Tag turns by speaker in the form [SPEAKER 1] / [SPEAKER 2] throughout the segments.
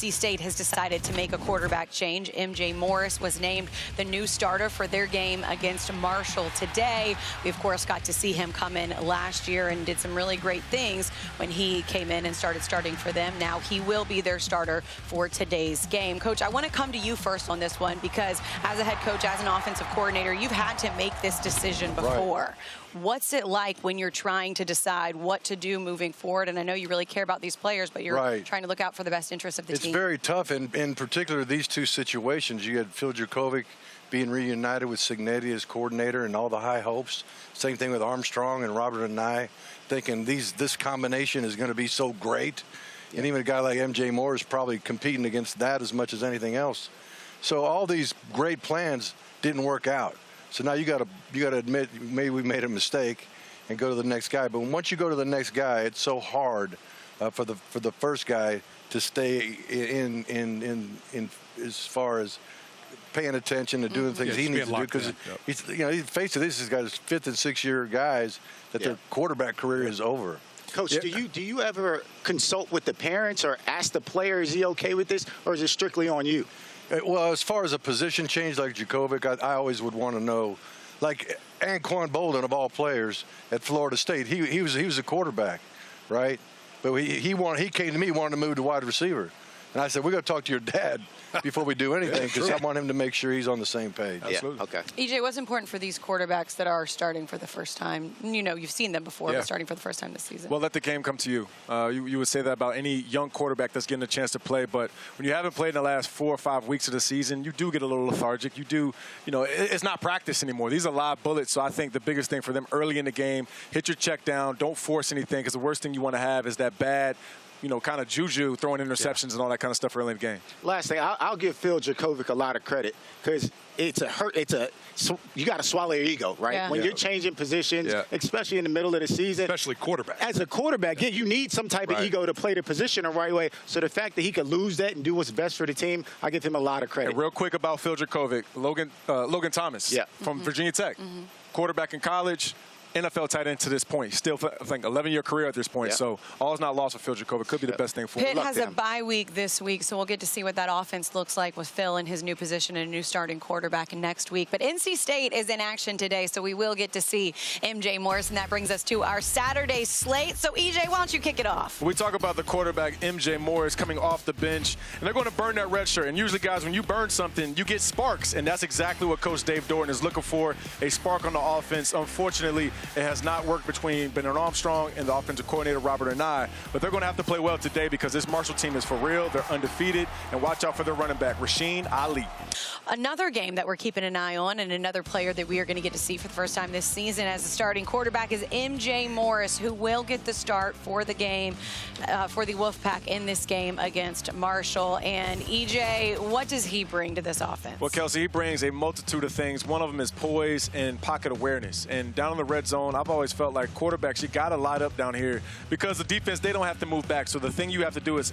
[SPEAKER 1] NC State has decided to make a quarterback change. MJ Morris was named the new starter for their game against Marshall today. We, of course, got to see him come in last year and did some really great things when he came in and started starting for them. Now he will be their starter for today's game. Coach, I want to come to you first on this one because as a head coach, as an offensive coordinator, you've had to make this decision before. Right. What's it like when you're trying to decide what to do moving forward? And I know you really care about these players, but you're trying to look out for the best interests of the team.
[SPEAKER 2] It's very tough, and in particular, these two situations. You had Phil Jurkovec being reunited with Cignetti as coordinator and all the high hopes. Same thing with Armstrong and Robert and I, thinking this combination is going to be so great. Yeah. And even a guy like MJ Moore is probably competing against that as much as anything else. So all these great plans didn't work out. So now you got to admit maybe we made a mistake and go to the next guy. But once you go to the next guy, it's so hard for the first guy to stay in as far as paying attention to doing things he needs to do, because he's, you know, face it, this guy's 5th and 6th year guys that their quarterback career is over.
[SPEAKER 3] Coach, do you ever consult with the parents or ask the player, is he okay with this, or is it strictly on you?
[SPEAKER 2] Well, as far as a position change like Jurkovec, I always would want to know. Like Anquan Bolden, of all players at Florida State, he was a quarterback, right? But he came to me, wanted to move to wide receiver. And I said, we got to talk to your dad before we do anything, because I want him to make sure he's on the same page.
[SPEAKER 3] Absolutely. Yeah, okay.
[SPEAKER 1] EJ, what's important for these quarterbacks that are starting for the first time? You know, you've seen them before, but starting for the first time this season.
[SPEAKER 4] Well, let the game come to you. You would say that about any young quarterback that's getting a chance to play, but when you haven't played in the last 4 or 5 weeks of the season, you do get a little lethargic. You know, it's not practice anymore. These are live bullets, so I think the biggest thing for them early in the game, hit your check down, don't force anything, because the worst thing you want to have is that bad, you know, kind of juju, throwing interceptions and all that kind of stuff early in the game.
[SPEAKER 3] Last thing, I'll give Phil Jurkovec a lot of credit, because you got to swallow your ego, right?
[SPEAKER 1] Yeah.
[SPEAKER 3] When you're changing positions, especially in the middle of the season.
[SPEAKER 5] Especially quarterback.
[SPEAKER 3] As a quarterback, you need some type of ego to play the position the right way. So the fact that he could lose that and do what's best for the team, I give him a lot of credit.
[SPEAKER 4] And real quick about Phil Jurkovec, Logan Thomas from Virginia Tech, quarterback in college, NFL tight end to this point. Still, I think, 11-year career at this point. So all is not lost for Phil Jurkovec. Could be the best thing for him.
[SPEAKER 1] Pitt has a bye week this week, so we'll get to see what that offense looks like with Phil in his new position and a new starting quarterback next week. But NC State is in action today, so we will get to see MJ Morris, and that brings us to our Saturday slate. So, EJ, why don't you kick it off?
[SPEAKER 4] We talk about the quarterback, MJ Morris, coming off the bench, and they're going to burn that red shirt. And usually, guys, when you burn something, you get sparks, and that's exactly what Coach Dave Dorton is looking for, a spark on the offense. Unfortunately, it has not worked between Bernard Armstrong and the offensive coordinator, Robert and I. But they're going to have to play well today, because this Marshall team is for real. They're undefeated. And watch out for their running back, Rasheen Ali.
[SPEAKER 1] Another game that we're keeping an eye on, and another player that we are going to get to see for the first time this season as a starting quarterback, is MJ Morris, who will get the start for the game, for the Wolfpack in this game against Marshall. And EJ, what does he bring to this offense?
[SPEAKER 4] Well, Kelsey, he brings a multitude of things. One of them is poise and pocket awareness. And down in the red zone, I've always felt like quarterbacks, you got to light up down here, because the defense, they don't have to move back. So the thing you have to do is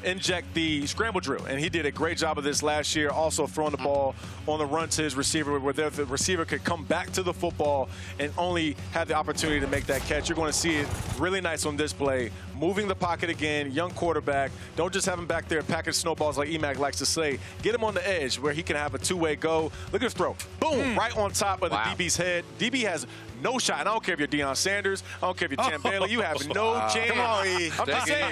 [SPEAKER 4] inject the scramble drill, and he did a great job of this last year, also throwing the ball on the run to his receiver, where the receiver could come back to the football and only have the opportunity to make that catch. You're going to see it really nice on display, moving the pocket again, young quarterback. Don't just have him back there packing snowballs like EMAC likes to say. Get him on the edge where he can have a two-way go. Look at his throw. Boom, right on top of the DB's head. DB has no shot. And I don't care if you're Deion Sanders. I don't care if you're Champ Bailey. You have no chance.
[SPEAKER 3] Come on, E.
[SPEAKER 4] I'm just saying.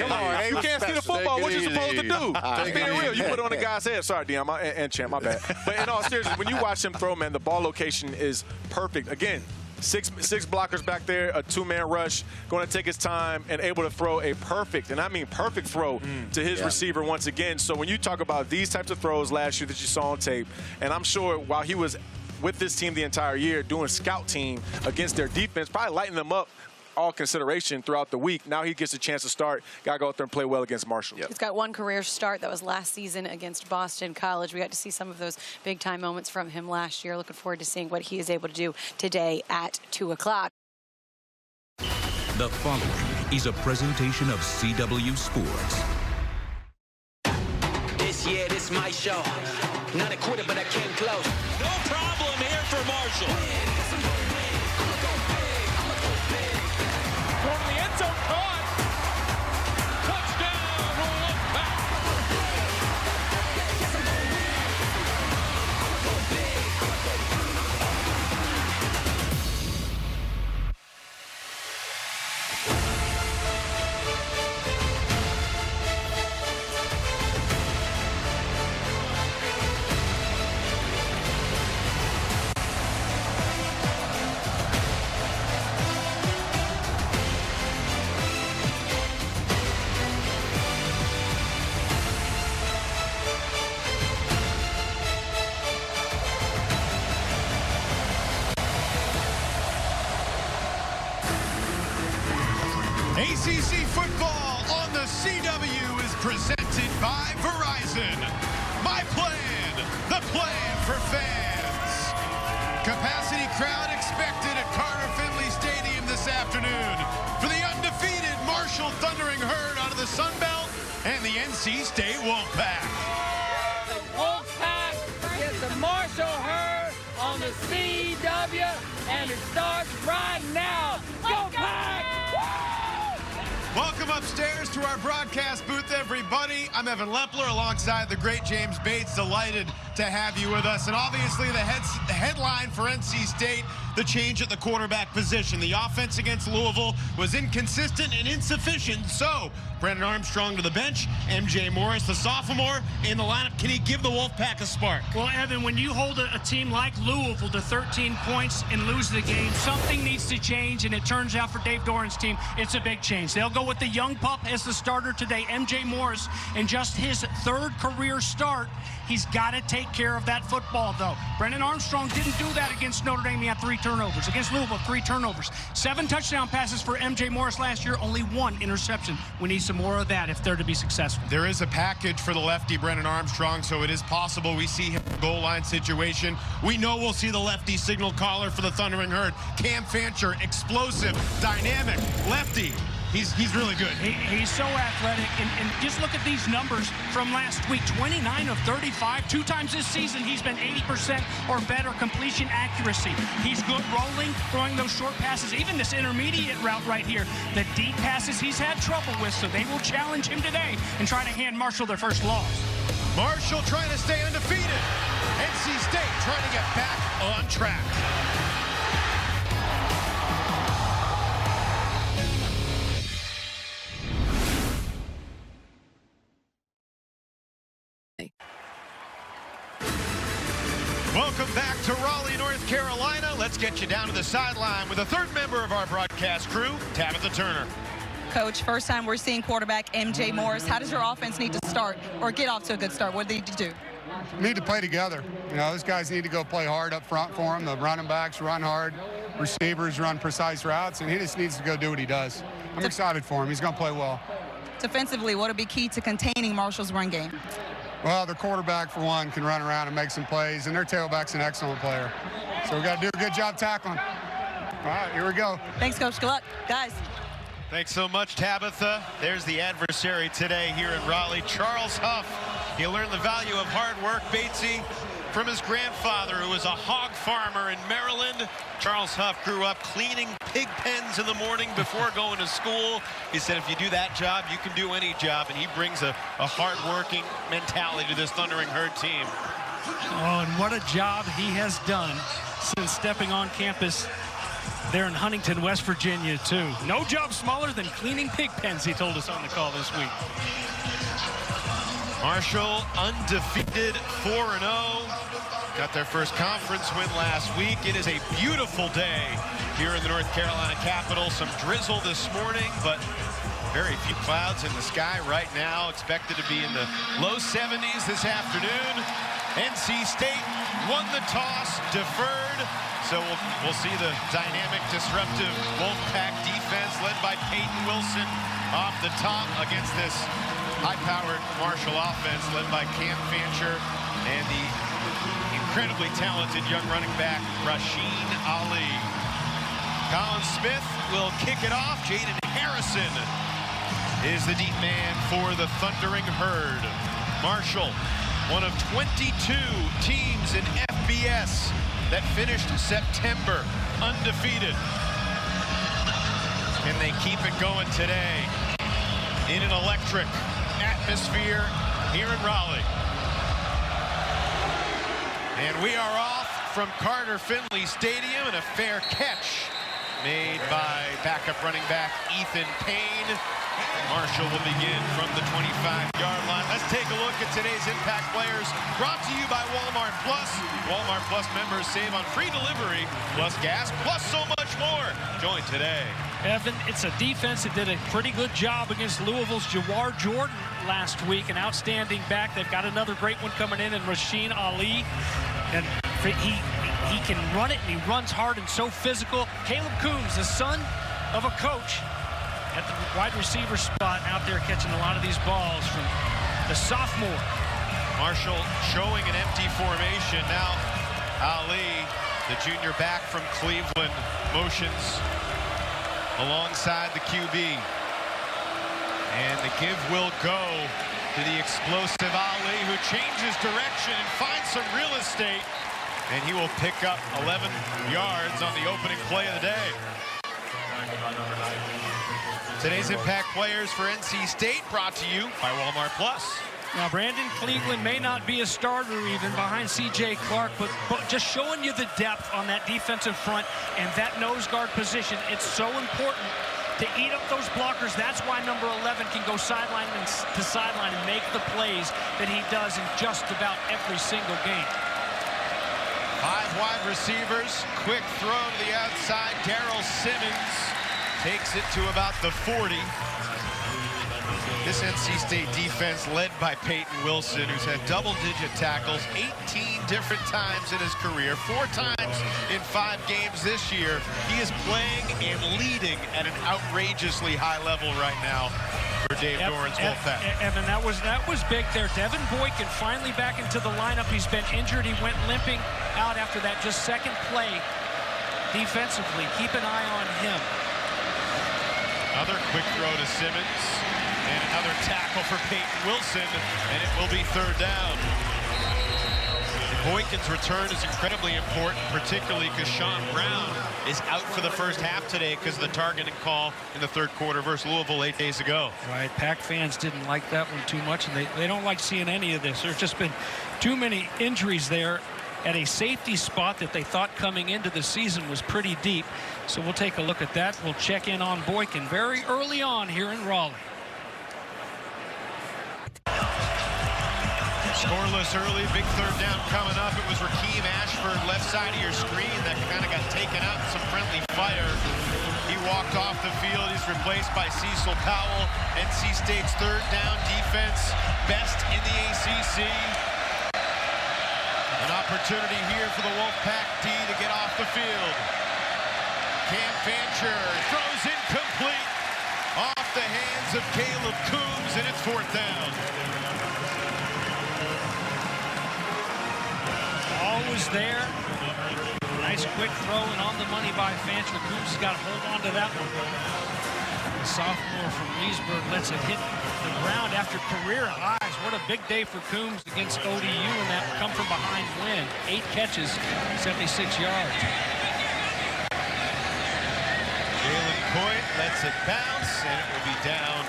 [SPEAKER 4] You can't see the football. What you supposed to do? Just being real. You put it on the guy's head. Sorry, Deion and Champ, my bad. But in all seriousness, when you watch him throw, man, the ball location is perfect. Again, six blockers back there, a two-man rush, going to take his time and able to throw a perfect, and I mean perfect throw to his receiver once again. So when you talk about these types of throws last year that you saw on tape, and I'm sure while he was with this team the entire year doing scout team against their defense, probably lighting them up all consideration throughout the week. Now he gets a chance to start. Got to go out there and play well against Marshall.
[SPEAKER 1] He's got one career start. That was last season against Boston College. We got to see some of those big-time moments from him last year. Looking forward to seeing what he is able to do today at 2 o'clock.
[SPEAKER 6] The following is a presentation of CW Sports.
[SPEAKER 7] This year, this my show. Not a quitter, but I came close. No problem here for Marshall. From the end zone, caught. Touchdown, Wolfpack.
[SPEAKER 5] SEC football on the CW is presented by Verizon. My plan, the plan for fans. Capacity crowd expected at Carter-Finley Stadium this afternoon for the undefeated Marshall Thundering Herd out of the Sun Belt and the NC State Wolfpack.
[SPEAKER 8] The Wolfpack gets the Marshall Herd on the CW, and it starts right now. Go Pack!
[SPEAKER 5] Welcome upstairs to our broadcast booth, everybody. I'm Evan Lepler alongside the great James Bates. Delighted to have you with us. And obviously the headline for NC State, the change at the quarterback position. The offense against Louisville was inconsistent and insufficient. So Brennan Armstrong to the bench, MJ Morris, the sophomore, in the lineup. Can he give the Wolfpack a spark?
[SPEAKER 9] Well, Evan, when you hold a team like Louisville to 13 points and lose the game, something needs to change, and it turns out for Dave Doran's team, it's a big change. They'll go with the young pup as the starter today, MJ Morris, in just his third career start. He's got to take care of that football, though. Brennan Armstrong didn't do that against Notre Dame. He had 3 turnovers. Against Louisville, 3 turnovers. 7 touchdown passes for MJ Morris last year, only 1 interception. We need some more of that if they're to be successful.
[SPEAKER 5] There is a package for the lefty, Brennan Armstrong, so it is possible we see him in a goal line situation. We know we'll see the lefty signal caller for the Thundering Herd. Cam Fancher, explosive, dynamic, lefty. He's really good.
[SPEAKER 9] He's so athletic, and just look at these numbers from last week. 29 of 35. 2 times this season, he's been 80% or better completion accuracy. He's good rolling, throwing those short passes, even this intermediate route right here. The deep passes he's had trouble with, so they will challenge him today and try to hand Marshall their first loss.
[SPEAKER 5] Marshall trying to stay undefeated. NC State trying to get back on track. Welcome back to Raleigh, North Carolina. Let's get you down to the sideline with a third member of our broadcast crew, Tabitha Turner.
[SPEAKER 10] Coach, first time we're seeing quarterback MJ Morris. How does your offense need to start or get off to a good start? What do they need to do?
[SPEAKER 11] Need to play together. You know, those guys need to go play hard up front for him. The running backs run hard, receivers run precise routes, and he just needs to go do what he does. I'm excited for him. He's going to play well.
[SPEAKER 10] Defensively, what will be key to containing Marshall's run game?
[SPEAKER 11] Well, the quarterback, for one, can run around and make some plays, and their tailback's an excellent player. So we got to do a good job tackling. All right, here we go.
[SPEAKER 10] Thanks, Coach. Good luck, guys.
[SPEAKER 5] Thanks so much, Tabitha. There's the adversary today here in Raleigh, Charles Huff. He learned the value of hard work, Batesy, from his grandfather, who was a hog farmer in Maryland. Charles Huff grew up cleaning pig pens in the morning before going to school. He said if you do that job, you can do any job, and he brings a hard-working mentality to this Thundering Herd team.
[SPEAKER 9] Oh, and what a job he has done since stepping on campus there in Huntington, West Virginia, too. No job smaller than cleaning pig pens, he told us on the call this week.
[SPEAKER 5] Marshall undefeated 4-0. Got their first conference win last week. It is a beautiful day here in the North Carolina capital. Some drizzle this morning, but very few clouds in the sky right now. Expected to be in the low 70s this afternoon. NC State won the toss, deferred. So we'll see the dynamic, disruptive Wolfpack defense led by Peyton Wilson off the top against this high-powered Marshall offense led by Cam Fancher and the incredibly talented young running back, Rasheen Ali. Colin Smith will kick it off. Jaden Harrison is the deep man for the Thundering Herd. Marshall, one of 22 teams in FBS that finished September undefeated. And they keep it going today in an electric atmosphere here in Raleigh. And we are off from Carter-Finley Stadium, and a fair catch made by backup running back Ethan Payne. Marshall will begin from the 25-yard line. Let's take a look at today's impact players, brought to you by Walmart Plus. Walmart Plus members save on free delivery, plus gas, plus so much more. Join today.
[SPEAKER 9] Evan, it's a defense that did a pretty good job against Louisville's Jawar Jordan last week, an outstanding back. They've got another great one coming in Rasheen Ali. And he can run it, and he runs hard and so physical. Caleb Coombs, the son of a coach at the wide receiver spot out there catching a lot of these balls from the sophomore.
[SPEAKER 5] Marshall showing an empty formation. Now Ali, the junior back from Cleveland, motions alongside the QB. And the give will go to the explosive Ali, who changes direction and finds some real estate. And he will pick up 11 yards on the opening play of the day. Today's impact players for NC State brought to you by Walmart Plus.
[SPEAKER 9] Now, Brandon Cleveland may not be a starter even behind C.J. Clark, but just showing you the depth on that defensive front and that nose guard position. It's so important to eat up those blockers. That's why number 11 can go sideline to sideline and make the plays that he does in just about every single game.
[SPEAKER 5] 5 wide receivers, quick throw to the outside. Darrell Simmons takes it to about the 40. This NC State defense led by Peyton Wilson, who's had double-digit tackles 18 different times in his career, 4 times in 5 games this year. He is playing and leading at an outrageously high level right now for Dave Doran's Wolfpack.
[SPEAKER 9] Evan, that was big there. Devin Boykin finally back into the lineup. He's been injured. He went limping out after that just second play defensively. Keep an eye on him.
[SPEAKER 5] Another quick throw to Simmons. And another tackle for Peyton Wilson, and it will be 3rd down. And Boykin's return is incredibly important, particularly because Sean Brown is out for the first half today because of the targeting call in the 3rd quarter versus Louisville 8 days ago.
[SPEAKER 9] Right, Pack fans didn't like that one too much, and they don't like seeing any of this. There's just been too many injuries there at a safety spot that they thought coming into the season was pretty deep. So we'll take a look at that. We'll check in on Boykin very early on here in Raleigh.
[SPEAKER 5] Scoreless early, big 3rd down coming up. It was Rakeem Ashford, left side of your screen, that kind of got taken out in some friendly fire. He walked off the field. He's replaced by Cecil Powell. NC State's 3rd down defense, best in the ACC. An opportunity here for the Wolfpack D to get off the field. Cam Fancher throws incomplete off the hands of Caleb Coombs, and it's 4th down.
[SPEAKER 9] Was there. Nice quick throw and on the money by Fancher. Coombs has got to hold on to that one. The sophomore from Leesburg lets it hit the ground after career highs. What a big day for Coombs against ODU in that come from behind win. 8 catches, 76 yards.
[SPEAKER 5] Jalen Coit lets it bounce, and it will be downed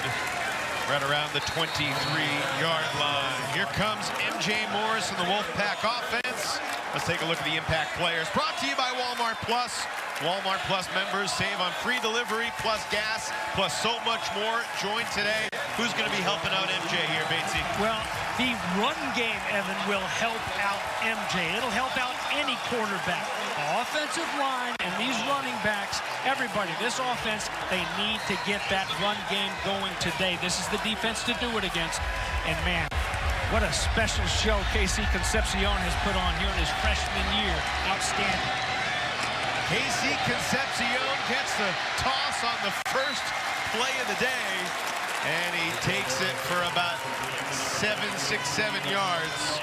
[SPEAKER 5] right around the 23-yard line. Here comes MJ Morris and the Wolfpack offense. Let's take a look at the impact players. Brought to you by Walmart Plus. Walmart Plus members save on free delivery, plus gas, plus so much more. Join today. Who's going to be helping out MJ here, Batesy?
[SPEAKER 9] Well, the run game, Evan, will help out MJ. It'll help out any quarterback. The offensive line and these running backs, everybody, this offense, they need to get that run game going today. This is the defense to do it against. And, man, what a special show Casey Concepcion has put on here in his freshman year. Outstanding.
[SPEAKER 5] Casey Concepcion gets the toss on the first play of the day, and he takes it for about 6, 7 yards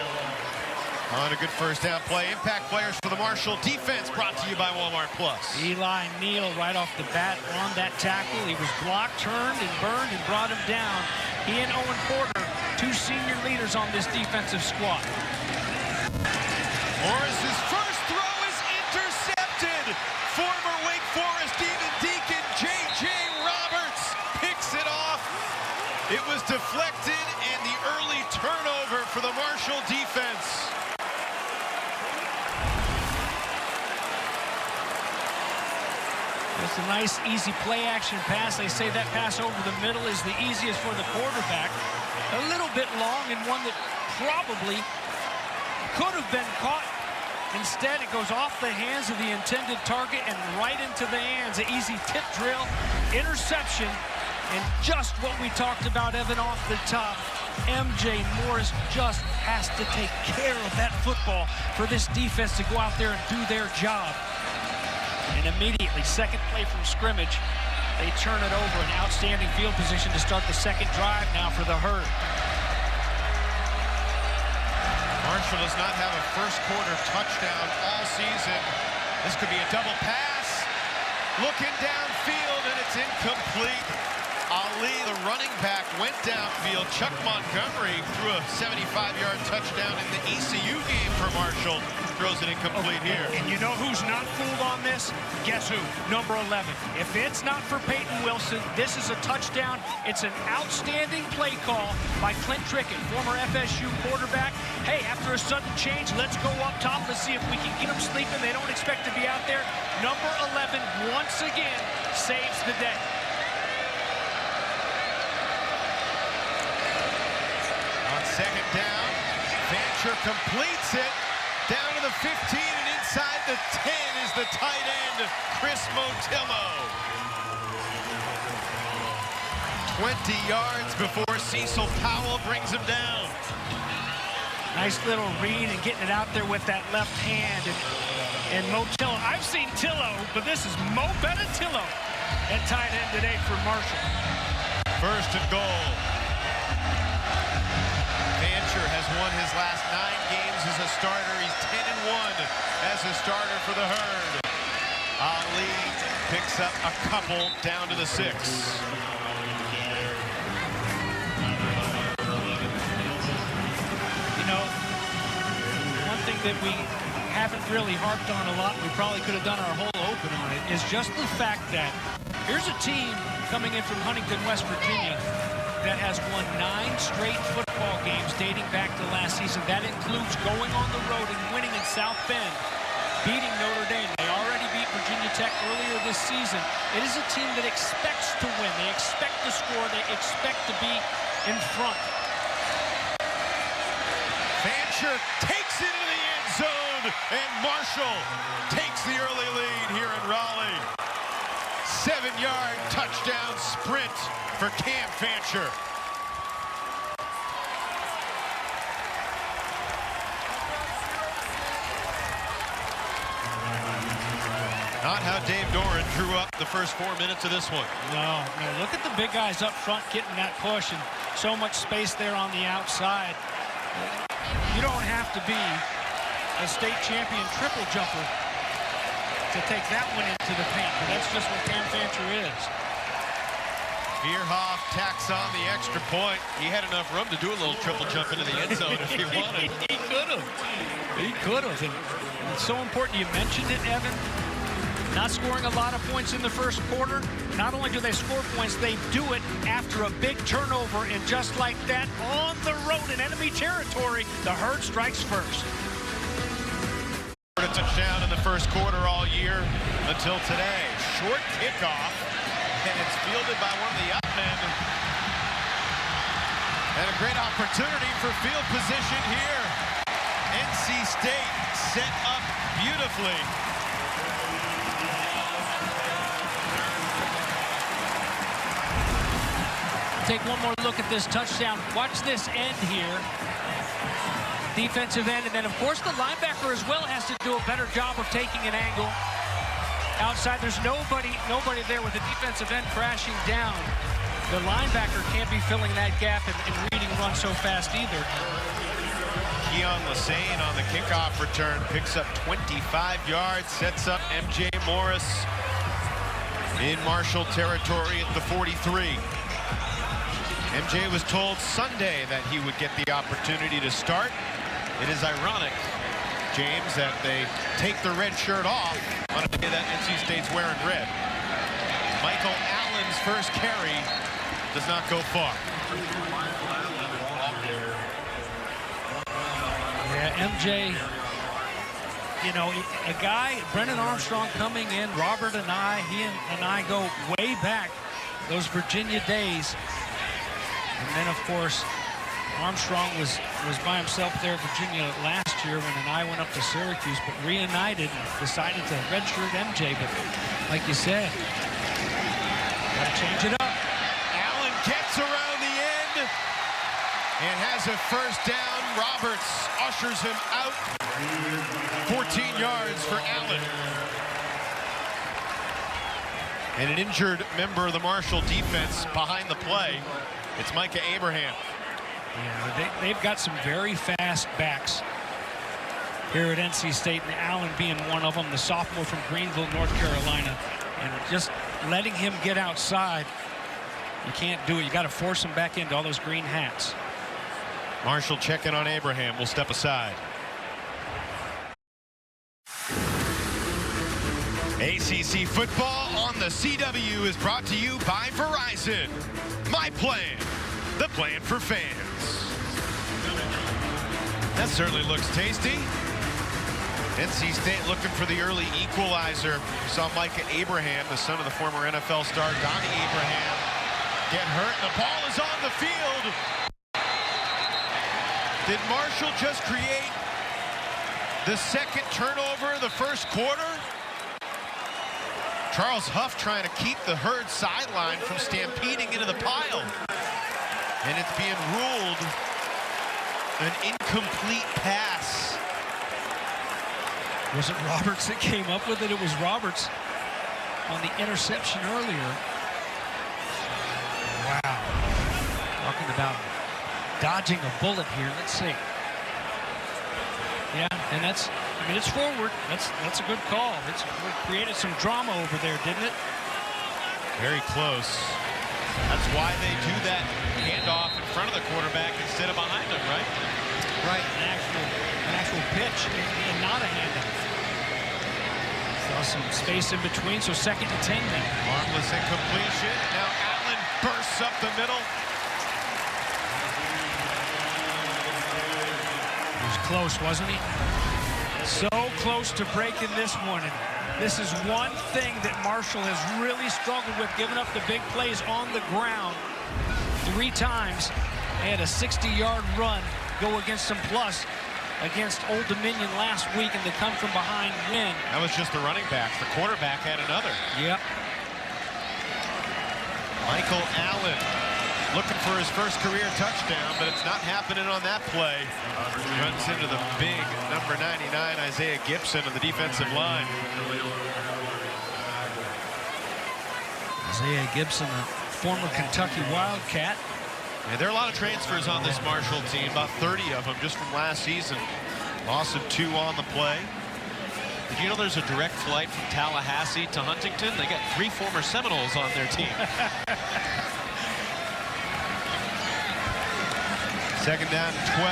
[SPEAKER 5] on a good 1st down play. Impact players for the Marshall defense brought to you by Walmart Plus.
[SPEAKER 9] Eli Neal right off the bat on that tackle. He was blocked, turned, and burned, and brought him down. He and Owen Porter, 2 senior leaders on this defensive squad.
[SPEAKER 5] Morris's first throw is intercepted. Former Wake Forest Demon Deacon J.J. Roberts picks it off. It was deflected, and the early turnover for the Marshall defense.
[SPEAKER 9] It's a nice, easy play-action pass. They say that pass over the middle is the easiest for the quarterback. A little bit long, and one that probably could have been caught. Instead, it goes off the hands of the intended target and right into the hands. An easy tip drill, interception, and just what we talked about, Evan, off the top. MJ Morris just has to take care of that football for this defense to go out there and do their job. And immediately, second play from scrimmage, They turn it over. An outstanding field position to start the second drive now for the Herd.
[SPEAKER 5] Marshall does not have a first quarter touchdown all season. This could be a double pass. Looking downfield, and it's incomplete. Ali, the running back, went downfield. Chuck Montgomery threw a 75-yard touchdown in the ECU game for Marshall. Throws it incomplete here.
[SPEAKER 9] And you know who's not fooled on this? Guess who? Number 11. If it's not for Peyton Wilson, this is a touchdown. It's an outstanding play call by Clint Trickett, former FSU quarterback. Hey, after a sudden change, let's go up top. Let's see if we can get them sleeping. They don't expect to be out there. Number 11, once again, saves the day.
[SPEAKER 5] On second down, Fancher completes it. Down to the 15 and inside the 10 is the tight end, Chris Motillo. 20 yards before Cecil Powell brings him down.
[SPEAKER 9] Nice little read and getting it out there with that left hand. And Motillo, I've seen Tillo, but this is Mo Benatillo at tight end today for Marshall.
[SPEAKER 5] First and goal. Fancher has won his last 9 games as a starter. He's 10-1 as a starter for the Herd. Ali picks up a couple down to the 6.
[SPEAKER 9] You know, one thing that we haven't really harped on a lot, we probably could have done our whole open on it, is just the fact that here's a team coming in from Huntington, West Virginia, that has won 9 straight football games dating back to last season. That includes going on the road and winning in South Bend, beating Notre Dame. They already beat Virginia Tech earlier this season. It is a team that expects to win. They expect to score. They expect to be in front.
[SPEAKER 5] Fancher takes it into the end zone, and Marshall takes the early lead here in Raleigh. 7-yard touchdown sprint for Cam Fancher. Not how Dave Doran drew up the first 4 minutes of this one.
[SPEAKER 9] No, look at the big guys up front getting that push and so much space there on the outside. You don't have to be a state champion triple jumper to take that one into the paint, but that's just what Cam Fancher is.
[SPEAKER 5] Veerhoff tacks on the extra point. He had enough room to do a little triple jump into the end zone if he wanted.
[SPEAKER 9] He could have. He could have. And it's so important. You mentioned it, Evan. Not scoring a lot of points in the first quarter. Not only do they score points, they do it after a big turnover. And just like that, on the road in enemy territory, the Herd strikes first.
[SPEAKER 5] A touchdown in the first quarter all year until today. Short kickoff, and it's fielded by one of the up men. And a great opportunity for field position here. NC State set up beautifully.
[SPEAKER 9] Take one more look at this touchdown. Watch this end here. Defensive end, and then of course the linebacker as well has to do a better job of taking an angle. Outside, there's nobody there with the defensive end crashing down. The linebacker can't be filling that gap and reading run so fast either.
[SPEAKER 5] Keon Lassane on the kickoff return picks up 25 yards, sets up MJ Morris in Marshall territory at the 43. MJ was told Sunday that he would get the opportunity to start. It is ironic, James, that they take the red shirt off on a day that NC State's wearing red. Michael Allen's first carry does not go far.
[SPEAKER 9] Yeah, MJ, you know, a guy, Brennan Armstrong coming in, Robert and I, he and I go way back, those Virginia days. And then, of course, Armstrong was by himself there at Virginia last year when I went up to Syracuse, but reunited and decided to redshirt MJ. But like you said, gotta change it up.
[SPEAKER 5] Allen gets around the end and has a first down. Roberts ushers him out. 14 yards for Allen. And an injured member of the Marshall defense behind the play. It's Micah Abraham.
[SPEAKER 9] Yeah, they've got some very fast backs here at NC State, and Allen being one of them, the sophomore from Greenville, North Carolina. And just letting him get outside, you can't do it. You got to force him back into all those green hats.
[SPEAKER 5] Marshall checking on Abraham. Will step aside. ACC football on the CW is brought to you by Verizon. My plan, the plan for fans. That certainly looks tasty. NC State looking for the early equalizer. We saw Micah Abraham, the son of the former NFL star Donnie Abraham, get hurt. The ball is on the field. Did Marshall just create the second turnover of the first quarter? Charles Huff trying to keep the Herd sideline from stampeding into the pile. And it's being ruled an incomplete pass.
[SPEAKER 9] Was it Roberts that came up with it? It was Roberts on the interception earlier. Wow. Talking about dodging a bullet here. Let's see. Yeah, and that's, I mean, it's forward. That's a good call. It created some drama over there, didn't it?
[SPEAKER 5] Very close. That's why they do that handoff in front of the quarterback instead of behind him, right?
[SPEAKER 9] Right, an actual pitch and not a handoff. Saw some space in between, so 2nd and 10 now.
[SPEAKER 5] Harmless incompletion. Now Allen bursts up the middle.
[SPEAKER 9] He was close, wasn't he? So close to breaking this one. And this is one thing that Marshall has really struggled with, giving up the big plays on the ground 3 times. They had a 60-yard run go against them, plus against Old Dominion last week, and they come from behind win.
[SPEAKER 5] That was just the running backs. The quarterback had another.
[SPEAKER 9] Yep.
[SPEAKER 5] Michael Allen looking for his first career touchdown, but it's not happening on that play. Runs into the big number 99, Isaiah Gibson, of the defensive line.
[SPEAKER 9] Isaiah Gibson, a former Kentucky Wildcat.
[SPEAKER 5] And there are a lot of transfers on this Marshall team, about 30 of them just from last season. Loss of 2 on the play. Did you know there's a direct flight from Tallahassee to Huntington? They got 3 former Seminoles on their team. 2nd down and 12.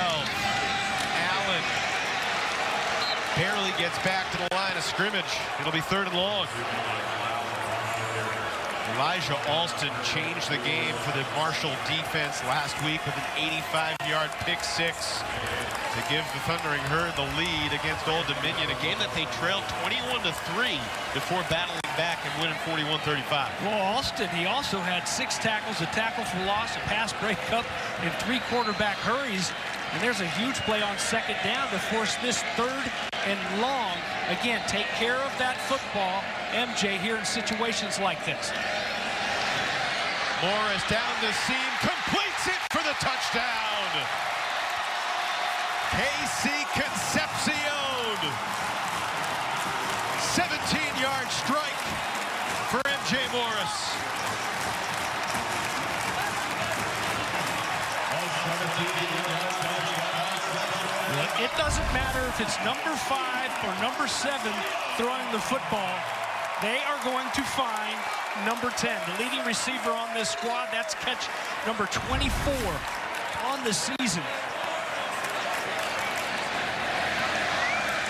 [SPEAKER 5] Allen barely gets back to the line of scrimmage. It'll be 3rd and long. Elijah Alston changed the game for the Marshall defense last week with an 85-yard pick 6 to give the Thundering Herd the lead against Old Dominion, a game that they trailed 21-3 before battling back and winning 41-35.
[SPEAKER 9] Well, Alston, he also had 6 tackles, a tackle for loss, a pass breakup, and 3 quarterback hurries. And there's a huge play on 2nd down to force this 3rd and long. Again, take care of that football, MJ, here in situations like this.
[SPEAKER 5] Morris down the seam, completes it for the touchdown. KC Concepcion. 17-yard strike for MJ Morris.
[SPEAKER 9] It doesn't matter if it's number 5 or number 7 throwing the football. They are going to find number 10, the leading receiver on this squad. That's catch number 24 on the season.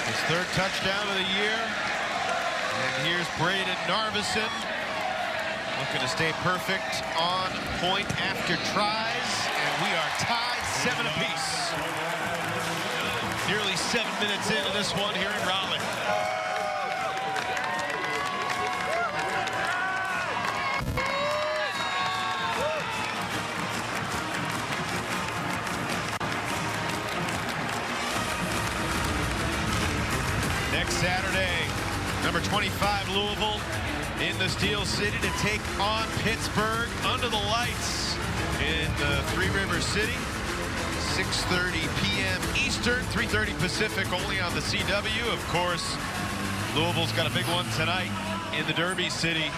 [SPEAKER 5] His 3rd touchdown of the year. And here's Braden Narveson, looking to stay perfect on point after tries. And we are tied 7 apiece. Nearly 7 minutes into this one here in Raleigh. Next Saturday, number 25 Louisville in the Steel City to take on Pittsburgh under the lights in Three Rivers City. 6:30 p.m. Eastern, 3:30 Pacific, only on the CW. Of course, Louisville's got a big one tonight in the Derby City.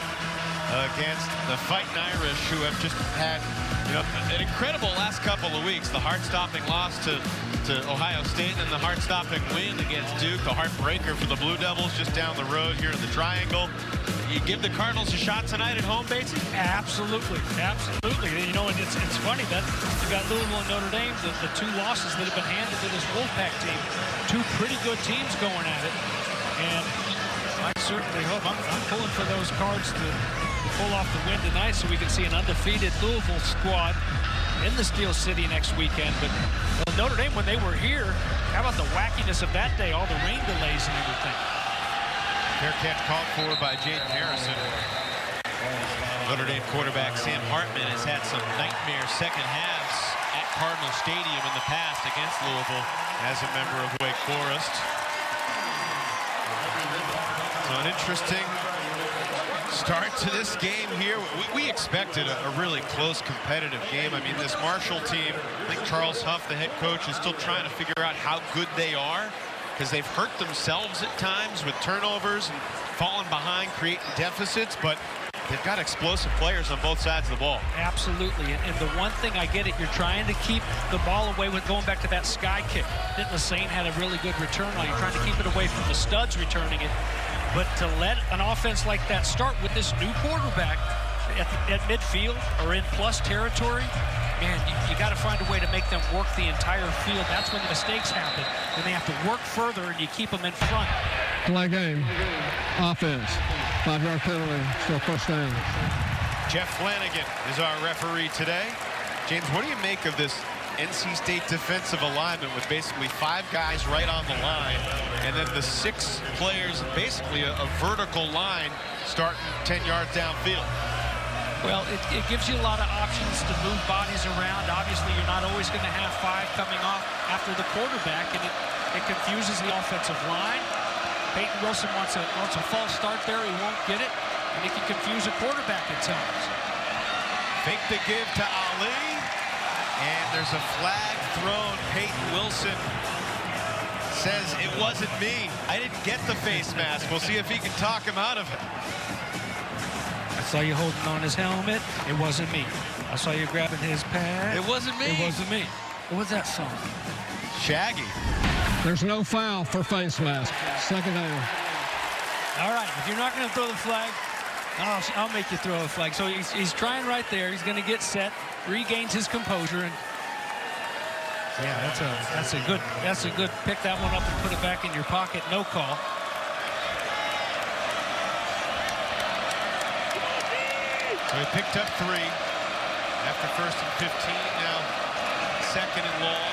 [SPEAKER 5] against the Fighting Irish, who have just had, you know, an incredible last couple of weeks. The heart-stopping loss to Ohio State and the heart-stopping win against Duke, the heartbreaker for the Blue Devils just down the road here in the Triangle. You give the Cardinals a shot tonight at home, Batesy?
[SPEAKER 9] Absolutely, absolutely. You know, and it's funny that you got Louisville and Notre Dame, the two losses that have been handed to this Wolfpack team. Two pretty good teams going at it, and I certainly hope I'm pulling for those Cards to pull off the win tonight so we can see an undefeated Louisville squad in the Steel City next weekend. But well, Notre Dame, when they were here, how about the wackiness of that day, all the rain delays and everything.
[SPEAKER 5] Fair catch called for by Jaden Harrison. Notre Dame quarterback Sam Hartman has had some nightmare second halves at Cardinal Stadium in the past against Louisville as a member of Wake Forest. So an interesting start to this game here. We expected a really close competitive game. I mean, this Marshall team, I think Charles Huff, the head coach, is still trying to figure out how good they are, because they've hurt themselves at times with turnovers and fallen behind, creating deficits, but they've got explosive players on both sides of the ball.
[SPEAKER 9] Absolutely, and the one thing I get it, you're trying to keep the ball away with going back to that sky kick. Denton Lassane had a really good return on. You're trying to keep it away from the studs returning it. But to let an offense like that start with this new quarterback at midfield or in plus territory, man, you got to find a way to make them work the entire field. That's when the mistakes happen. When they have to work further and you keep them in front.
[SPEAKER 12] Play game. Offense. 5-yard penalty. Still first down.
[SPEAKER 5] Jeff Flanagan is our referee today. James, what do you make of this NC State defensive alignment with basically 5 guys right on the line, and then the 6 players, basically a vertical line starting 10 yards downfield?
[SPEAKER 9] Well, it gives you a lot of options to move bodies around. Obviously, you're not always going to have 5 coming off after the quarterback, and it confuses the offensive line. Peyton Wilson wants a false start there. He won't get it, and it can confuse a quarterback at times.
[SPEAKER 5] Fake the give to Ali. And there's a flag thrown. Peyton Wilson says, it wasn't me. I didn't get the face mask. We'll see if he can talk him out of it.
[SPEAKER 9] I saw you holding on his helmet. It wasn't me. I saw you grabbing his pad.
[SPEAKER 5] It wasn't me.
[SPEAKER 9] It wasn't me. What was that song?
[SPEAKER 5] Shaggy.
[SPEAKER 12] There's no foul for face mask. Second down.
[SPEAKER 9] All right, if you're not going to throw the flag, I'll make you throw a flag. So he's trying right there. He's going to get set, regains his composure, and yeah, that's a good pick that one up and put it back in your pocket. No call.
[SPEAKER 5] So he picked up 3 after 1st and 15. Now 2nd and long.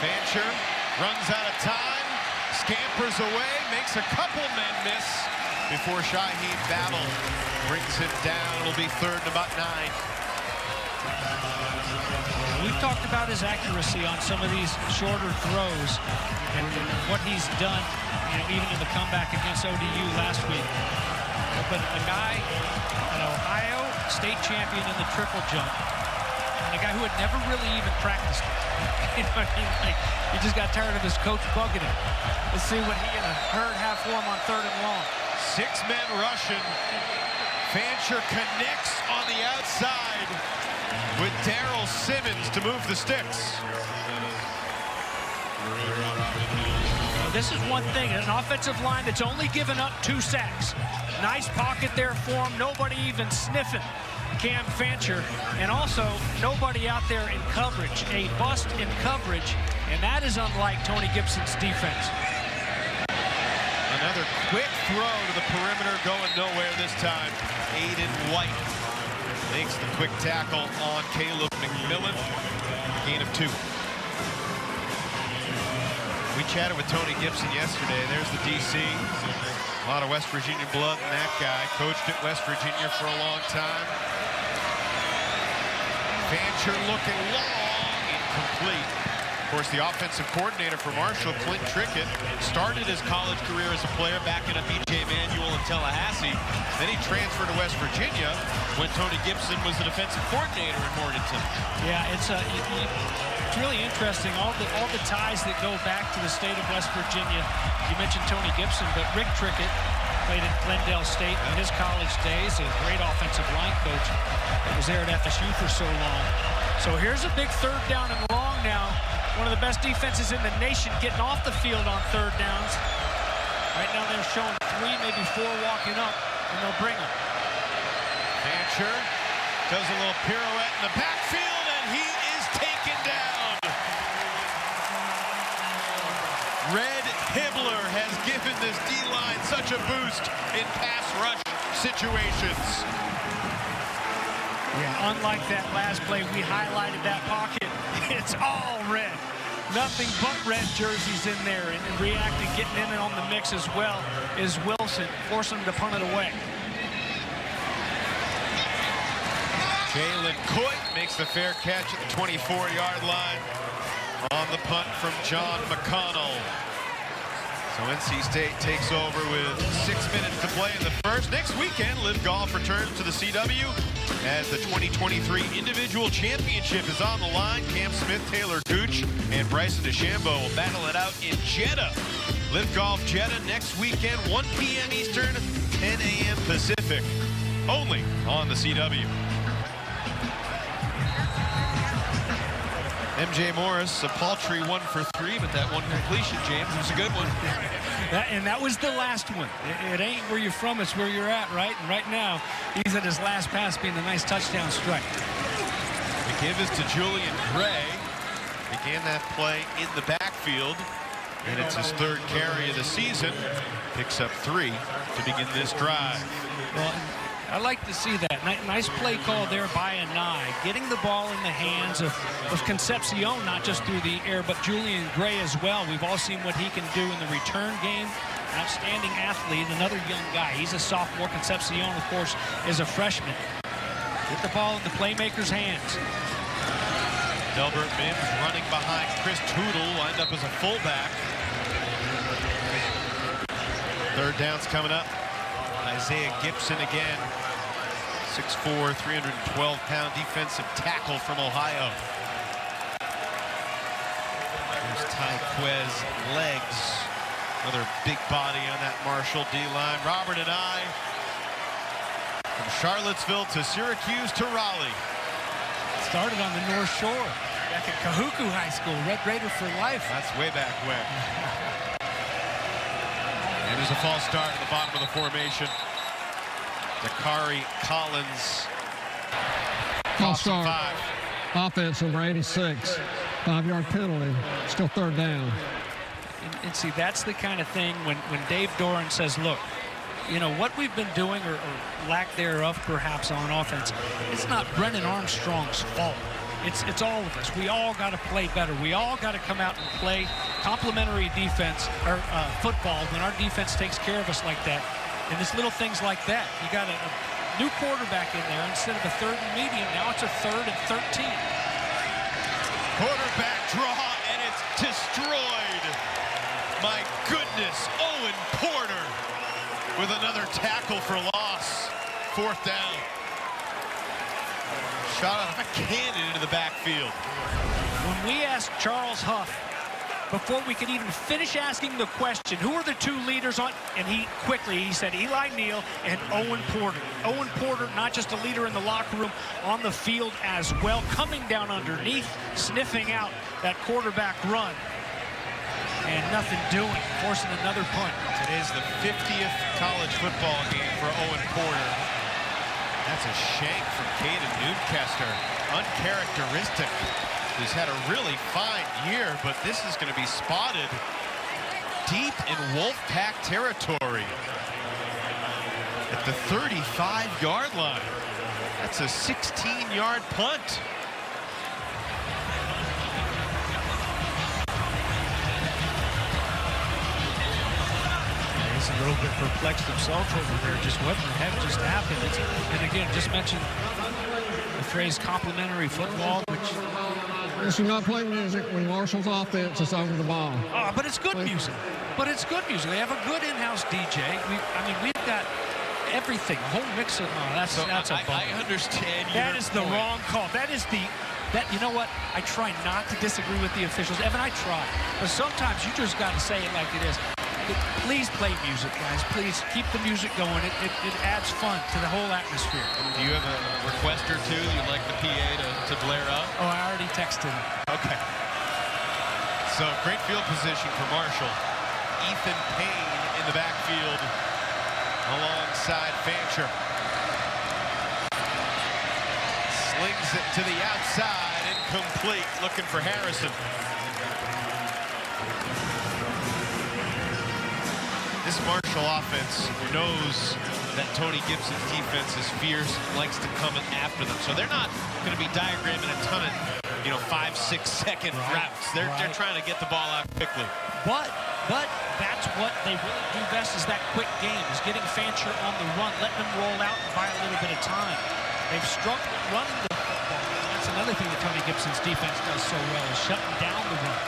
[SPEAKER 5] Fancher runs out of time, scampers away, makes a couple men miss before Shaheed Battle brings him down. It'll be 3rd and about 9.
[SPEAKER 9] We've talked about his accuracy on some of these shorter throws and what he's done, you know, even in the comeback against ODU last week. But a guy, an Ohio state champion in the triple jump, and a guy who had never really even practiced it. You know what I mean? Like, he just got tired of his coach bugging him. Let's see what he and a herd have for him on 3rd and long.
[SPEAKER 5] 6 men rushing. Fancher connects on the outside with Darrell Simmons to move the sticks.
[SPEAKER 9] Now, this is one thing, an offensive line that's only given up 2 sacks. Nice pocket there for him. Nobody even sniffing Cam Fancher. And also, nobody out there in coverage. A bust in coverage, and that is unlike Tony Gibson's defense.
[SPEAKER 5] Another quick throw to the perimeter, going nowhere this time. Aiden White makes the quick tackle on Caleb McMillan. Gain of 2. We chatted with Tony Gibson yesterday. There's the DC. A lot of West Virginia blood in that guy. Coached at West Virginia for a long time. Fancher looking long, incomplete. Of course, the offensive coordinator for Marshall, Clint Trickett, started his college career as a player backing up B.J. Manuel in Tallahassee. Then he transferred to West Virginia when Tony Gibson was the defensive coordinator in Morganton.
[SPEAKER 9] Yeah, it's really interesting, all the ties that go back to the state of West Virginia. You mentioned Tony Gibson, but Rick Trickett, played at Glendale State in his college days, a great offensive line coach. Was there at FSU for so long. So here's a big 3rd down and long now. One of the best defenses in the nation getting off the field on 3rd downs. Right now they're showing 3, maybe 4 walking up, and they'll bring them.
[SPEAKER 5] Fancher does a little pirouette in the backfield, and he is taken down. Red Hibbler has given this D-line such a boost in pass rush situations.
[SPEAKER 9] Yeah, unlike that last play, we highlighted that pocket. It's all red. Nothing but red jerseys in there, and reacting, getting in on the mix as well is Wilson, forcing him to punt it away.
[SPEAKER 5] Jalen Coit makes the fair catch at the 24-yard line on the punt from John McConnell. So NC State takes over with 6 minutes to play in the first. Next weekend, Live Golf returns to the CW as the 2023 Individual Championship is on the line. Cam Smith, Taylor Gooch, and Bryson DeChambeau will battle it out in Jeddah. Live Golf Jeddah next weekend, 1 p.m. Eastern, 10 a.m. Pacific, only on the CW. MJ Morris, a paltry 1 for 3, but that one completion, James, was a good one.
[SPEAKER 9] And that was the last one. It ain't where you're from, it's where you're at, right? And right now, he's at his last pass being a nice touchdown strike.
[SPEAKER 5] The give is to Julian Gray. Began that play in the backfield, and it's his 3rd carry of the season. Picks up 3 to begin this drive.
[SPEAKER 9] Well, I like to see that. Nice play call there by Anai. Getting the ball in the hands of Concepcion, not just through the air, but Julian Gray as well. We've all seen what he can do in the return game. Outstanding athlete, another young guy. He's a sophomore. Concepcion, of course, is a freshman. Get the ball in the playmaker's hands.
[SPEAKER 5] Delbert Mims running behind Chris Tootle, lined up as a fullback. 3rd down's coming up. Isaiah Gibson again, 6'4", 312-pound defensive tackle from Ohio. There's Tyquez Legs, another big body on that Marshall D-line. Robert and I, from Charlottesville to Syracuse to Raleigh.
[SPEAKER 9] Started on the North Shore, back at Kahuku High School, Red Raider for life.
[SPEAKER 5] That's way back when. And there's a false start at the bottom of the formation. Dakari Collins.
[SPEAKER 12] False start. 5. Offense number 86. 5-yard penalty. Still 3rd down.
[SPEAKER 9] And see, that's the kind of thing when Dave Doran says, look, you know, what we've been doing, or lack thereof perhaps on offense, it's not Brennan Armstrong's fault. It's all of us. We all got to play better. We all got to come out and play complementary defense or football when our defense takes care of us like that. And it's little things like that. You got a new quarterback in there instead of a 3rd and medium. Now it's a 3rd and 13.
[SPEAKER 5] Quarterback draw, and it's destroyed. My goodness, Owen Porter with another tackle for loss. 4th down. Shot out of a cannon into the backfield.
[SPEAKER 9] When we asked Charles Huff, before we could even finish asking the question, who are the 2 leaders on, and he said Eli Neal and Owen Porter. Owen Porter, not just a leader in the locker room, on the field as well, coming down underneath, sniffing out that quarterback run. And nothing doing, forcing another punt.
[SPEAKER 5] Today's the 50th college football game for Owen Porter. That's a shank from Caden Newcastle. Uncharacteristic. He's had a really fine year, but this is going to be spotted deep in Wolfpack territory at the 35-yard line. That's a 16-yard punt.
[SPEAKER 9] He's a little bit perplexed himself over there. Just what the heck just happened? And again, just mentioned the phrase complimentary football, which...
[SPEAKER 12] They should not play music when Marshall's offense is over the ball.
[SPEAKER 9] Oh, but it's good music. But it's good music. They have a good in-house DJ. We've got everything. Whole mix of... Oh, that's a bummer.
[SPEAKER 5] I understand
[SPEAKER 9] That is the wrong call. You know what? I try not to disagree with the officials. Evan, I try. But sometimes you just got to say it like it is. Please play music, guys. Please keep the music going. It adds fun to the whole atmosphere.
[SPEAKER 5] Do you have a request or two you'd like the PA to blare up?
[SPEAKER 9] Oh, I already texted him.
[SPEAKER 5] Okay. So great field position for Marshall. Ethan Payne in the backfield alongside Fancher. Slings it to the outside, incomplete, looking for Harrison. This Marshall offense knows that Tony Gibson's defense is fierce, likes to come in after them. So they're not going to be diagramming a ton of, 5-6 second routes. They're trying to get the ball out quickly.
[SPEAKER 9] But that's what they really do best, is that quick game, is getting Fancher on the run, letting them roll out and buy a little bit of time. They've struggled running the football. That's another thing that Tony Gibson's defense does so well, is shutting down the run.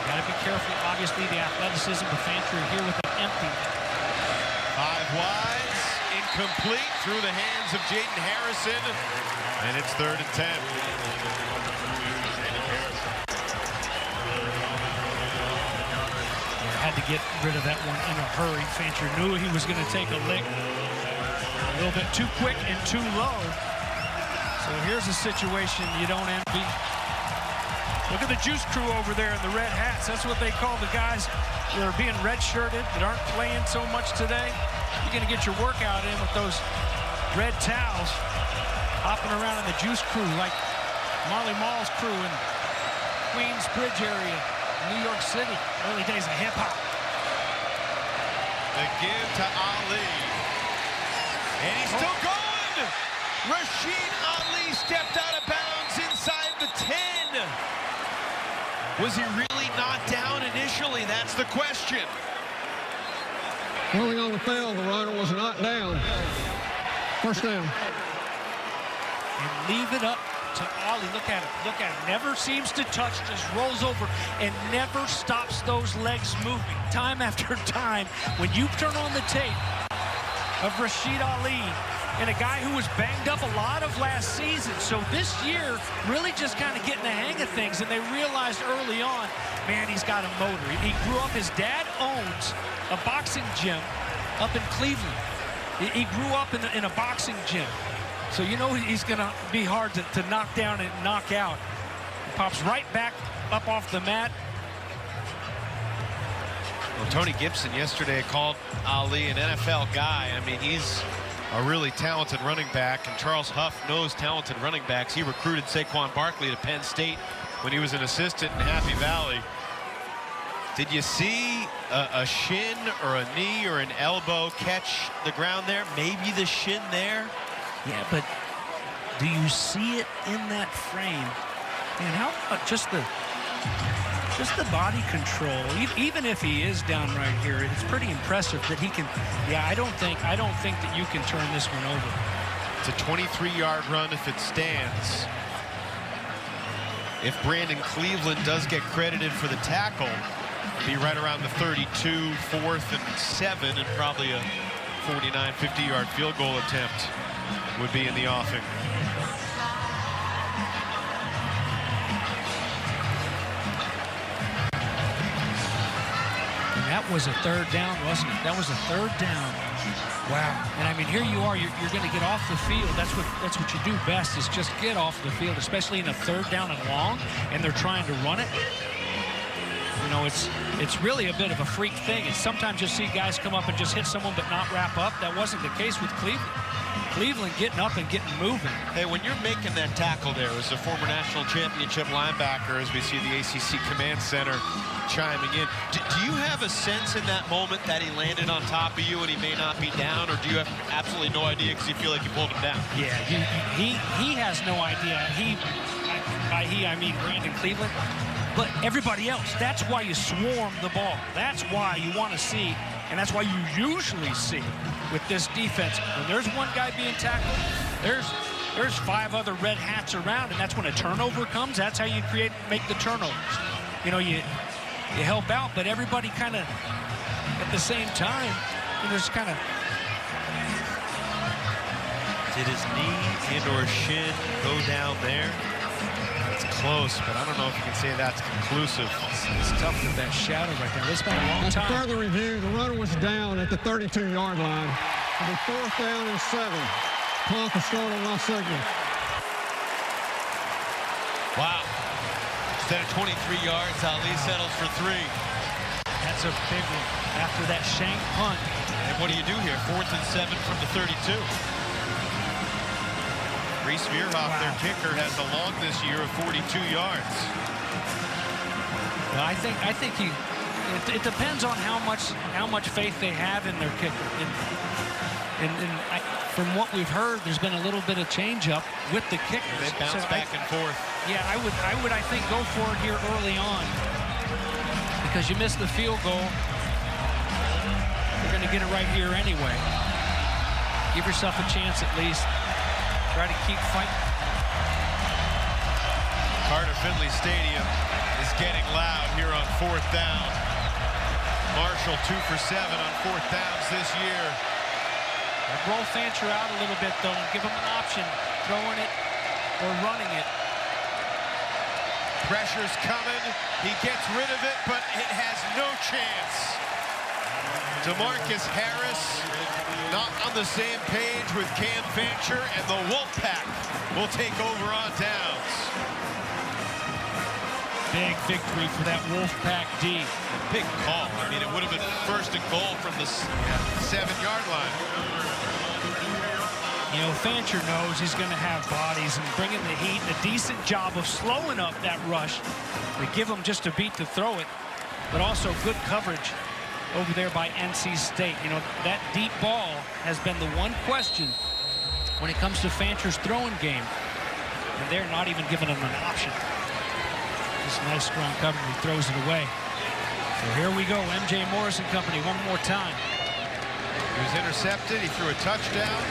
[SPEAKER 9] Got to be careful, obviously, the athleticism of Fancher here with an empty.
[SPEAKER 5] 5 wides, incomplete, through the hands of Jaden Harrison, and it's 3rd and 10.
[SPEAKER 9] Had to get rid of that one in a hurry. Fancher knew he was going to take a lick. A little bit too quick and too low. So here's a situation you don't envy. Look at the juice crew over there in the red hats. That's what they call the guys that are being red-shirted, that aren't playing so much today. You're going to get your workout in with those red towels, hopping around in the juice crew like Marley Marl's crew in Queensbridge area, New York City, early days of hip-hop.
[SPEAKER 5] The give to Ali. And he's still going! Rashid Ali stepped out of bounds inside the 10. Was he really knocked down initially? That's the question.
[SPEAKER 12] Rolling on the field, the runner was not down. First down.
[SPEAKER 9] And leave it up to Ali. Look at it. Look at it. Never seems to touch, just rolls over and never stops those legs moving. Time after time, when you turn on the tape of Rashid Ali, and a guy who was banged up a lot of last season. So this year, really just kind of getting the hang of things, and they realized early on, man, he's got a motor. He grew up, his dad owns a boxing gym up in Cleveland. He grew up in a boxing gym. So you know he's going to be hard to knock down and knock out. He pops right back up off the mat.
[SPEAKER 5] Well, Tony Gibson yesterday called Ali an NFL guy. I mean, he's a really talented running back, and Charles Huff knows talented running backs. He recruited Saquon Barkley to Penn State when he was an assistant in Happy Valley. Did you see a shin or a knee or an elbow catch the ground there? Maybe the shin there.
[SPEAKER 9] Yeah, but do you see it in that frame? And how about just the body control? Even if he is down right here, it's pretty impressive that he can. Yeah, I don't think that you can turn this one over.
[SPEAKER 5] It's a 23-yard run if it stands. If Brandon Cleveland does get credited for the tackle, it'd be right around the 32, 4th and 7, and probably a 49, 50-yard field goal attempt would be in the offing.
[SPEAKER 9] And that was a 3rd down, wasn't it? That was a 3rd down. Wow. And I mean, here you are, you're going to get off the field. That's what you do best, is just get off the field, especially in a 3rd down and long, and they're trying to run it. You know, it's really a bit of a freak thing. And sometimes you'll see guys come up and just hit someone but not wrap up. That wasn't the case with Cleveland. Cleveland getting up and getting moving.
[SPEAKER 5] Hey, when you're making that tackle there as a former national championship linebacker, as we see the ACC Command Center chiming in, do you have a sense in that moment that he landed on top of you and he may not be down, or do you have absolutely no idea because you feel like you pulled him down?
[SPEAKER 9] Yeah, he has no idea. By he, I mean Brandon Cleveland. But everybody else, that's why you swarm the ball. That's why you want to see, and that's why you usually see with this defense, when there's one guy being tackled, there's 5 other red hats around, and that's when a turnover comes. That's how you make the turnovers. You know, you help out, but everybody kind of at the same time, just kind of.
[SPEAKER 5] Did his knee and or shin go down there? It's close, but I don't know if you can say that's conclusive.
[SPEAKER 9] It's tough with that shadow right there. It's been a long time.
[SPEAKER 12] After further review, the runner was down at the 32-yard line. It'll be 4th down and 7. Clock will start on my signal.
[SPEAKER 5] Wow. Instead of 23 yards, Ali settles for 3.
[SPEAKER 9] That's a big one after that shank punt.
[SPEAKER 5] And what do you do here? 4th and 7 from the 32. Reese Veerhoff, their kicker, has a long this year of 42 yards.
[SPEAKER 9] Well, I think it depends on how much faith they have in their kicker. From what we've heard, there's been a little bit of change up with the kickers.
[SPEAKER 5] They bounce back and forth.
[SPEAKER 9] Yeah, I would I think go for it here early on, because you miss the field goal, you're going to get it right here anyway. Give yourself a chance at least. Try to keep fighting.
[SPEAKER 5] Carter-Finley Stadium is getting loud here on 4th down. Marshall 2 for 7 on 4th downs this year.
[SPEAKER 9] Roll Fancher out a little bit, though, and give him an option, throwing it or running it.
[SPEAKER 5] Pressure's coming. He gets rid of it, but it has no chance. DeMarcus Harris not on the same page with Cam Fancher, and the Wolfpack will take over on downs.
[SPEAKER 9] Big victory for that Wolfpack D.
[SPEAKER 5] Big call. I mean, it would have been 1st and goal from the 7-yard line.
[SPEAKER 9] You know, Fancher knows he's going to have bodies and bringing the heat, a decent job of slowing up that rush. They give him just a beat to throw it, but also good coverage over there by NC State. You know, that deep ball has been the one question when it comes to Fancher's throwing game, and they're not even giving him an option. Just nice, strong coverage. He throws it away. So here we go, MJ Morris and company one more time.
[SPEAKER 5] He was intercepted. He threw a touchdown.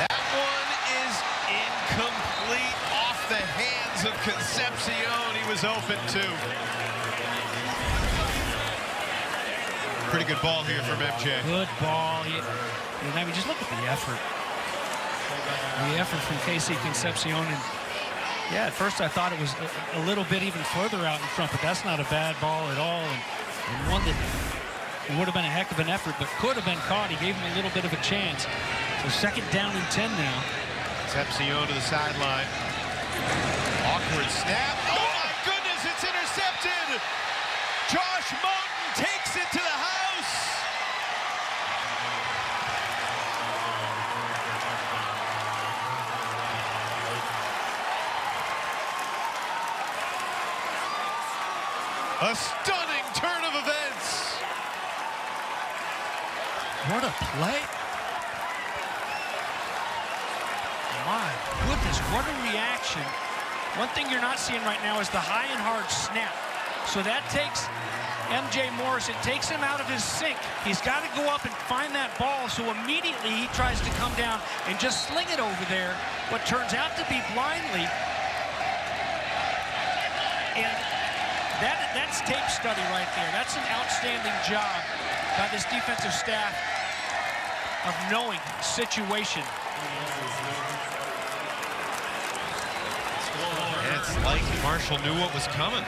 [SPEAKER 5] That one is incomplete, off the hands of Concepcion. He was open too. Pretty good ball here from MJ.
[SPEAKER 9] Good ball. I mean, just look at the effort. The effort from KC Concepcion. And yeah, at first I thought it was a little bit even further out in front, but that's not a bad ball at all. And one that would have been a heck of an effort, but could have been caught. He gave him a little bit of a chance. So 2nd down and 10 now.
[SPEAKER 5] Concepcion to the sideline. Awkward snap. Oh my goodness, it's intercepted. Josh Moten takes it to the house. A stunning turn of events.
[SPEAKER 9] What a play. My goodness, what a reaction. One thing you're not seeing right now is the high and hard snap. So that takes MJ Morris, it takes him out of his sink. He's got to go up and find that ball, so immediately he tries to come down and just sling it over there, what turns out to be blindly. And that's tape study right there. That's an outstanding job by this defensive staff of knowing situation.
[SPEAKER 5] It's like Marshall knew what was coming.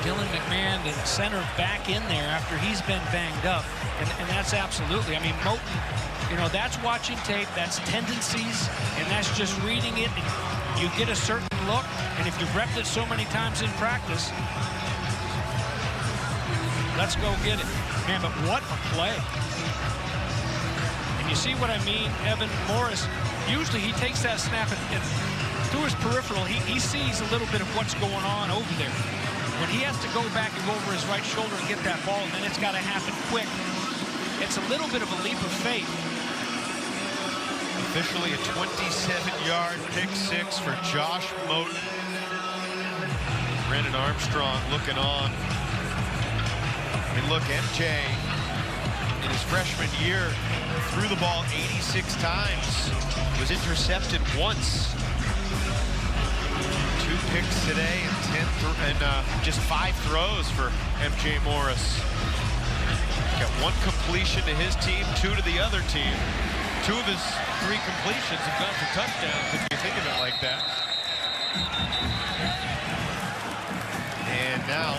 [SPEAKER 9] Dylan McMahon, the center, back in there after he's been banged up. And that's absolutely, I mean, Moten, you know, that's watching tape, that's tendencies, and that's just reading it. And you get a certain look, and if you've repped it so many times in practice, let's go get it. Man, but what a play. And you see what I mean, Evan Morris, usually he takes that snap and through his peripheral, he sees a little bit of what's going on over there. When he has to go back and go over his right shoulder and get that ball, and then it's got to happen quick. It's a little bit of a leap of faith.
[SPEAKER 5] Officially a 27-yard pick six for Josh Moten. Brennan Armstrong looking on. I mean, look, MJ in his freshman year threw the ball 86 times. Was intercepted once. 2 picks today and just 5 throws for MJ Morris. Got 1 completion to his team, 2 to the other team. 2 of his 3 completions have gone for touchdowns, if you think of it like that. And now,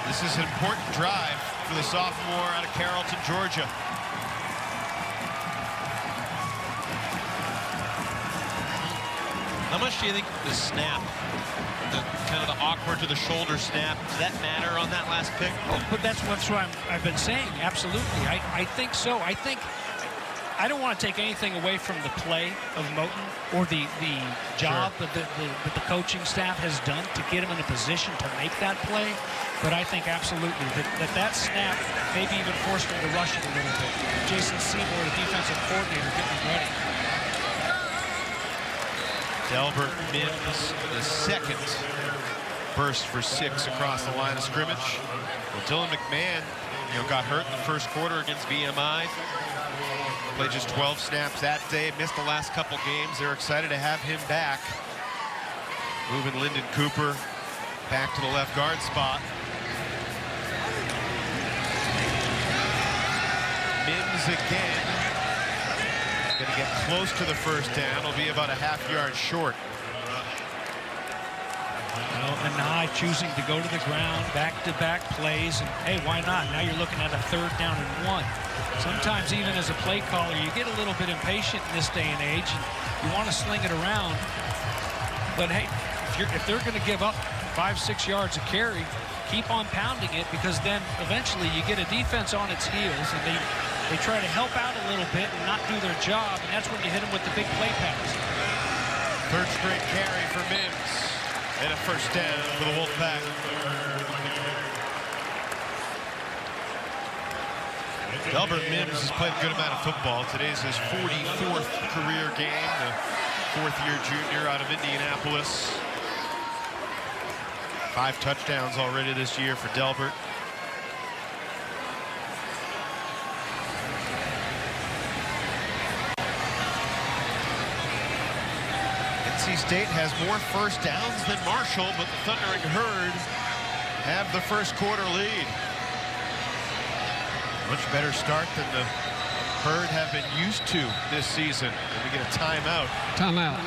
[SPEAKER 5] this is an important drive for the sophomore out of Carrollton, Georgia. How much do you think the snap, the kind of the awkward to the shoulder snap, does that matter on that last pick?
[SPEAKER 9] Oh, but that's what I've been saying. Absolutely, I think so. I don't want to take anything away from the play of Moten or the job that the coaching staff has done to get him in a position to make that play. But I think absolutely that snap maybe even forced him to rush it a little bit. Jason Seymour, the defensive coordinator, getting ready.
[SPEAKER 5] Delbert Mims, the second burst for 6 across the line of scrimmage. Well, Dylan McMahon, got hurt in the first quarter against VMI. Played just 12 snaps that day, missed the last couple games. They're excited to have him back. Moving Lyndon Cooper back to the left guard spot. Mims again. Going to get close to the first down. It'll be about a half-yard short.
[SPEAKER 9] Anai choosing to go to the ground, back-to-back plays, and hey, why not? Now you're looking at a 3rd down and 1. Sometimes even as a play caller, you get a little bit impatient in this day and age, and you want to sling it around. But hey, if they're going to give up 5-6 yards a carry, keep on pounding it, because then eventually you get a defense on its heels, and they try to help out a little bit and not do their job, and that's when you hit them with the big play pass.
[SPEAKER 5] 3rd straight carry for Mims, and a first down for the Wolfpack. Delbert Mims has played a good amount of football. Today's his 44th career game, the 4th-year junior out of Indianapolis. 5 touchdowns already this year for Delbert. NC State has more first downs than Marshall, but the Thundering Herd have the first quarter lead. Much better start than the Herd have been used to this season. And we get a timeout.
[SPEAKER 12] Timeout.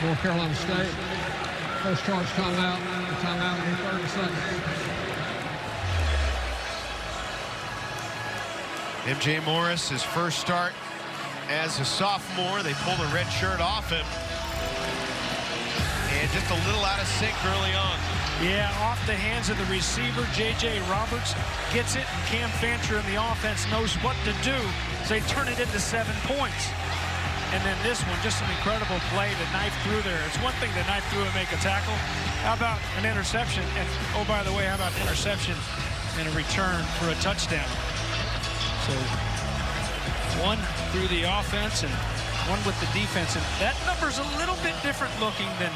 [SPEAKER 12] North Carolina State. First charge timeout. Timeout in 30 seconds.
[SPEAKER 5] MJ Morris, his first start as a sophomore. They pull the red shirt off him. And just a little out of sync early on.
[SPEAKER 9] Yeah, off the hands of the receiver, J.J. Roberts gets it, and Cam Fancher in the offense knows what to do, so they turn it into 7 points. And then this one, just an incredible play to knife through there. It's one thing to knife through and make a tackle. How about an interception? And, oh, by the way, how about an interception and a return for a touchdown? So, one through the offense and one with the defense. And that number's a little bit different looking than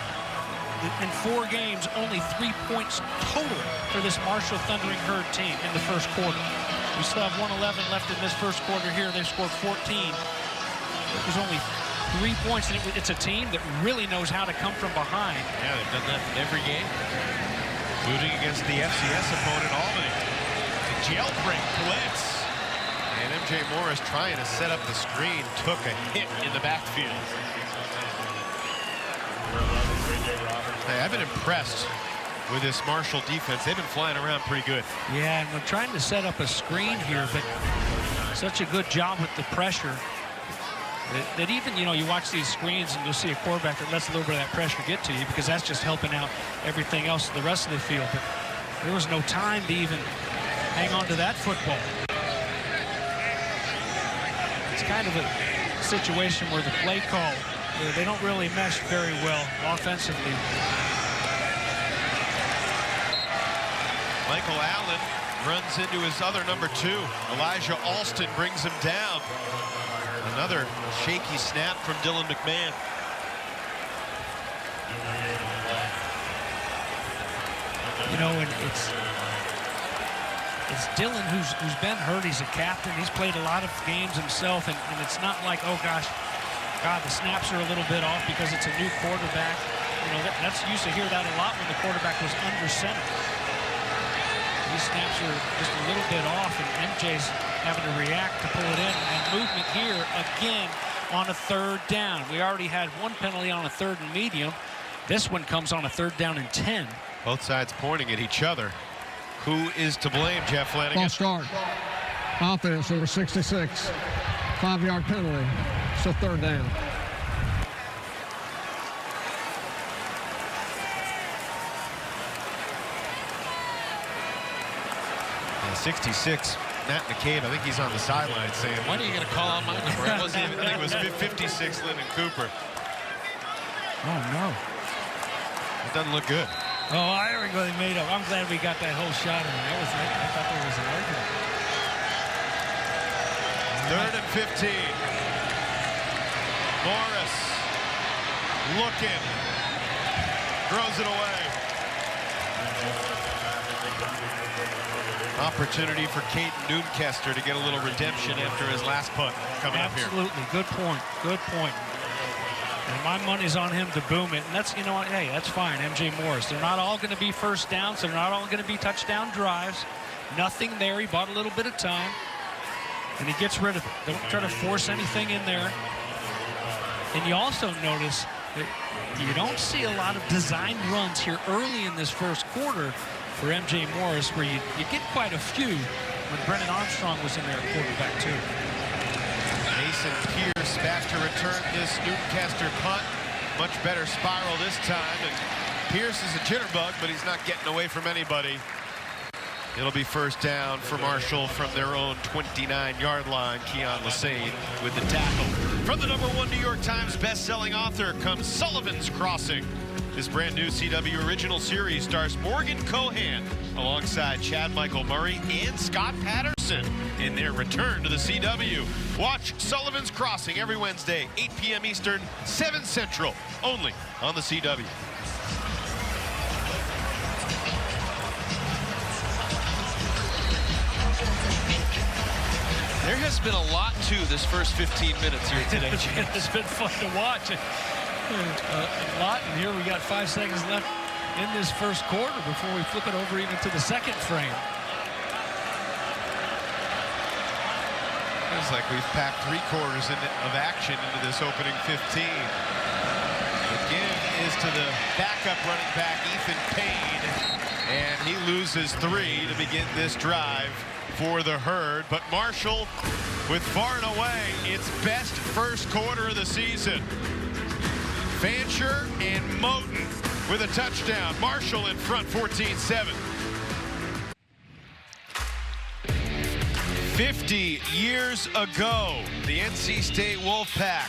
[SPEAKER 9] in 4 games, only 3 points total for this Marshall Thundering Herd team in the first quarter. We still have 1:11 left in this first quarter here. They've scored 14. There's only 3 points, and it's a team that really knows how to come from behind.
[SPEAKER 5] Yeah, they've done that in every game, including against the FCS opponent, Albany. The jailbreak blitz. And MJ Morris, trying to set up the screen, took a hit in the backfield. Hey, I've been impressed with this Marshall defense. They've been flying around pretty good.
[SPEAKER 9] Yeah, and we're trying to set up a screen here, but such a good job with the pressure that even, you watch these screens and you'll see a quarterback that lets a little bit of that pressure get to you, because that's just helping out everything else the rest of the field. But there was no time to even hang on to that football. It's kind of a situation where the play call, they don't really mesh very well offensively.
[SPEAKER 5] Michael Allen runs into his other number 2. Elijah Alston brings him down. Another shaky snap from Dylan McMahon.
[SPEAKER 9] And it's Dylan who's been hurt. He's a captain. He's played a lot of games himself, and it's not like, oh gosh, God, the snaps are a little bit off because it's a new quarterback. That's used to hear that a lot when the quarterback was under center. These snaps are just a little bit off, and MJ's having to react to pull it in. And movement here again on a 3rd down. We already had one penalty on a 3rd and medium. This one comes on a 3rd down and 10.
[SPEAKER 5] Both sides pointing at each other. Who is to blame, Jeff Flanagan?
[SPEAKER 12] False start. Offense, number 66. 5-yard penalty. So 3rd down.
[SPEAKER 5] 66, Matt McCabe, I think he's on the sideline saying, when are you going to call out my number? I think it was 56, Lyndon Cooper.
[SPEAKER 9] Oh, no.
[SPEAKER 5] It doesn't look good.
[SPEAKER 9] Oh, everybody made up. I'm glad we got that whole shot in there. I thought there was an argument.
[SPEAKER 5] 3rd and 15. Morris looking. Throws it away. Opportunity for Caden Noonkester to get a little redemption after his last punt coming up here.
[SPEAKER 9] Absolutely. Good point. Good point. And my money's on him to boom it. And that's, you know what, hey, that's fine, MJ Morris. They're not all going to be first downs. They're not all going to be touchdown drives. Nothing there. He bought a little bit of time. And he gets rid of it. Don't try to force anything in there. And you also notice that you don't see a lot of design runs here early in this first quarter for MJ Morris, where you get quite a few when Brennan Armstrong was in there at quarterback too.
[SPEAKER 5] Mason Pierce back to return this Newcastle punt. Much better spiral this time. And Pierce is a jitterbug, but he's not getting away from anybody. It'll be 1st down for Marshall from their own 29-yard line. Keon Lassane with the tackle. From the #1 New York Times best-selling author comes Sullivan's Crossing. This brand new CW original series stars Morgan Cohan alongside Chad Michael Murray and Scott Patterson in their return to the CW. Watch Sullivan's Crossing every Wednesday, 8 p.m. Eastern, 7 Central, only on the CW.
[SPEAKER 13] There has been a lot to this first 15 minutes here today.
[SPEAKER 9] It's been fun to watch. A lot, and here we got 5 seconds left in this first quarter before we flip it over even to the second frame.
[SPEAKER 5] Feels like we've packed 3 quarters of action into this opening 15. The give is to the backup running back, Ethan Payne, and he loses 3 to begin this drive for the Herd. But Marshall, with far and away its best first quarter of the season. Fancher and Moten with a touchdown. Marshall in front, 14-7. 50 years ago, the NC State Wolfpack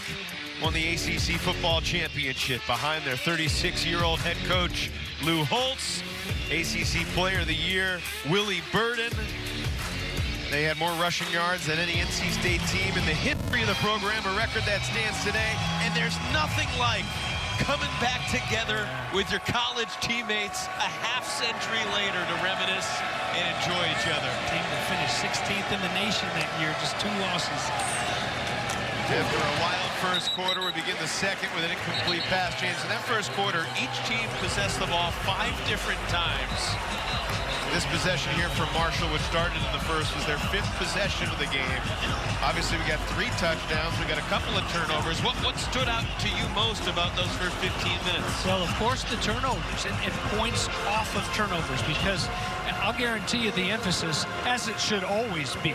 [SPEAKER 5] won the ACC football championship behind their 36-year-old head coach, Lou Holtz. ACC Player of the Year, Willie Burden. They had more rushing yards than any NC State team in the history of the program, a record that stands today. And there's nothing like coming back together with your college teammates a half-century later to reminisce and enjoy each other.
[SPEAKER 9] Team that finished 16th in the nation that year, just 2 losses.
[SPEAKER 5] After a wild first quarter, we begin the second with an incomplete pass chance. In that first quarter, each team possessed the ball 5 different times. This possession here from Marshall, which started in the first, was their 5th possession of the game. Obviously, we got 3 touchdowns. We got a couple of turnovers. What stood out to you most about those first 15 minutes?
[SPEAKER 9] Well, of course, the turnovers and points off of turnovers, because I'll guarantee you the emphasis, as it should always be,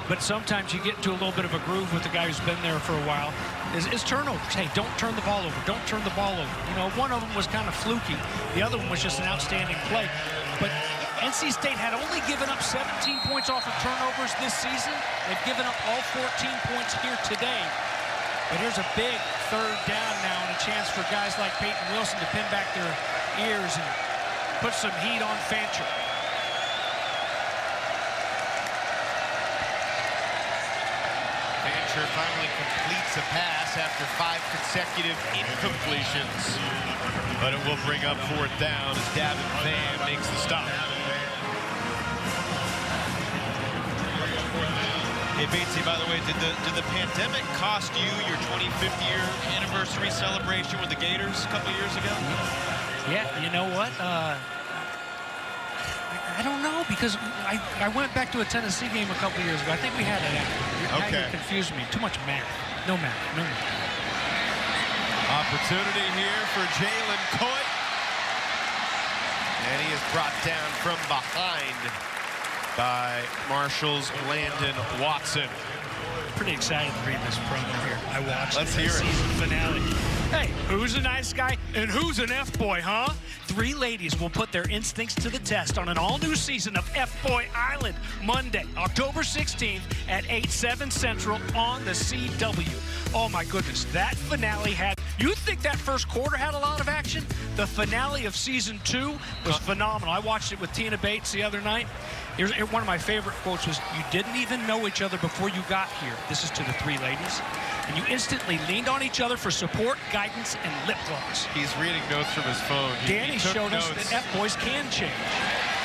[SPEAKER 9] but sometimes you get into a little bit of a groove with the guy who's been there for a while, is turnovers. Hey, don't turn the ball over. Don't turn the ball over. You know, one of them was kind of fluky. The other one was just an outstanding play. But NC State had only given up 17 points off of turnovers this season. They've given up all 14 points here today. But here's a big 3rd down now and a chance for guys like Peyton Wilson to pin back their ears and put some heat on Fancher.
[SPEAKER 5] Fancher finally completes a pass after 5 consecutive incompletions. But it will bring up 4th down as Davin Van makes the stop. Hey, Batesy, by the way, did the pandemic cost you your 25th year anniversary celebration with the Gators a couple years ago?
[SPEAKER 9] Yeah, you know what? I don't know, because I went back to a Tennessee game a couple years ago. I think we had it after.
[SPEAKER 5] Okay.
[SPEAKER 9] Now you confused me. Too much math. No math. No math.
[SPEAKER 5] Opportunity here for Jalen Coit. And he is brought down from behind by Marshall's Landon Watson.
[SPEAKER 9] Pretty excited to read this promo here. I watched
[SPEAKER 5] Let's
[SPEAKER 9] the
[SPEAKER 5] hear it.
[SPEAKER 9] season finale. Hey, who's a nice guy and who's an F-boy, huh? 3 ladies will put their instincts to the test on an all-new season of F-Boy Island, Monday, October 16th at 8/7 Central on the CW. Oh my goodness, that finale had, you think that first quarter had a lot of action? The finale of season 2 was phenomenal. I watched it with Tina Bates the other night. One of my favorite quotes was, "You didn't even know each other before you got here." This is to the 3 ladies. And you instantly leaned on each other for support, guidance, and lip gloss.
[SPEAKER 5] He's reading notes from his phone.
[SPEAKER 9] Danny
[SPEAKER 5] he took
[SPEAKER 9] showed us
[SPEAKER 5] notes.
[SPEAKER 9] that F-boys can change.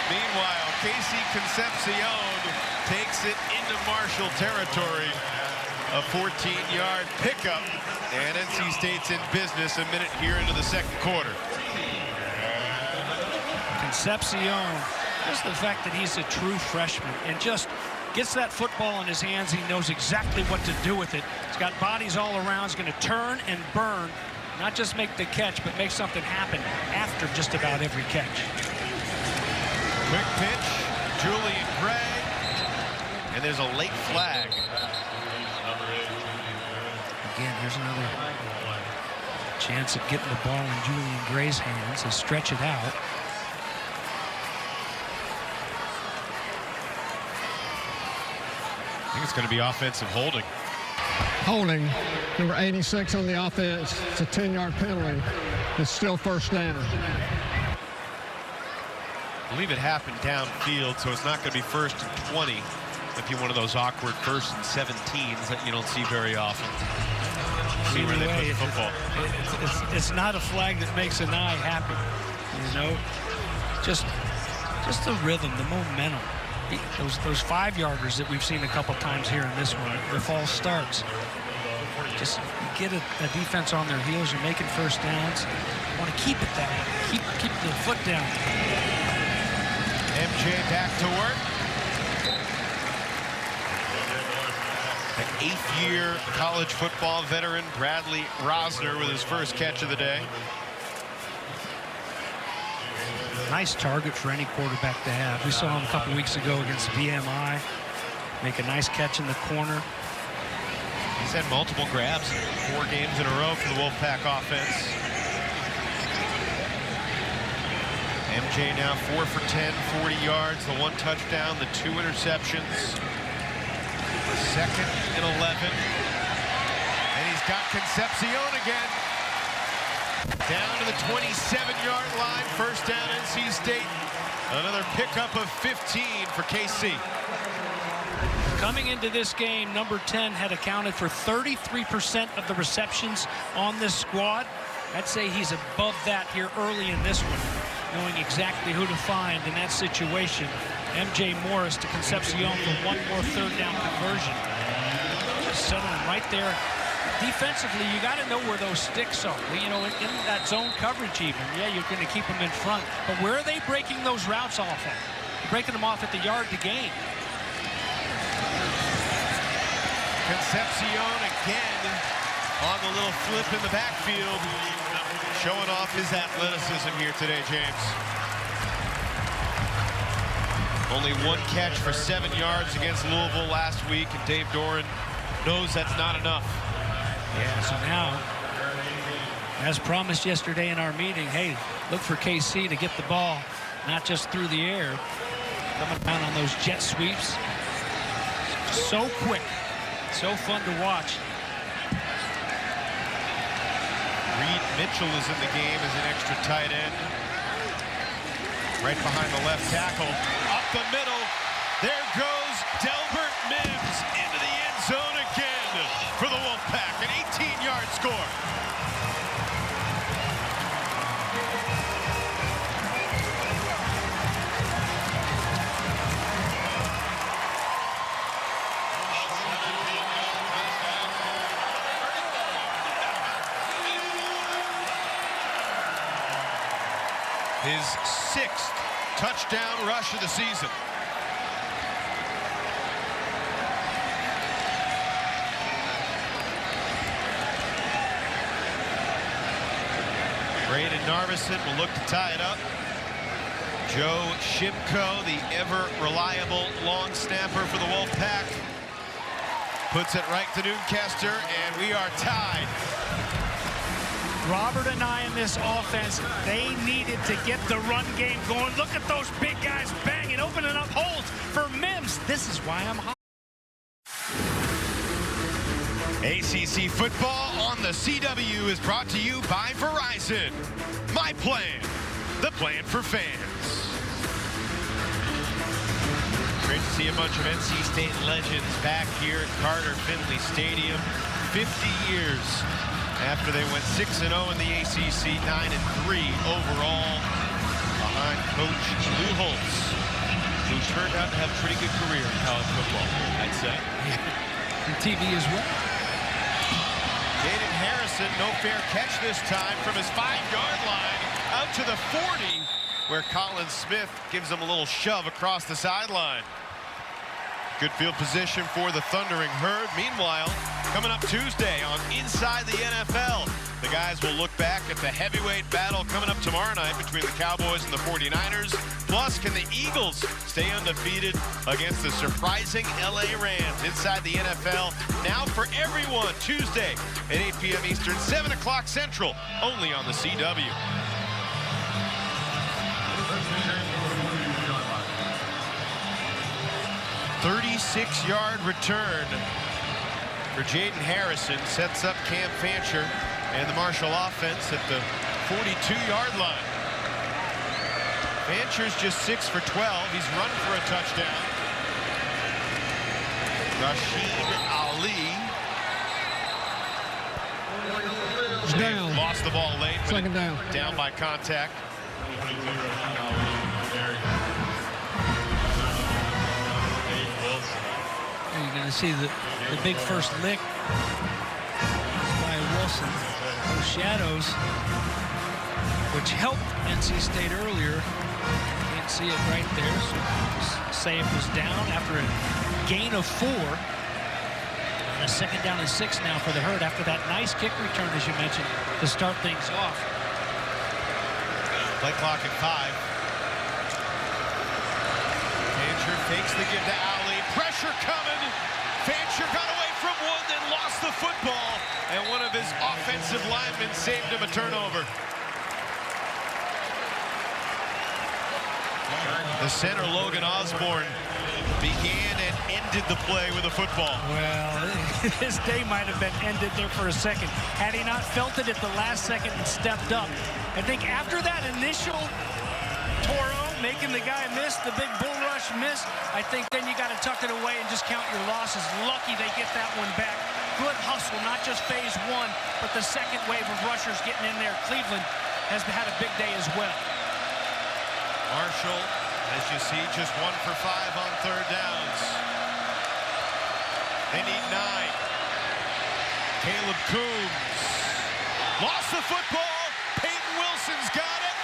[SPEAKER 5] Meanwhile, Casey Concepcion takes it into Marshall territory. A 14-yard pickup, and NC State's in business a minute here into the second quarter.
[SPEAKER 9] Concepcion, just the fact that he's a true freshman and just gets that football in his hands. He knows exactly what to do with it. He's got bodies all around. He's going to turn and burn, not just make the catch, but make something happen after just about every catch.
[SPEAKER 5] Quick pitch, Julian Gray, and there's a late flag.
[SPEAKER 9] Again, here's another chance of getting the ball in Julian Gray's hands. They stretch it out.
[SPEAKER 5] I think it's going to be offensive holding.
[SPEAKER 12] Holding, number 86 on the offense. It's a 10-yard penalty. It's still first down.
[SPEAKER 5] I believe it happened downfield, so it's not going to be 1st and 20. Might be one of those awkward 1st and 17s that you don't see very often. See where they put the football.
[SPEAKER 9] It's not a flag that makes an eye happy, you know. Just the rhythm, the momentum. Those 5-yarders that we've seen a couple times here in this one, the false starts. Just get a defense on their heels. You're making first downs. You want to keep it that way. Keep the foot down.
[SPEAKER 5] MJ back to work. The 8th-year college football veteran Bradley Rosner with his first catch of the day.
[SPEAKER 9] Nice target for any quarterback to have. We saw him a couple weeks ago against BMI. Make a nice catch in the corner.
[SPEAKER 5] He's had multiple grabs 4 games in a row for the Wolfpack offense. MJ now 4 for 10, 40 yards, the 1 touchdown, the 2 interceptions. 2nd and 11. And he's got Concepcion again. Down to the 27-yard line. First down, NC State. Another pickup of 15 for KC.
[SPEAKER 9] Coming into this game, number 10 had accounted for 33% of the receptions on this squad. I'd say he's above that here early in this one, knowing exactly who to find in that situation. MJ Morris to Concepcion for 1 more 3rd down conversion. Just settling right there. Defensively, you got to know where those sticks are. You know, in that zone coverage even. Yeah, you're going to keep them in front. But where are they breaking those routes off of? They're breaking them off at the yard to gain.
[SPEAKER 5] Concepcion again on the little flip in the backfield. Showing off his athleticism here today, James. Only 1 catch for 7 yards against Louisville last week, and Dave Doran knows that's not enough.
[SPEAKER 9] Yeah, so now, as promised yesterday in our meeting, hey, look for KC to get the ball, not just through the air, coming down on those jet sweeps. So quick, so fun to watch.
[SPEAKER 5] Reed Mitchell is in the game as an extra tight end. Right behind the left tackle. Up the middle. There goes Delbert Mims into the end zone again for the Wolfpack. An 18-yard score. His 6th touchdown rush of the season. Braden Narvison will look to tie it up. Joe Shimko, the ever-reliable long snapper for the Wolfpack, puts it right to Newcastle, and we are tied.
[SPEAKER 9] Robert and I in this offense, they needed to get the run game going. Look at those big guys banging, opening up holes for Mims. This is why I'm hot.
[SPEAKER 5] ACC football on the CW is brought to you by Verizon. My plan, the plan for fans. Great to see a bunch of NC State legends back here at Carter-Finley Stadium. 50 years after they went 6-0 in the ACC, 9-3 overall, behind Coach Lou Holtz, who turned out to have a pretty good career in college football, I'd say.
[SPEAKER 9] And TV as well.
[SPEAKER 5] Jaden Harrison, no fair catch this time from his 5-yard line out to the 40, where Colin Smith gives him a little shove across the sideline. Good field position for the Thundering Herd. Meanwhile, coming up Tuesday on Inside the NFL, the guys will look back at the heavyweight battle coming up tomorrow night between the Cowboys and the 49ers. Plus, can the Eagles stay undefeated against the surprising LA Rams? Inside the NFL, now for everyone, Tuesday at 8 p.m. Eastern, 7 o'clock Central, only on the CW. 36-yard return for Jaden Harrison sets up Cam Fancher and the Marshall offense at the 42-yard line. Fancher's just 6 for 12. He's run for a touchdown. Rashid Ali.
[SPEAKER 12] Down.
[SPEAKER 5] Lost the ball late.
[SPEAKER 12] Second down.
[SPEAKER 5] Down by contact.
[SPEAKER 14] You're going to see the big first lick by Wilson. Those shadows, which helped NC State earlier. Can't see it right there. So say it was down after a gain of 4. And a second down and 6 now for the Herd after that nice kick return, as you mentioned, to start things off.
[SPEAKER 5] Play clock at 5. Fancher takes the give to Ali. Pressure coming. Fancher got away from one, then lost the football. And one of his offensive linemen saved him a turnover. The center, Logan Osborne, began and ended the play with a football.
[SPEAKER 9] Well, his day might have been ended there for a second. Had he not felt it at the last second and stepped up. I think after that initial Toro making the guy miss, the big bull rush miss, I think then you got to tuck it away and just count your losses. Lucky they get that one back. Good hustle, not just phase 1, but the second wave of rushers getting in there. Cleveland has had a big day as well.
[SPEAKER 5] Marshall, as you see, just 1 for 5 on third downs. They need 9. Caleb Coombs lost the football. Peyton Wilson's got it.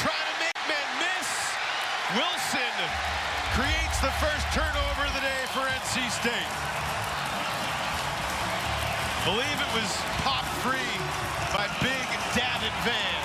[SPEAKER 5] Trying to make men miss. Wilson creates the first turnover of the day for NC State. Believe it was popped free by big David Van.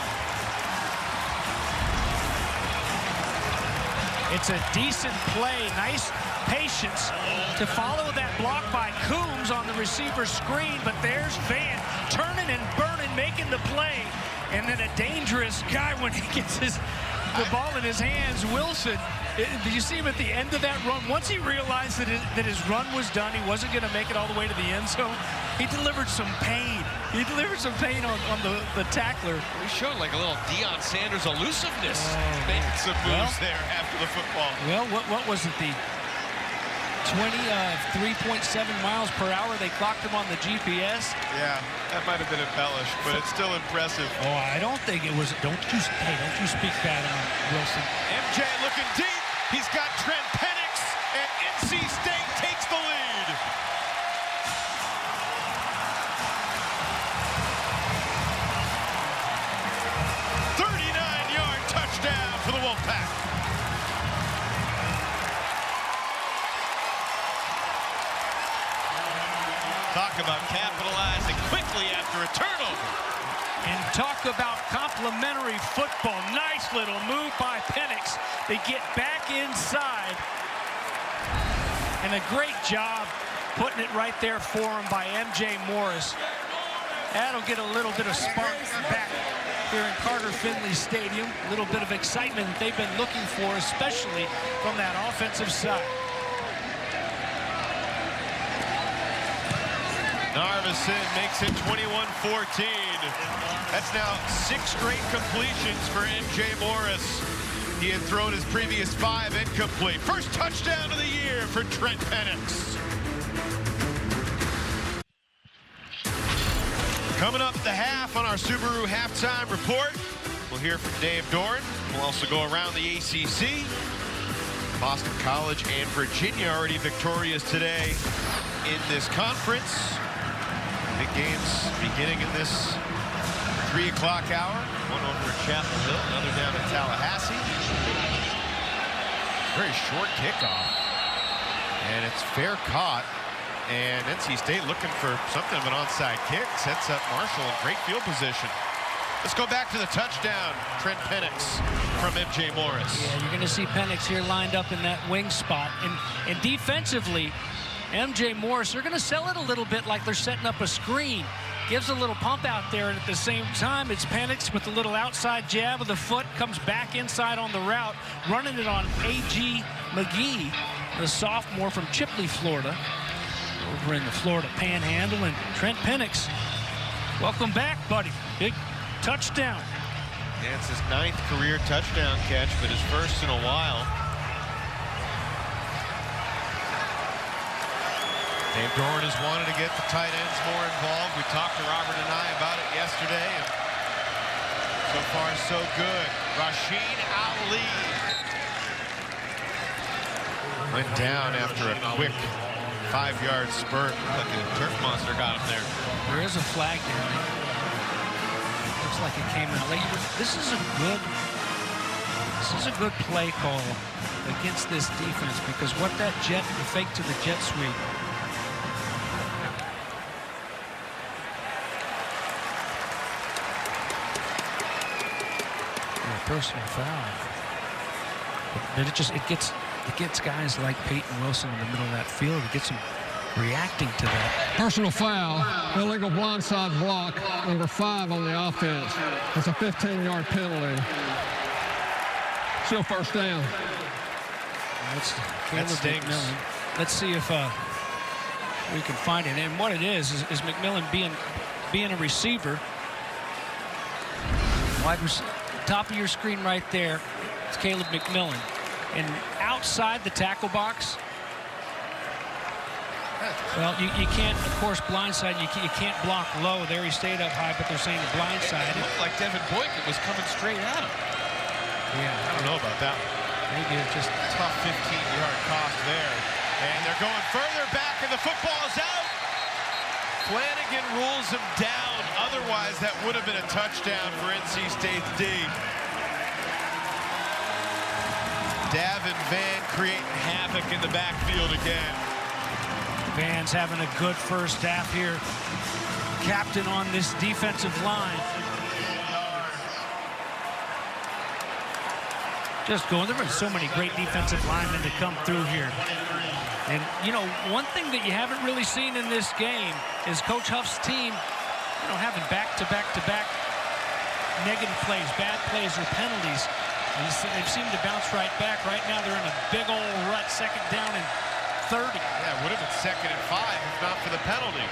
[SPEAKER 9] It's a decent play, nice patience to follow that block by Coombs on the receiver screen, but there's Van turning and burning, making the play, and then a dangerous guy when he gets the ball in his hands. Wilson, did you see him at the end of that run? Once he realized that his run was done, he wasn't going to make it all the way to the end zone, he delivered some pain. He delivered some pain on the tackler.
[SPEAKER 13] He showed like a little Deion Sanders elusiveness.
[SPEAKER 5] Making some moves there after the football.
[SPEAKER 14] Well, what was it? The 3.7 miles per hour they clocked him on the GPS.
[SPEAKER 5] Yeah, that might have been embellished, but it's still impressive.
[SPEAKER 14] Oh, I don't think it was. Don't you speak bad on Wilson.
[SPEAKER 5] MJ looking deep. He's got Trent Penix, and NC State takes the lead. Touchdown for the Wolfpack. Talk about capitalizing quickly after a turnover.
[SPEAKER 9] And talk about complimentary football. Nice little move by Penix to get back inside. And a great job putting it right there for him by M.J. Morris. That'll get a little bit of spark back here in Carter-Finley Stadium. A little bit of excitement that they've been looking for, especially from that offensive side.
[SPEAKER 5] Narveson makes it 21-14. That's now 6 straight completions for M.J. Morris. He had thrown his previous 5 incomplete. First touchdown of the year for Trent Penix. Coming up at the half on our Subaru halftime report, we'll hear from Dave Doran. We'll also go around the ACC. Boston College and Virginia already victorious today in this conference. Big games beginning in this 3 o'clock hour. One over at Chapel Hill, another down at Tallahassee. Very short kickoff. And it's fair caught. And NC State looking for something of an onside kick. Sets up Marshall in great field position. Let's go back to the touchdown. Trent Penix from M.J. Morris.
[SPEAKER 9] Yeah, you're going to see Penix here lined up in that wing spot. And defensively, M.J. Morris, they're going to sell it a little bit like they're setting up a screen. Gives a little pump out there, and at the same time, it's Penix with a little outside jab of the foot, comes back inside on the route, running it on A.G. McGee, the sophomore from Chipley, Florida, over in the Florida Panhandle. And Trent Penix, welcome back, buddy. Big touchdown.
[SPEAKER 5] Yeah, it's his 9th career touchdown catch, but his first in a while. Dave Doran has wanted to get the tight ends more involved. We talked to Robert and I about it yesterday, and so far so good. Rasheen Ali went down after a quick 5-yard spurt. Looked like a turf monster got him there.
[SPEAKER 9] There is a flag down there. Looks like it came in late. This is a good play call against this defense, because what that the fake to the jet sweep. Personal foul. But it gets guys like Peyton Wilson in the middle of that field. It gets them reacting to that.
[SPEAKER 12] Personal foul, illegal blindside block, number 5 on the offense. It's a 15-yard penalty. Still first down.
[SPEAKER 5] That stings.
[SPEAKER 9] McMillan. Let's see if we can find it. And what it is McMillan being a receiver. Wide receiver. Top of your screen right there, it's Caleb McMillan. And outside the tackle box, well, you can't, of course, blindside. You can't block low. There he stayed up high, but they're saying the blindside.
[SPEAKER 5] It looked like Devin Boykin was coming straight at him.
[SPEAKER 9] Yeah.
[SPEAKER 5] I don't know about that one.
[SPEAKER 9] Maybe it's just
[SPEAKER 5] tough 15-yard cost there. And they're going further back, and the football's out. Flanagan rules him down. Otherwise, that would have been a touchdown for NC State's D. Davin Van creating havoc in the backfield again.
[SPEAKER 9] Van's having a good first half here. Captain on this defensive line. Just going. There were so many great defensive linemen to come through here. And, you know, one thing that you haven't really seen in this game is Coach Huff's team, you know, having back-to-back negative plays, bad plays, or penalties. And they've seemed to bounce right back. Right now, they're in a big old rut, 2nd down and 30.
[SPEAKER 5] Yeah, it would have been 2nd and 5 if not for the penalty.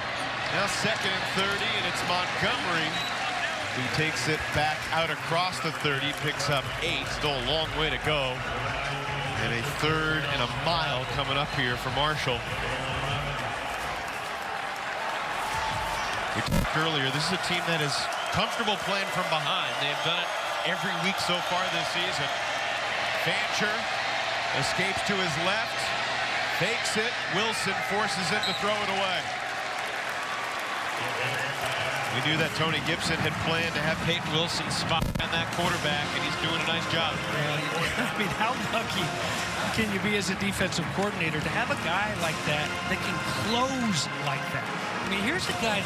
[SPEAKER 5] Now 2nd and 30, and it's Montgomery who takes it back out across the 30, picks up 8. Still a long way to go. And a 3rd and a mile coming up here for Marshall. We talked earlier, this is a team that is comfortable playing from behind. They've done it every week so far this season. Fancher escapes to his left, fakes it. Wilson forces him to throw it away. We knew that Tony Gibson had planned to have Peyton Wilson spot on that quarterback, and he's doing a nice job.
[SPEAKER 14] Yeah, I mean, how lucky can you be as a defensive coordinator to have a guy like that that can close like that? I mean, here's a guy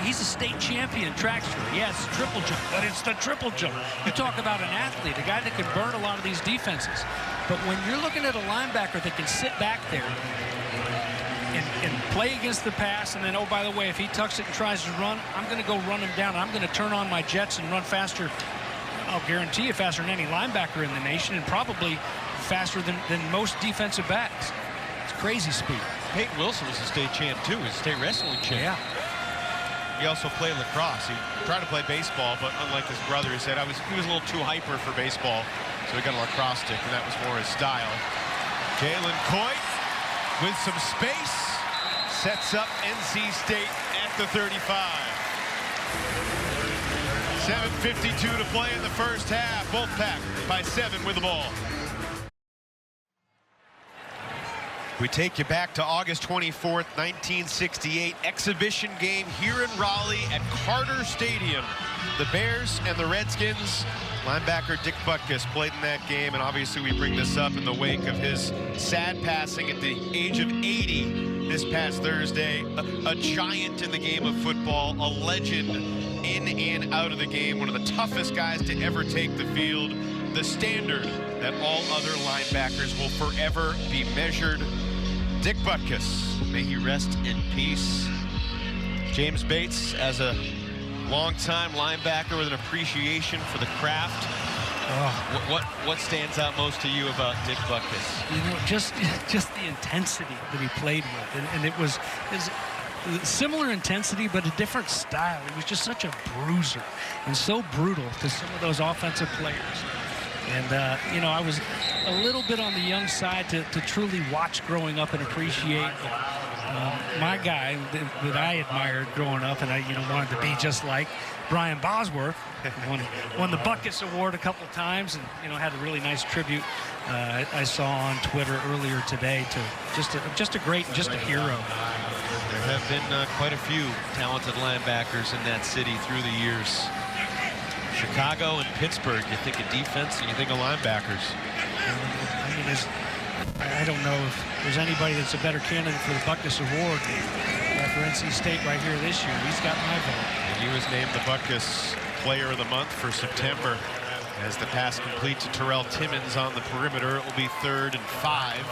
[SPEAKER 14] he's a state champion trackster. Yes, triple jump, but it's the triple jump. You talk about an athlete, a guy that can burn a lot of these defenses. But when you're looking at a linebacker that can sit back there and play against the pass, and then, oh, by the way, if he tucks it and tries to run, I'm going to go run him down. I'm going to turn on my jets and run faster. I'll guarantee you faster than any linebacker in the nation, and probably faster than most defensive backs. It's crazy speed.
[SPEAKER 5] Peyton Wilson was a state champ, too. He's a state wrestling champ.
[SPEAKER 14] Yeah.
[SPEAKER 5] He also played lacrosse. He tried to play baseball, but unlike his brother, he said, he was a little too hyper for baseball, so he got a lacrosse stick, and that was more his style. Jalen Coit with some space sets up NC State at the 35. 7:52 to play in the first half. Wolfpack by 7 with the ball. We take you back to August 24th, 1968. Exhibition game here in Raleigh at Carter Stadium. The Bears and the Redskins. Linebacker Dick Butkus played in that game, and obviously we bring this up in the wake of his sad passing at the age of 80 this past Thursday. A giant in the game of football, a legend in and out of the game, one of the toughest guys to ever take the field, the standard that all other linebackers will forever be measured. Dick Butkus, may he rest in peace. James Bates, as a longtime linebacker with an appreciation for the craft. What stands out most to you about Dick Butkus?
[SPEAKER 14] You know, just the intensity that he played with, and it was similar intensity, but a different style. He was just such a bruiser and so brutal to some of those offensive players. And, you know, I was a little bit on the young side to truly watch growing up and appreciate my guy that I admired growing up, and I wanted to be just like Brian Bosworth. Won the Butkus Award a couple times, and had a really nice tribute I saw on Twitter earlier today to just a great, just a hero.
[SPEAKER 5] There have been quite a few talented linebackers in that city through the years. Chicago and Pittsburgh, you think of defense and you think of linebackers.
[SPEAKER 14] I mean, I don't know if there's anybody that's a better candidate for the Butkus Award for NC State right here this year. He's got my vote.
[SPEAKER 5] And he was named the Butkus Player of the Month for September. As the pass complete to Terrell Timmons on the perimeter, it will be 3rd and 5.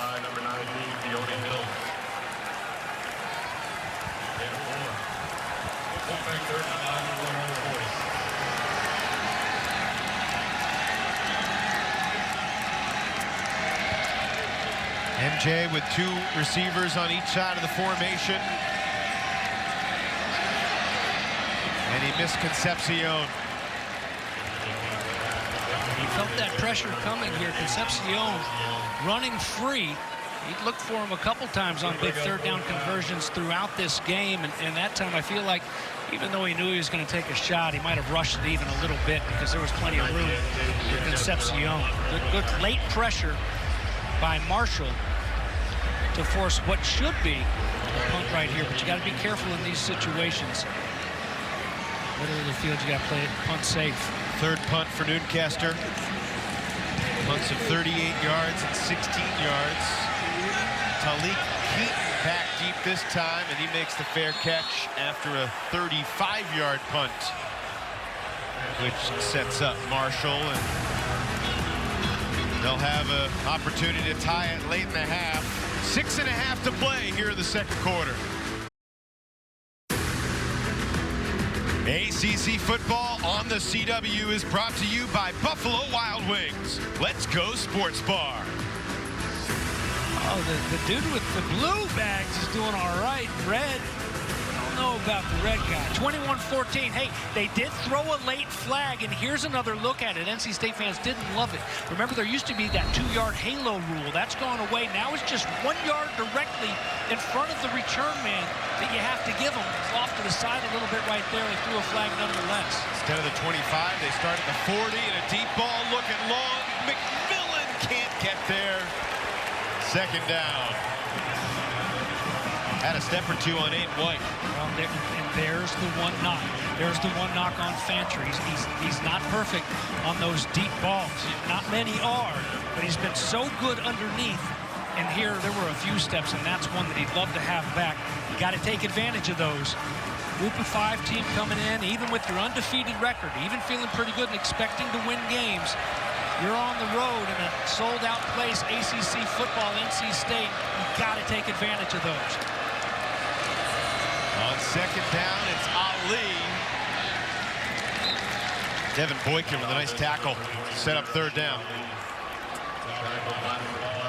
[SPEAKER 5] MJ with 2 receivers on each side of the formation. And he missed Concepcion.
[SPEAKER 14] He felt that pressure coming here. Concepcion running free. He'd looked for him a couple times on big 3rd down conversions throughout this game. And that time I feel like even though he knew he was going to take a shot, he might have rushed it even a little bit because there was plenty of room for Concepcion. Good late pressure by Marshall to force what should be a punt right here, but you got to be careful in these situations. Middle of the field, you got to play it punt safe.
[SPEAKER 5] 3rd punt for Newcastle. Punts of 38 yards and 16 yards. Talik Keaton back deep this time, and he makes the fair catch after a 35-yard punt, which sets up Marshall, and they'll have an opportunity to tie it late in the half. 6.5 to play here in the 2nd quarter. ACC football on the CW is brought to you by Buffalo Wild Wings. Let's go Sports Bar.
[SPEAKER 14] Oh, the dude with the blue bags is doing all right. Red, I don't know about the red guy. 21-14. Hey, they did throw a late flag, and here's another look at it. NC State fans didn't love it. Remember, there used to be that 2-yard halo rule. That's gone away. Now it's just 1 yard directly in front of the return man that you have to give them. It's off to the side a little bit right there. They threw a flag nonetheless.
[SPEAKER 5] Instead of the 25, they start at the 40, and a deep ball looking long. McMillan can't get there. 2nd down. Had a step or two on Aiden White.
[SPEAKER 14] Well, and there's the one knock. There's the one knock on Fancher. He's not perfect on those deep balls. Not many are, but he's been so good underneath. And here, there were a few steps, and that's one that he'd love to have back. You got to take advantage of those. Group of 5 team coming in, even with your undefeated record, even feeling pretty good and expecting to win games. You're on the road in a sold-out place, ACC football, NC State. You got to take advantage of those.
[SPEAKER 5] On second down, it's Ali. Devin Boykin with a nice tackle. Set up third down.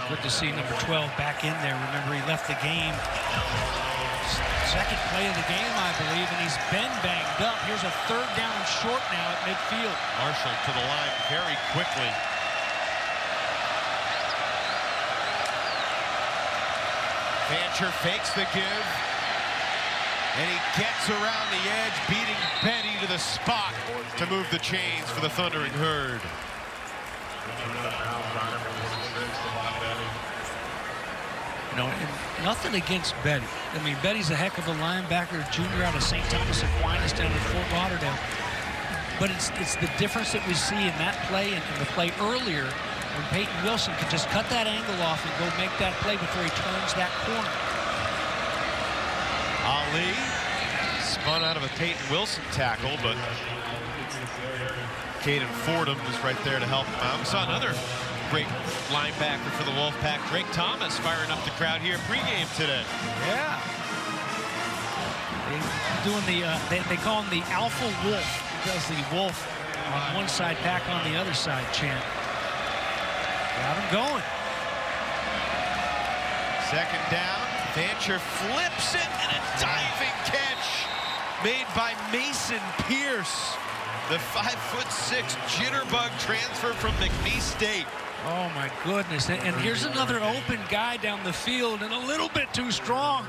[SPEAKER 14] Good to see number 12 back in there. Remember, he left the game. Second play of the game, I believe, and he's been banged up. Here's a third down and short now at midfield.
[SPEAKER 5] Marshall to the line very quickly. Fancher fakes the give. And he gets around the edge, beating Betty to the spot to move the chains for the Thundering Herd.
[SPEAKER 14] You know, nothing against Betty. I mean, Betty's a heck of a linebacker, junior out of St. Thomas Aquinas down in Fort Lauderdale. But it's the difference that we see in that play and the play earlier when Peyton Wilson could just cut that angle off and go make that play before he turns that corner.
[SPEAKER 5] Ali spun out of a Peyton Wilson tackle, but Caden Fordham was right there to help him out. We saw another great linebacker for the Wolfpack, Drake Thomas, firing up the crowd here pregame today.
[SPEAKER 14] Yeah. Doing the, they call him the Alpha Wolf. He does the wolf on one side, pack on the other side chant. Got him going.
[SPEAKER 5] Second down, Fancher flips it, and a diving catch made by Mason Pierce. The 5'6" jitterbug transfer from McNeese State.
[SPEAKER 14] Oh my goodness, and here's another open guy down the field, and a little bit too strong,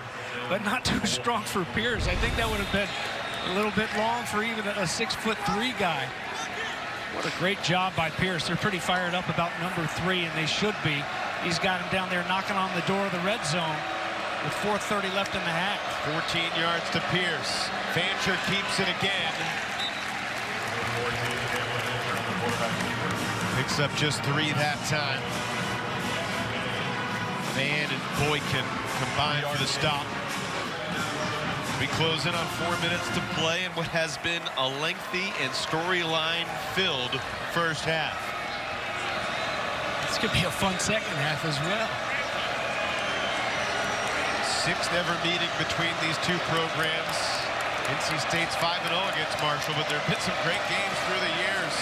[SPEAKER 14] but not too strong for Pierce. I think that would have been a little bit long for even a 6'3" guy. What a great job by Pierce. They're pretty fired up about number 3, and they should be. He's got him down there knocking on the door of the red zone with 4:30 left in the half.
[SPEAKER 5] 14 yards to Pierce. Fancher keeps it again. Picks up just 3 that time. Van and Boykin combined for the stop. We close in on 4 minutes to play in what has been a lengthy and storyline-filled first half.
[SPEAKER 14] This could be a fun second half as well.
[SPEAKER 5] 6th ever meeting between these two programs. NC State's 5-0 against Marshall, but there have been some great games through the years.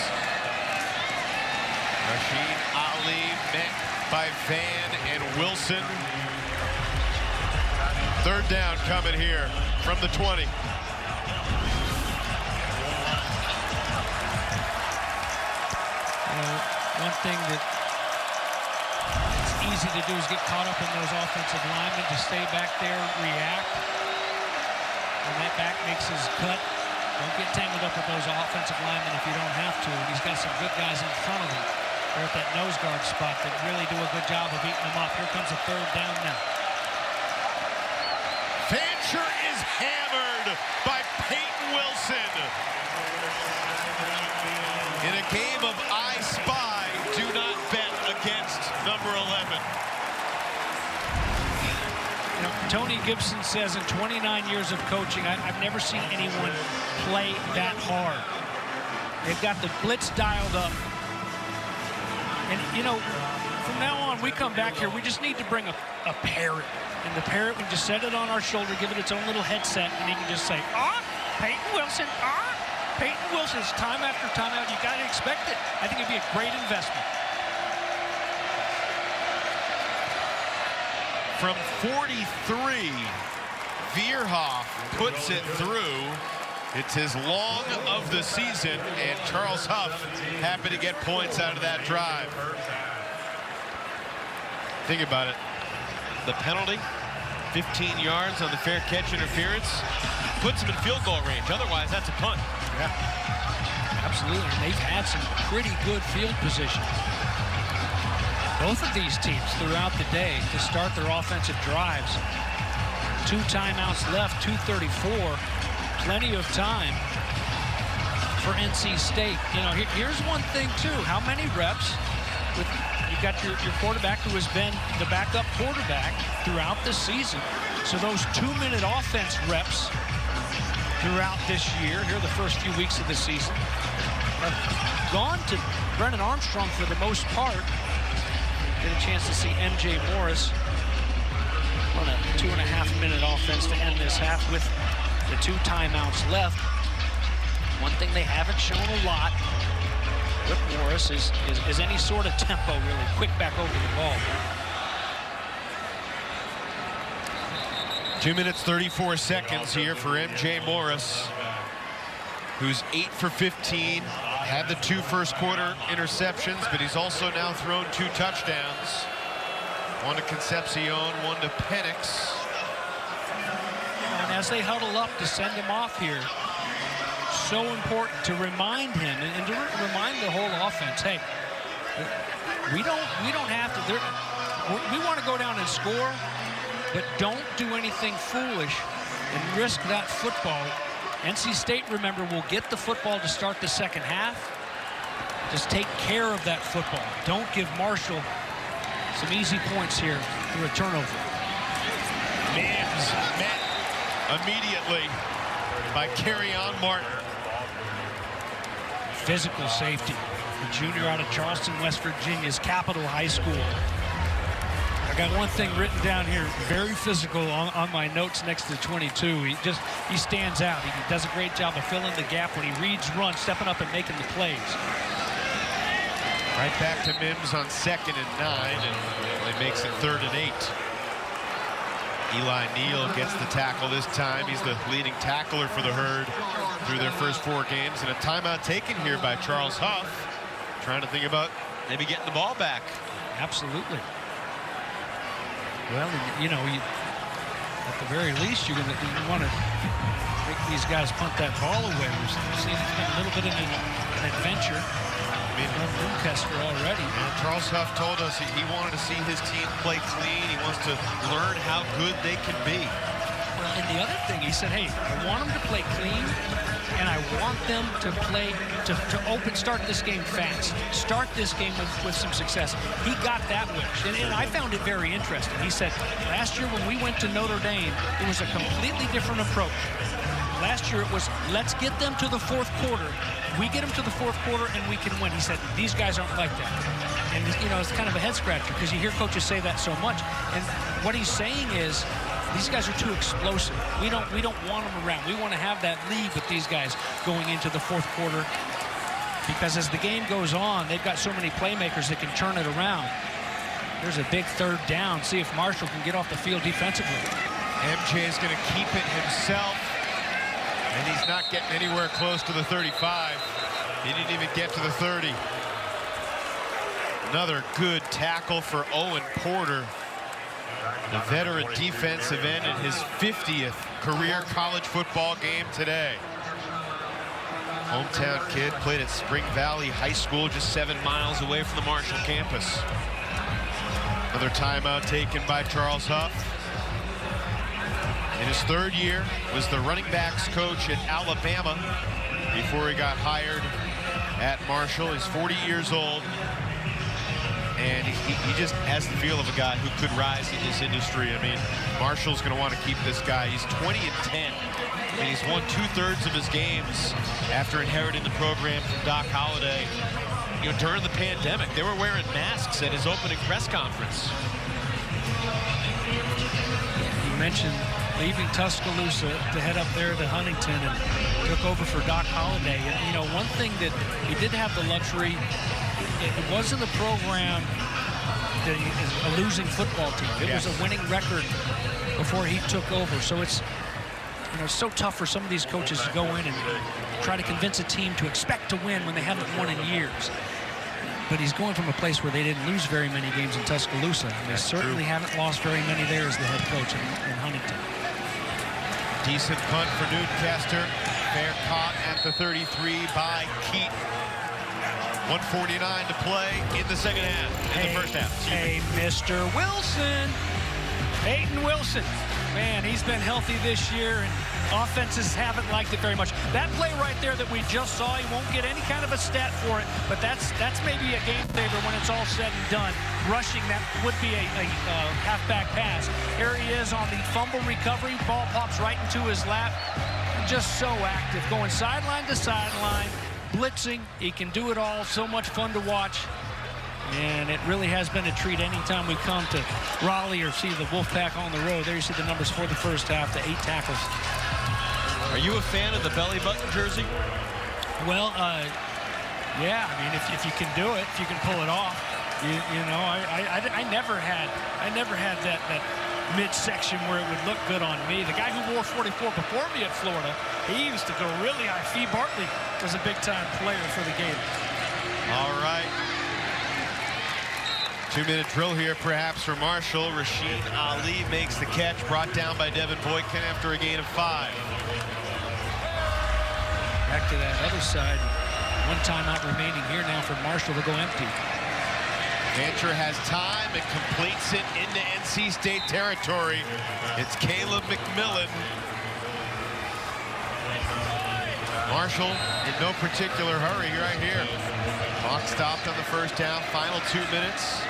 [SPEAKER 5] Rashid Ali met by Van and Wilson. Third down coming here from the 20.
[SPEAKER 14] One thing that it's easy to do is get caught up in those offensive linemen, to stay back there, react. When that back makes his cut, don't get tangled up with those offensive linemen if you don't have to. He's got some good guys in front of him. They're at that nose guard spot that really do a good job of eating them up. Here comes a third down now.
[SPEAKER 5] Fancher is hammered by Peyton Wilson. In a game of I Spy, do not bet against number 11.
[SPEAKER 14] You know, Tony Gibson says in 29 years of coaching, I've never seen anyone play that hard. They've got the blitz dialed up. And, you know, from now on, we come back here, we just need to bring a parrot. And the parrot, we just set it on our shoulder, give it its own little headset, and he can just say, Peyton Wilson, Peyton Wilson. It's time after time out. You got to expect it. I think it'd be a great investment.
[SPEAKER 5] From 43, Veerhoff puts it through. It's his long of the season, and Charles Huff happy to get points out of that drive. Think about it. The penalty, 15 yards on the fair catch interference, puts him in field goal range. Otherwise, that's a punt.
[SPEAKER 14] Yeah, absolutely. And they've had some pretty good field position. Both of these teams throughout the day to start their offensive drives. 2 timeouts left, 2:34. Plenty of time for NC State. You know, here's one thing, too. How many reps? You've got your quarterback who has been the backup quarterback throughout the season. So those 2-minute offense reps throughout this year, here the first few weeks of the season, have gone to Brennan Armstrong for the most part. Get a chance to see MJ Morris on a 2.5-minute offense to end this half with the 2 timeouts left. One thing they haven't shown a lot with Morris is any sort of tempo, really quick back over the ball.
[SPEAKER 5] 2 minutes, 34 seconds here for MJ Morris, who's 8 for 15, had the 2 first-quarter interceptions, but he's also now thrown 2 touchdowns. One to Concepcion, one to Penix.
[SPEAKER 14] And as they huddle up to send him off here, so important to remind him and to remind the whole offense, hey, we don't have to. We want to go down and score, but don't do anything foolish and risk that football. NC State, remember, will get the football to start the second half. Just take care of that football. Don't give Marshall some easy points here through a turnover.
[SPEAKER 5] Mims met immediately by Kerryon Martin.
[SPEAKER 14] Physical safety. The junior out of Charleston, West Virginia's Capital High School. I got one thing written down here, very physical on my notes next to 22. He stands out. He does a great job of filling the gap when he reads runs, stepping up and making the plays.
[SPEAKER 5] Right back to Mims on 2nd and 9, and it makes it 3rd and 8. Eli Neal gets the tackle this time. He's the leading tackler for the Herd through their first 4 games, and a timeout taken here by Charles Huff, trying to think about maybe getting the ball back.
[SPEAKER 14] Absolutely. Well, you know, at the very least, you want to make these guys punt that ball away. We've seen it's been a little bit of an adventure. From Newcastle already.
[SPEAKER 5] And Charles Huff told us he wanted to see his team play clean. He wants to learn how good they can be.
[SPEAKER 14] Well, and the other thing, he said, hey, I want them to play clean, and I want them to play, to start this game fast. Start this game with some success. He got that wish, and I found it very interesting. He said, last year when we went to Notre Dame, it was a completely different approach. Last year it was, let's get them to the 4th quarter. We get them to the 4th quarter and we can win. He said, these guys aren't like that. And, you know, it's kind of a head scratcher because you hear coaches say that so much. And what he's saying is, these guys are too explosive. We don't want them around. We want to have that lead with these guys going into the 4th quarter, because as the game goes on, they've got so many playmakers that can turn it around. There's a big 3rd down. See if Marshall can get off the field defensively.
[SPEAKER 5] MJ is going to keep it himself. And he's not getting anywhere close to the 35. He didn't even get to the 30. Another good tackle for Owen Porter, the veteran defensive end in his 50th career college football game today. Hometown kid, played at Spring Valley High School, just 7 miles away from the Marshall campus. Another timeout taken by Charles Huff. In his 3rd year, was the running backs coach at Alabama before he got hired at Marshall. He's 40 years old, and he just has the feel of a guy who could rise in this industry. I mean, Marshall's going to want to keep this guy. He's 20 and 10. I mean, he's won 2/3 of his games after inheriting the program from Doc Holliday. You know, during the pandemic, they were wearing masks at his opening press conference.
[SPEAKER 14] You mentioned leaving Tuscaloosa to head up there to Huntington and took over for Doc Holliday. And, you know, one thing that he did have the luxury, it wasn't a program that is a losing football team. It was a winning record before he took over. So it's, you know, it's so tough for some of these coaches to go in and try to convince a team to expect to win when they haven't won in years. But he's going from a place where they didn't lose very many games in Tuscaloosa. And they certainly haven't lost very many there as the head coach in Huntington.
[SPEAKER 5] Decent punt for Newcastle. Fair caught at the 33 by Keith. 1:49 to play in the second half, in the first half.
[SPEAKER 14] Hey, Mr. Wilson. Peyton Wilson.
[SPEAKER 9] Man, he's been healthy this year, and offenses haven't liked it very much. That play right there that we just saw, he won't get any kind of a stat for it, but that's maybe a game saver when it's all said and done. Rushing, that would be a halfback pass. Here he is on the fumble recovery. Ball pops right into his lap. Just so active, going sideline to sideline, blitzing. He can do it all. So much fun to watch. And it really has been a treat anytime we come to Raleigh or see the Wolfpack on the road. There you see the numbers for the first half, the 8 tackles.
[SPEAKER 13] Are you a fan of the belly button jersey?
[SPEAKER 9] Well, yeah, I mean, if you can do it, if you can pull it off, you know, I never had that midsection where it would look good on me. The guy who wore 44 before me at Florida, he used to go really high. Fee Bartley was a big-time player for the game.
[SPEAKER 5] All right. 2-minute drill here, perhaps, for Marshall. Rashid Ali makes the catch, brought down by Devin Boykin after a gain of 5.
[SPEAKER 14] Back to that other side. 1 timeout remaining here now for Marshall to go empty.
[SPEAKER 5] Fancher has time and completes it into NC State territory. It's Caleb McMillan. Marshall in no particular hurry right here. Clock stopped on the first down, final 2 minutes.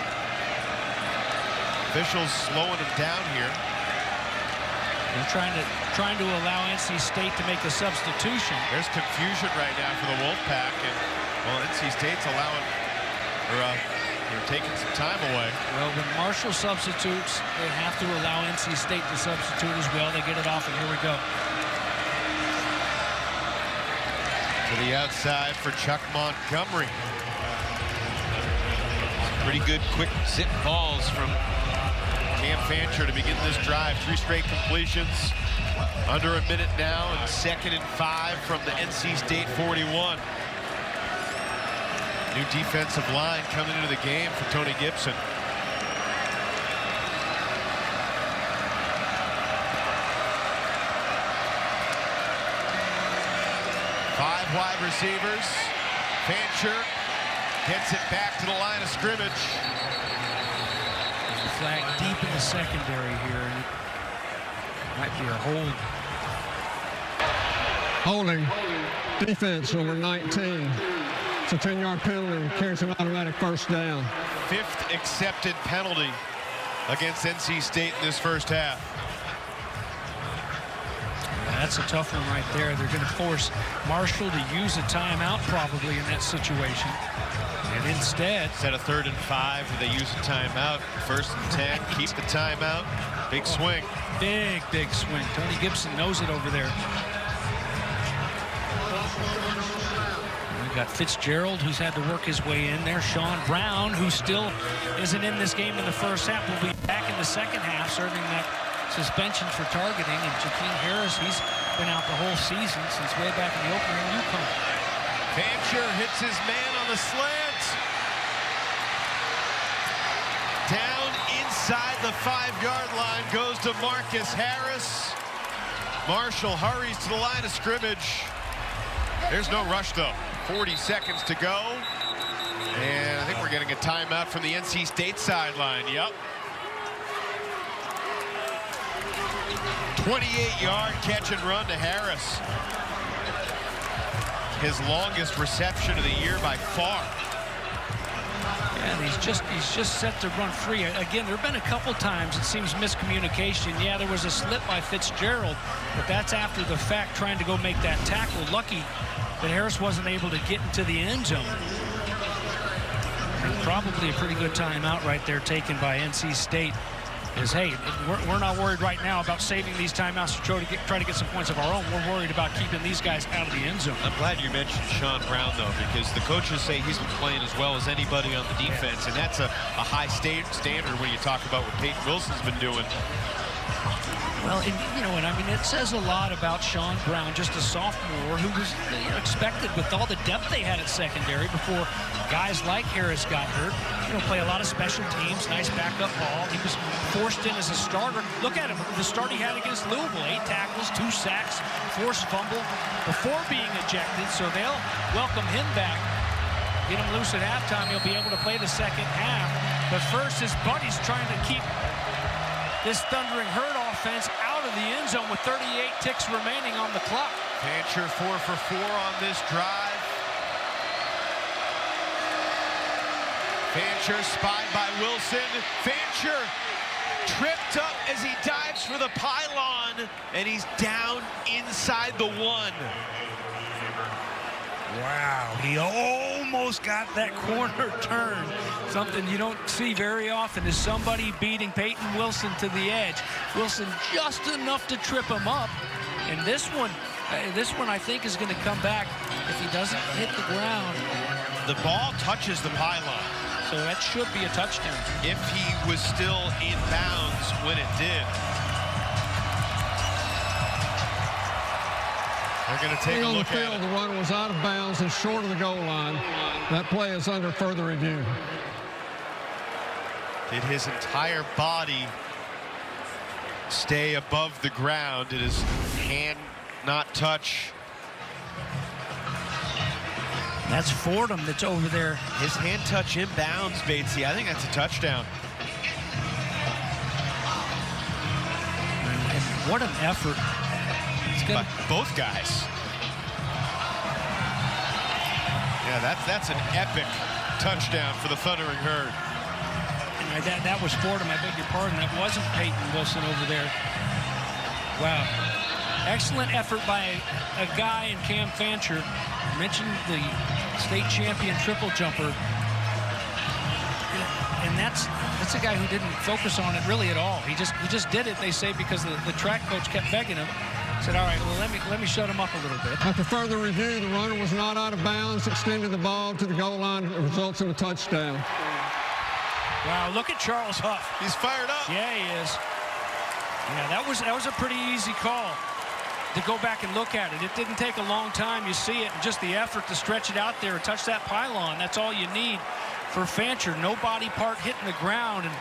[SPEAKER 5] Officials slowing him down here.
[SPEAKER 14] They're trying to allow NC State to make a substitution.
[SPEAKER 5] There's confusion right now for the Wolfpack, and well, NC State's allowing, or they're taking some time away.
[SPEAKER 14] Well, when Marshall substitutes, they have to allow NC State to substitute as well. They get it off, and here we go.
[SPEAKER 5] To the outside for Chuck Montgomery. Pretty good quick zip balls from Cam Fancher to begin this drive. 3 straight completions. Under a minute now, and 2nd and 5 from the NC State 41. New defensive line coming into the game for Tony Gibson. Five wide receivers. Fancher gets it back to the line of scrimmage.
[SPEAKER 14] Flag deep in the secondary here. Might be a hold.
[SPEAKER 12] Holding. Defense number 19. It's a 10-yard penalty. Carries an automatic first down.
[SPEAKER 5] 5th accepted penalty against NC State in this first half.
[SPEAKER 14] That's a tough one right there. They're going to force Marshall to use a timeout probably in that situation. And instead
[SPEAKER 15] of 3rd and 5, they use a timeout. 1st and 10, keep the timeout. Big swing.
[SPEAKER 14] Big swing. Tony Gibson knows it over there. We've got Fitzgerald, who's had to work his way in there. Sean Brown, who still isn't in this game in the first half, will be back in the second half, serving that suspension for targeting. And Jakeem Harris, he's been out the whole season since way back in the opener in UConn.
[SPEAKER 5] Fancher hits his man on the slant. Down inside the 5-yard line goes to Marcus Harris. Marshall hurries to the line of scrimmage. There's no rush, though. 40 seconds to go. And I think we're getting a timeout from the NC State sideline. Yep. 28-yard catch and run to Harris. His longest reception of the year by far.
[SPEAKER 14] And he's just set to run free. Again, there have been a couple times it seems miscommunication. Yeah, there was a slip by Fitzgerald, but that's after the fact, trying to go make that tackle. Lucky that Harris wasn't able to get into the end zone. And probably a pretty good timeout right there taken by NC State. Is, hey, we're not worried right now about saving these timeouts to try to get some points of our own. We're worried about keeping these guys out of the end zone.
[SPEAKER 13] I'm glad you mentioned Sean Brown, though, because the coaches say he's been playing as well as anybody on the defense, and that's a high standard when you talk about what Peyton Wilson's been doing.
[SPEAKER 14] Well, and, you know, and I mean, it says a lot about Sean Brown, just a sophomore who was expected with all the depth they had at secondary before guys like Harris got hurt. You know, play a lot of special teams, nice backup ball. He was forced in as a starter. Look at him, the start he had against Louisville, 8 tackles, 2 sacks, forced fumble before being ejected, so they'll welcome him back. Get him loose at halftime, he'll be able to play the second half. But first, his buddy's trying to keep this Thundering Herd offense out zone with 38 ticks remaining on the clock.
[SPEAKER 5] Fancher 4 for 4 on this drive. Fancher spied by Wilson. Fancher tripped up as he dives for the pylon, and he's down inside the 1.
[SPEAKER 14] Wow, he almost got that corner turn. Something you don't see very often is somebody beating Peyton Wilson to the edge. Wilson just enough to trip him up. And this one I think is going to come back if he doesn't hit the ground.
[SPEAKER 5] The ball touches the pylon.
[SPEAKER 14] So that should be a touchdown.
[SPEAKER 5] If he was still in bounds when it did. They're going to take a look at it.
[SPEAKER 12] The runner was out of bounds and short of the goal line. That play is under further review.
[SPEAKER 5] Did his entire body stay above the ground? Did his hand not touch?
[SPEAKER 14] That's Fordham that's over there.
[SPEAKER 5] His hand touch inbounds, Batesy. I think that's a touchdown.
[SPEAKER 14] And what an effort.
[SPEAKER 5] By both guys. Yeah, that's an epic touchdown for the Thundering Herd.
[SPEAKER 14] And that was Fordham, I beg your pardon. That wasn't Peyton Wilson over there. Wow. Excellent effort by a guy in Cam Fancher. Mentioned the state champion triple jumper. And that's a guy who didn't focus on it really at all. He just did it, they say, because the track coach kept begging him. Said, all right, well, let me shut him up a little bit.
[SPEAKER 12] After further review, the runner was not out of bounds, extended the ball to the goal line. It results in a touchdown.
[SPEAKER 14] Wow, look at Charles Huff.
[SPEAKER 5] He's fired up.
[SPEAKER 14] Yeah, he is. Yeah, that was a pretty easy call to go back and look at it. It didn't take a long time. You see it, and just the effort to stretch it out there and touch that pylon. That's all you need for Fancher. No body part hitting the ground, and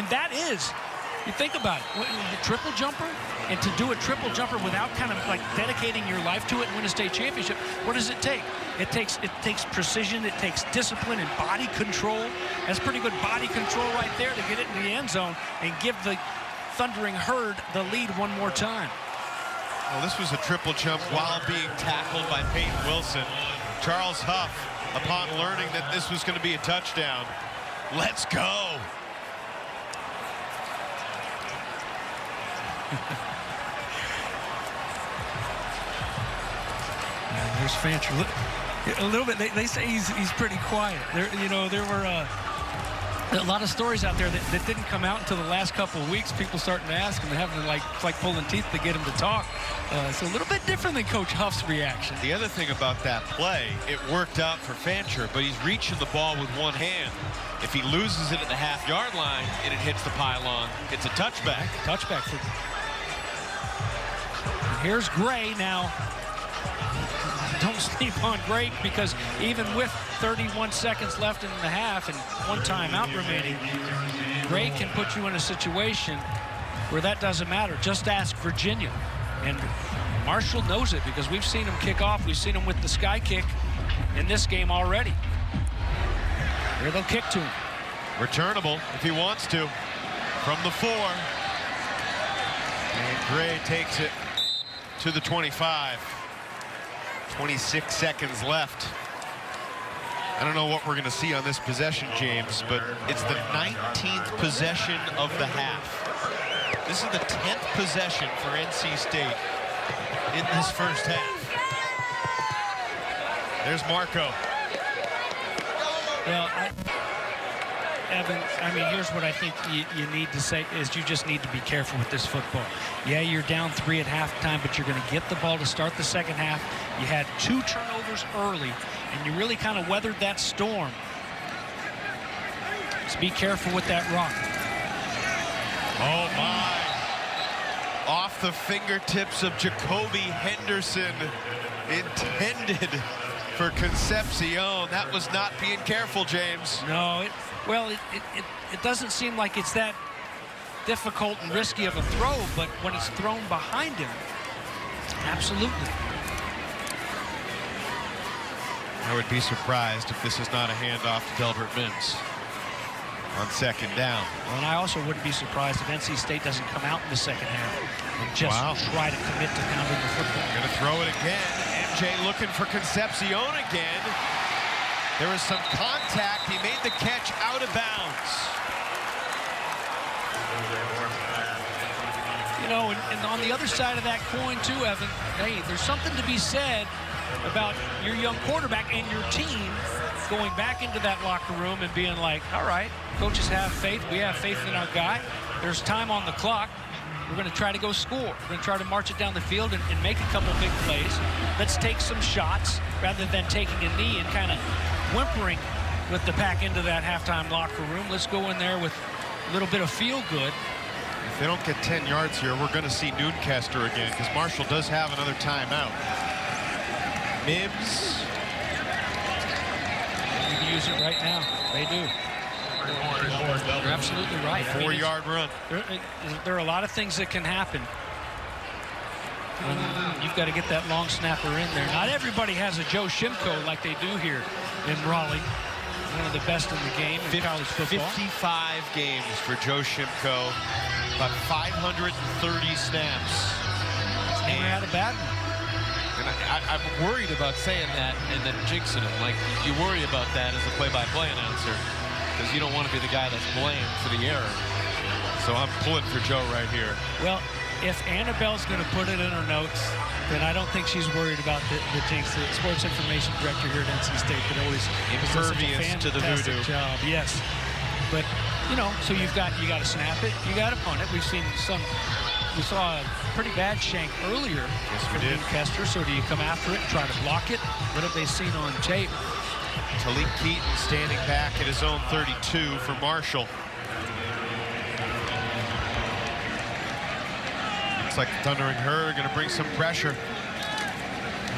[SPEAKER 14] that is. You think about it, the triple jumper, and to do a triple jumper without kind of like dedicating your life to it and win a state championship, what does it take? It takes precision, it takes discipline and body control. That's pretty good body control right there to get it in the end zone and give the Thundering Herd the lead one more time.
[SPEAKER 5] Well, this was a triple jump while being tackled by Peyton Wilson. Charles Huff, upon learning that this was going to be a touchdown, let's go.
[SPEAKER 14] There's Fancher. A little bit. They say he's pretty quiet. There were a lot of stories out there that didn't come out until the last couple of weeks. People starting to ask him and having to like pulling teeth to get him to talk. It's a little bit different than Coach Huff's reaction.
[SPEAKER 5] The other thing about that play, it worked out for Fancher, but he's reaching the ball with one hand. If he loses it at the half-yard line and it hits the pylon, it's a touchback.
[SPEAKER 14] Touchback. Here's Gray now. Don't sleep on Gray, because even with 31 seconds left in the half and one timeout remaining, Gray can put you in a situation where that doesn't matter. Just ask Virginia. And Marshall knows it, because we've seen him kick off. We've seen him with the sky kick in this game already. Here they'll kick to him.
[SPEAKER 5] Returnable if he wants to from the 4. And Gray takes it to the 25. 26 seconds left. I don't know what we're going to see on this possession, James, but it's the 19th possession of the half. This is the 10th possession for NC State in this first half. There's Marco.
[SPEAKER 14] Well, Evan, I mean, here's what I think you need to say is you just need to be careful with this football. Yeah, you're down 3 at halftime, but you're going to get the ball to start the second half. You had 2 turnovers early, and you really kind of weathered that storm. So be careful with that rock.
[SPEAKER 5] Oh, my. Off the fingertips of Jacoby Henderson. Intended for Concepcion. That was not being careful, James.
[SPEAKER 14] No, it doesn't seem like it's that difficult and risky of a throw, but when it's thrown behind him, absolutely.
[SPEAKER 5] I would be surprised if this is not a handoff to Delbert Mims. on second down.
[SPEAKER 14] And I also wouldn't be surprised if NC State doesn't come out in the second half and just try to commit to pounding the football.
[SPEAKER 5] Going to throw it again. MJ looking for Concepcion again. There was some contact. He made the catch out of bounds.
[SPEAKER 14] You know, and on the other side of that coin too, Evan, hey, there's something to be said about your young quarterback and your team going back into that locker room and being like, all right, coaches have faith. We have faith in our guy. There's time on the clock. We're going to try to go score. We're going to try to march it down the field and make a couple big plays. Let's take some shots rather than taking a knee and kind of whimpering with the pack into that halftime locker room. Let's go in there with a little bit of feel good.
[SPEAKER 5] If they don't get 10 yards here, we're going to see Noonkester again because Marshall does have another timeout. Mims.
[SPEAKER 14] You can use it right now. They do. You're absolutely right.
[SPEAKER 5] 4-yard run.
[SPEAKER 14] There are a lot of things that can happen. You've got to get that long snapper in there. Not everybody has a Joe Shimko like they do here in Raleigh. One of the best in the game in college football.
[SPEAKER 5] 55 games for Joe Shimko. About 530 snaps.
[SPEAKER 14] He's never had a bad one.
[SPEAKER 16] And I'm worried about saying that and then jinxing it. Like, you worry about that as a play-by-play announcer because you don't want to be the guy that's blamed for the error.
[SPEAKER 5] So I'm pulling for Joe right here.
[SPEAKER 14] Well, if Annabelle's going to put it in her notes, then I don't think she's worried about the jinx. The sports information director here at NC State could always
[SPEAKER 5] impervious to the voodoo
[SPEAKER 14] job. Yes, but you know, so you got to snap it, you got to punt it. We've seen some. We saw a pretty bad shank earlier.
[SPEAKER 5] Yes, we did.
[SPEAKER 14] Kester. So do you come after it, try to block it? What have they seen on tape?
[SPEAKER 5] Talik Keaton standing back at his own 32 for Marshall. Looks like the Thundering Herd are going to bring some pressure.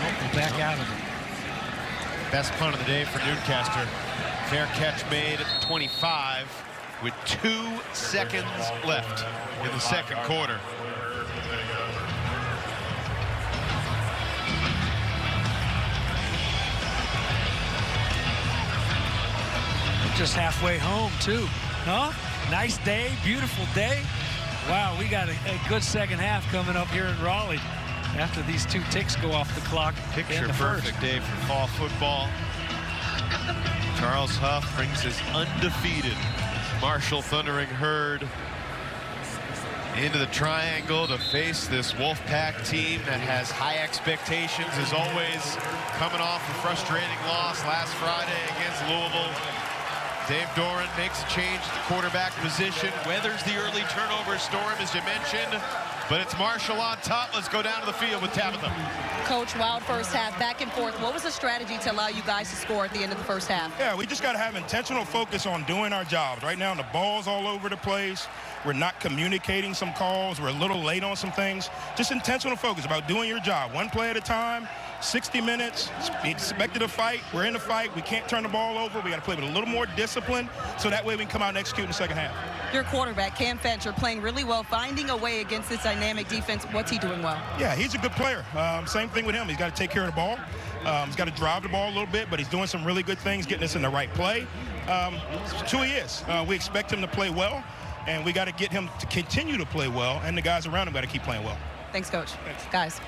[SPEAKER 14] Nope, back out of it.
[SPEAKER 5] Best punt of the day for Noonkester. Fair catch made at the 25 with 2 seconds left in the second quarter.
[SPEAKER 14] Just halfway home, too. Huh? Nice day, beautiful day. Wow, we got a good second half coming up here in Raleigh after these 2 ticks go off the clock.
[SPEAKER 5] Picture perfect day for fall football. Charles Huff brings his undefeated Marshall Thundering Herd into the triangle to face this Wolfpack team that has high expectations, as always, coming off a frustrating loss last Friday against Louisville. Dave Doran makes a change at the quarterback position, weathers the early turnover storm, as you mentioned, but it's Marshall on top. Let's go down to the field with Tabitha.
[SPEAKER 10] Coach, wild first half, back and forth. What was the strategy to allow you guys to score at the end of the first half?
[SPEAKER 17] Yeah, we just got to have intentional focus on doing our jobs. Right now, the ball's all over the place. We're not communicating some calls. We're a little late on some things. Just intentional focus about doing your job. One play at a time, 60 minutes. We expected a fight. We're in the fight. We can't turn the ball over. We got to play with a little more discipline so that way we can come out and execute in the second half.
[SPEAKER 10] Your quarterback, Cam Fancher, playing really well, finding a way against this dynamic defense. What's he doing well? Yeah,
[SPEAKER 17] he's a good player. Same thing with him. He's got to take care of the ball. He's got to drive the ball a little bit, but he's doing some really good things, getting us in the right play. It's who he is. We expect him to play well, and we got to get him to continue to play well, and the guys around him got to keep playing well.
[SPEAKER 10] Thanks, Coach. Thanks. Guys.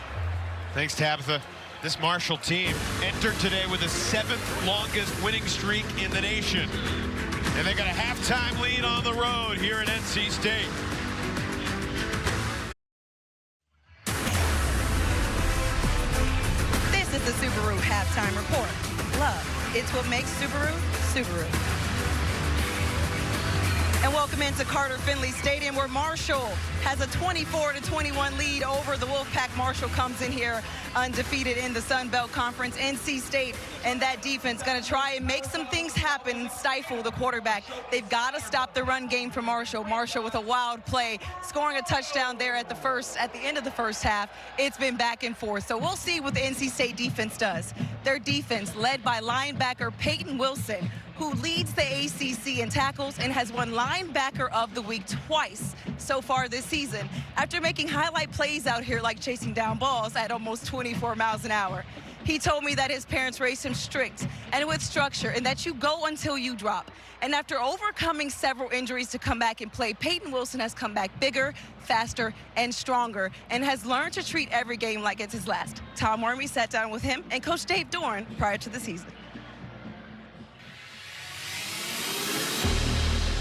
[SPEAKER 5] Thanks, Tabitha. This Marshall team entered today with the 7th longest winning streak in the nation. And they got a halftime lead on the road here at NC State.
[SPEAKER 10] This is the Subaru Halftime Report. Love, it's what makes Subaru, Subaru. And welcome into Carter-Finley Stadium, where Marshall has a 24-21 lead over the Wolfpack. Marshall comes in here undefeated in the Sun Belt Conference. NC State and that defense going to try and make some things happen and stifle the quarterback. They've got to stop the run game for Marshall. Marshall with a wild play, scoring a touchdown there at the end of the first half. It's been back and forth. So we'll see what the NC State defense does. Their defense, led by linebacker Peyton Wilson, who leads the ACC in tackles and has won Linebacker of the Week twice so far this season, after making highlight plays out here like chasing down balls at almost 24 miles an hour. He told me that his parents raised him strict and with structure, and that you go until you drop. And after overcoming several injuries to come back and play, Peyton Wilson has come back bigger, faster, and stronger, and has learned to treat every game like it's his last. Tom Wormy sat down with him and Coach Dave Doeren prior to the season.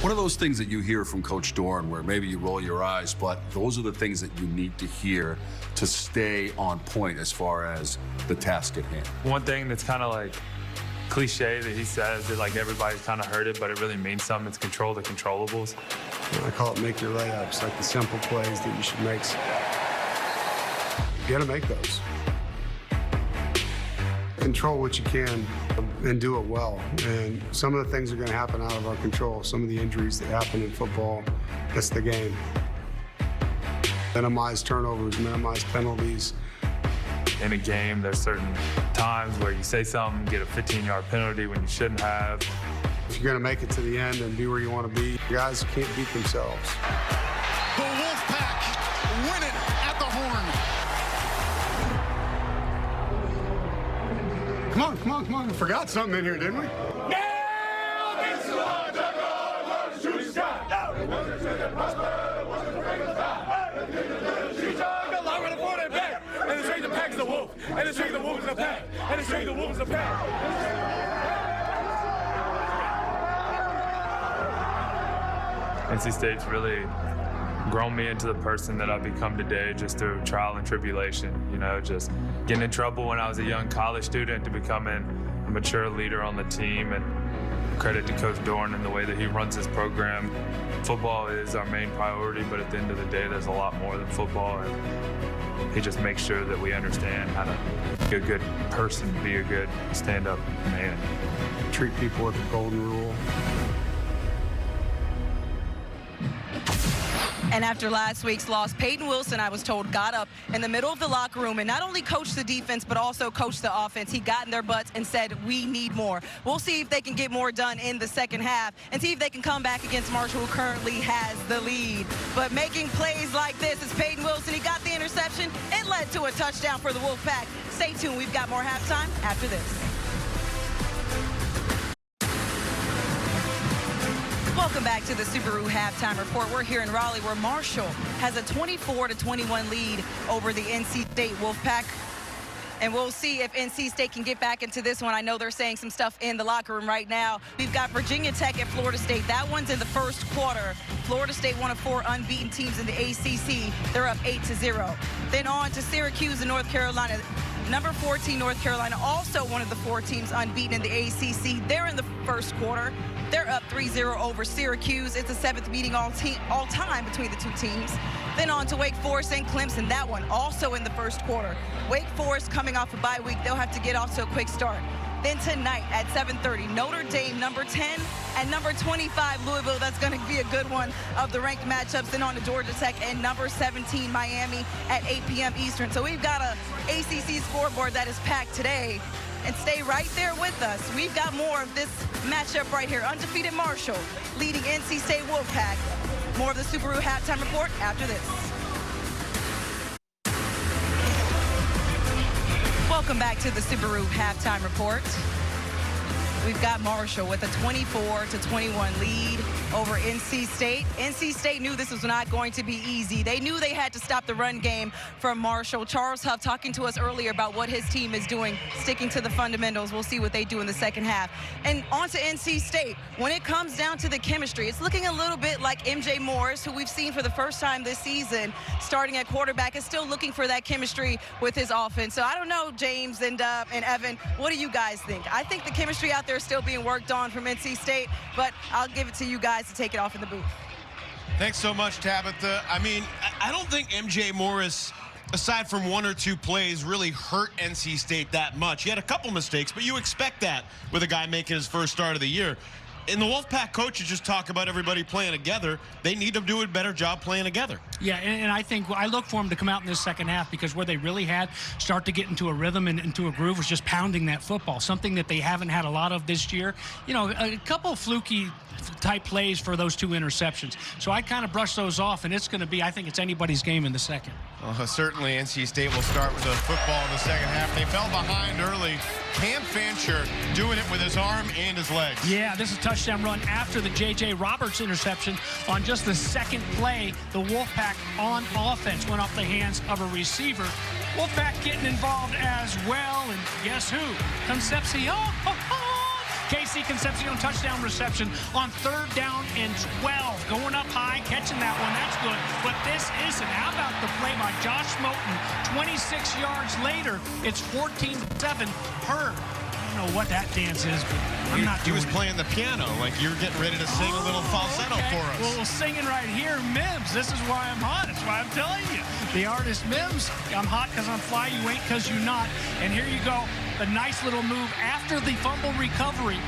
[SPEAKER 18] One of those things that you hear from Coach Doeren where maybe you roll your eyes, but those are the things that you need to hear to stay on point as far as the task at hand.
[SPEAKER 19] One thing that's kind of like cliche that he says that like everybody's kind of heard it, but it really means something. It's control the controllables.
[SPEAKER 11] I call it make your layups, like the simple plays that you should make. You gotta make those. Control what you can and do it well. And some of the things are going to happen out of our control. Some of the injuries that happen in football, that's the game. Minimize turnovers, minimize penalties.
[SPEAKER 19] In a game, there's certain times where you say something, get a 15-yard penalty when you shouldn't have.
[SPEAKER 11] If you're going to make it to the end and be where you want to be, guys can't beat themselves.
[SPEAKER 20] The Wolfpack win it at the Horn.
[SPEAKER 11] Come on. We forgot something in here, didn't we?
[SPEAKER 19] NC State's really grown me into the person that I've become today just through trial and tribulation. You know, just getting in trouble when I was a young college student to becoming a mature leader on the team, and credit to Coach Doeren and the way that he runs his program. Football is our main priority, but at the end of the day, there's a lot more than football, and he just makes sure that we understand how to be a good person, be a good stand-up man.
[SPEAKER 11] Treat people with the golden rule.
[SPEAKER 10] And after last week's loss, Peyton Wilson, I was told, got up in the middle of the locker room and not only coached the defense, but also coached the offense. He got in their butts and said, we need more. We'll see if they can get more done in the second half and see if they can come back against Marshall, who currently has the lead. But making plays like this is Peyton Wilson. He got the interception. It led to a touchdown for the Wolfpack. Stay tuned. We've got more halftime after this. Welcome back to the Subaru Halftime Report. We're here in Raleigh, where Marshall has a 24-21 lead over the NC State Wolfpack. And we'll see if NC State can get back into this one. I know they're saying some stuff in the locker room right now. We've got Virginia Tech at Florida State. That one's in the first quarter. Florida State, one of 4 unbeaten teams in the ACC. They're up 8-0. Then on to Syracuse and North Carolina. Number 14, North Carolina, also one of the 4 teams unbeaten in the ACC. They're in the first quarter. They're up 3-0 over Syracuse. It's the 7th meeting all time between the 2 teams. Then on to Wake Forest and Clemson. That one also in the first quarter. Wake Forest coming off a bye week. They'll have to get off to a quick start. Then tonight at 7:30, Notre Dame, number 10, and number 25, Louisville. That's going to be a good one of the ranked matchups. Then on to Georgia Tech and number 17, Miami at 8 p.m. Eastern. So we've got a ACC scoreboard that is packed today. And stay right there with us. We've got more of this matchup right here. Undefeated Marshall leading NC State Wolfpack. More of the Subaru Halftime Report after this. Welcome back to the Subaru Halftime Report. We've got Marshall with a 24-21 lead over NC State. NC State knew this was not going to be easy. They knew they had to stop the run game from Marshall. Charles Huff talking to us earlier about what his team is doing, sticking to the fundamentals. We'll see what they do in the second half. And on to NC State. When it comes down to the chemistry, it's looking a little bit like MJ Morris, who we've seen for the first time this season, starting at quarterback, is still looking for that chemistry with his offense. So I don't know, James and Evan, what do you guys think? I think the chemistry out there is still being worked on from NC State, but I'll give it to you guys to take it off in the booth.
[SPEAKER 5] Thanks so much, Tabitha. I mean, I don't think MJ Morris, aside from 1 or 2 plays, really hurt NC State that much. He had a couple mistakes, but you expect that with a guy making his first start of the year. And the Wolfpack coaches just talk about everybody playing together. They need to do a better job playing together.
[SPEAKER 9] Yeah, and I think I look for them to come out in this second half, because where they really start to get into a rhythm and into a groove was just pounding that football, something that they haven't had a lot of this year. You know, a couple fluky type plays for those 2 interceptions. So I kind of brush those off, and it's going to be, I think it's anybody's game in the second.
[SPEAKER 5] Certainly NC State will start with the football in the second half. They fell behind early. Cam Fancher doing it with his arm and his legs.
[SPEAKER 9] Yeah, this is a touchdown run after the J.J. Roberts interception. On just the second play, the Wolfpack on offense went off the hands of a receiver. Wolfpack getting involved as well, and guess who? Concepcion. KC Concepcion touchdown reception on 3rd down and 12. Going up high, catching that one. That's good. But this isn't. How about the play by Josh Moten? 26 yards later, it's 14-7. Hurd. I don't know what that dance is, but I'm not doing it.
[SPEAKER 5] He was playing the piano, like you're getting ready to sing a little falsetto for us.
[SPEAKER 9] Well, singing right here, Mims. This is why I'm hot. That's why I'm telling you. The artist Mims, I'm hot because I'm fly, you ain't because you not. And here you go. A nice little move after the fumble recovery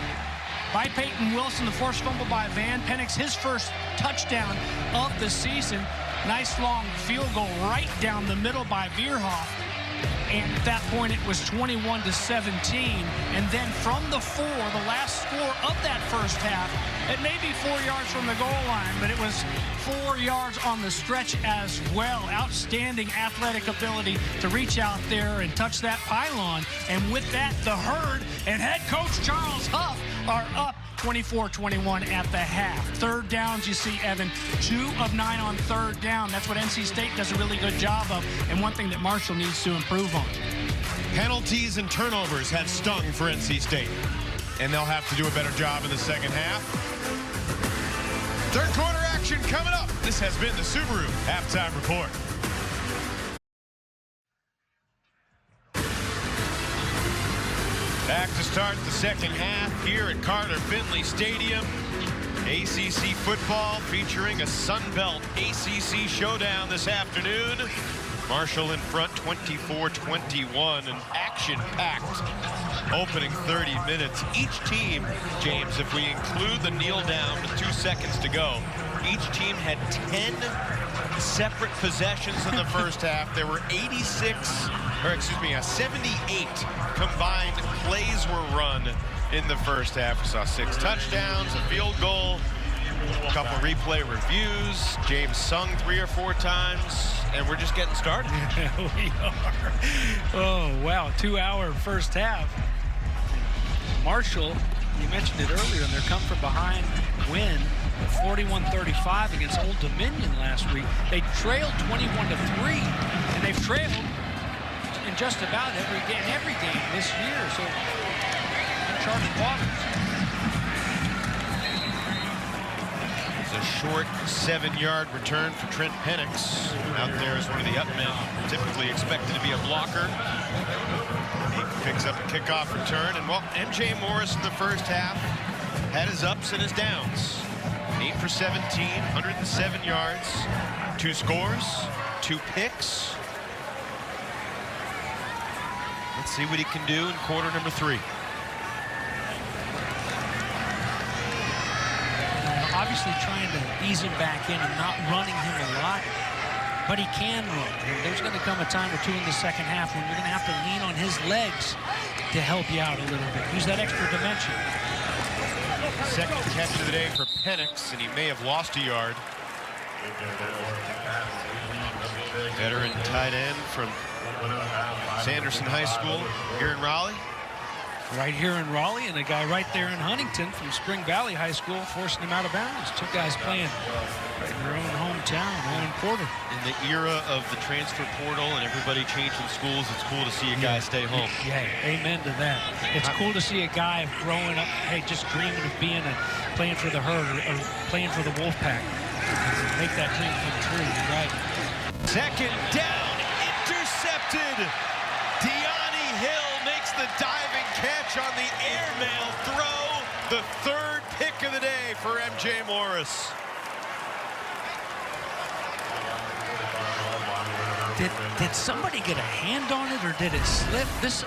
[SPEAKER 9] by Peyton Wilson. The forced fumble by Van Penix, his first touchdown of the season. Nice long field goal right down the middle by Veerhoff. And at that point, it was 21-17. And then from the 4, the last score of that first half, it may be 4 yards from the goal line, but it was 4 yards on the stretch as well. Outstanding athletic ability to reach out there and touch that pylon. And with that, the Herd and head coach Charles Huff are up 24-21 at the half. 3rd downs, you see, Evan, 2 of 9 on 3rd down. That's what NC State does a really good job of, and one thing that Marshall needs to improve on.
[SPEAKER 5] Penalties and turnovers have stung for NC State, and they'll have to do a better job in the second half. 3rd quarter action coming up. This has been the Subaru Halftime Report. Back to start the second half here at Carter-Finley Stadium. ACC football featuring a Sun Belt ACC showdown this afternoon. Marshall in front 24-21, an action-packed opening 30 minutes. Each team, James, if we include the kneel down with 2 seconds to go, each team had 10 separate possessions in the first half. There were 78 combined plays were run in the first half. We saw 6 touchdowns, a field goal, a couple replay reviews. James sung 3 or 4 times, and we're just getting started.
[SPEAKER 14] We are. Oh, wow, 2-hour first half. Marshall, you mentioned it earlier, and their come from behind win 41-35 against Old Dominion last week. They trailed 21-3, and they've trailed in just about every game this year. So uncharted waters.
[SPEAKER 5] It's a short 7-yard return for Trent Penix. Out there is one of the up men, typically expected to be a blocker. He picks up a kickoff return, and well, MJ Morris in the first half had his ups and his downs. 8 for 17, 107 yards, 2 scores, 2 picks. Let's see what he can do in quarter number 3.
[SPEAKER 14] Obviously trying to ease him back in and not running him a lot, but he can run. And there's going to come a time or two in the second half when you're going to have to lean on his legs to help you out a little bit. Use that extra dimension.
[SPEAKER 5] Second catch of the day for Penix, and he may have lost a yard. Veteran tight end from Sanderson High School here in Raleigh.
[SPEAKER 14] Right here in Raleigh, and a guy right there in Huntington from Spring Valley High School forcing him out of bounds. 2 guys playing right in their own hometown, Owen Porter.
[SPEAKER 5] In the era of the transfer portal and everybody changing schools, it's cool to see a guy stay home.
[SPEAKER 14] Yeah, amen to that. It's cool to see a guy growing up, hey, just dreaming of playing for the Herd or playing for the Wolfpack. Make that dream come true, right?
[SPEAKER 5] Second down, intercepted. Deani Hill makes the diving catch on the airmail throw. The 3rd pick of the day for MJ Morris.
[SPEAKER 14] Did somebody get a hand on it, or did it slip? Let's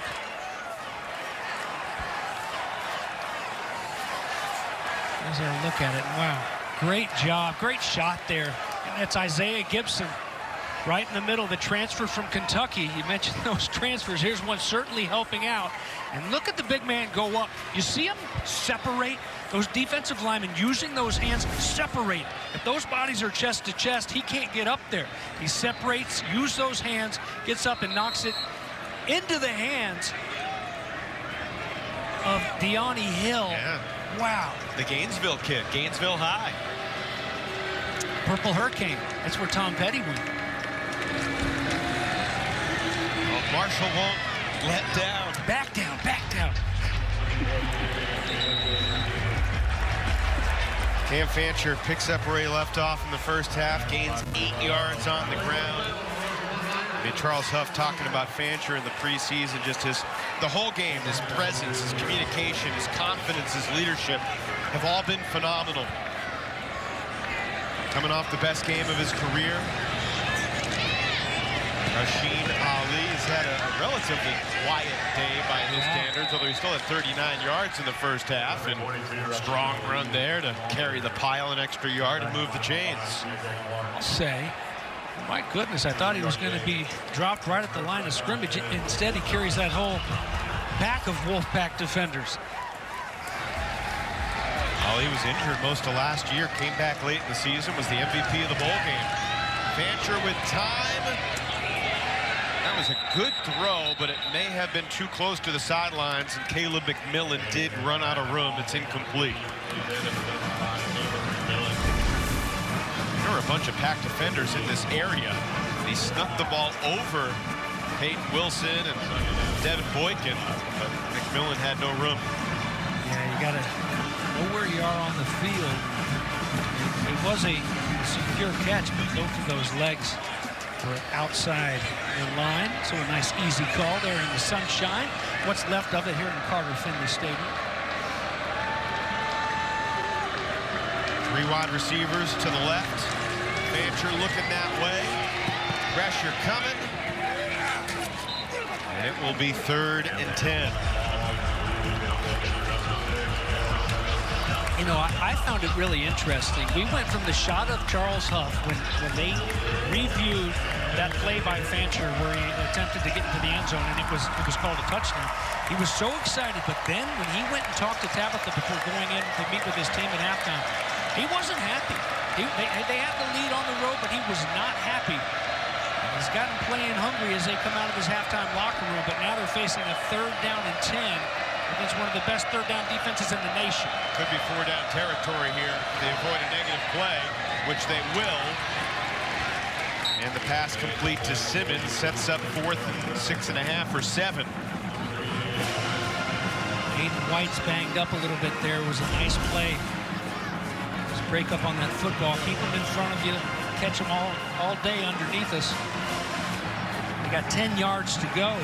[SPEAKER 14] have a look at it. Wow, great job, great shot there. And that's Isaiah Gibson right in the middle, the transfer from Kentucky. You mentioned those transfers. Here's one certainly helping out. And look at the big man go up. You see him separate? Those defensive linemen using those hands separate. If those bodies are chest to chest, he can't get up there. He separates, uses those hands, gets up and knocks it into the hands of Deani Hill.
[SPEAKER 13] Yeah.
[SPEAKER 14] Wow.
[SPEAKER 13] The Gainesville kid, Gainesville High.
[SPEAKER 14] Purple Hurricane. That's where Tom Petty went.
[SPEAKER 13] Well, Marshall won't let down.
[SPEAKER 14] Back down, back down.
[SPEAKER 5] Cam Fancher picks up where he left off in the first half, gains 8 yards on the ground. I mean, Charles Huff talking about Fancher in the preseason, just the whole game, his presence, his communication, his confidence, his leadership have all been phenomenal. Coming off the best game of his career. Rasheen Ali has had a relatively quiet day by his standards, although he still had 39 yards in the first half, and strong run there to carry the pile an extra yard and move the chains.
[SPEAKER 14] I'll say, my goodness, I thought he was going to be dropped right at the line of scrimmage. Instead, he carries that whole pack of Wolfpack defenders.
[SPEAKER 5] Ali was injured most of last year, came back late in the season, was the MVP of the bowl game. Fancher with time. That was a good throw, but it may have been too close to the sidelines, and Caleb McMillan did run out of room. It's incomplete. There were a bunch of packed defenders in this area. He snuck the ball over Peyton Wilson and Devin Boykin, but McMillan had no room.
[SPEAKER 14] Yeah, you got to know where you are on the field. It was a secure catch, but both of those legs were outside the line. So a nice easy call there in the sunshine. What's left of it here in Carter-Finley Stadium.
[SPEAKER 5] 3 wide receivers to the left. Fancher looking that way. Pressure coming. And it will be 3rd and 10.
[SPEAKER 14] You know, I found it really interesting. We went from the shot of Charles Huff when they reviewed that play by Fancher where he attempted to get into the end zone and it was called a touchdown. He was so excited, but then when he went and talked to Tabitha before going in to meet with his team at halftime, he wasn't happy. They had the lead on the road, but he was not happy. He's got them playing hungry as they come out of his halftime locker room, but now they're facing a 3rd down and 10 against one of the best 3rd down defenses in the nation.
[SPEAKER 5] Could be 4 down territory here. They avoid a negative play, which they will. And the pass complete to Simmons sets up 4th and 6.5 or 7.
[SPEAKER 14] Aiden White's banged up a little bit there. It was a nice play. Just break up on that football. Keep them in front of you. Catch them all day underneath us. They got 10 yards to go.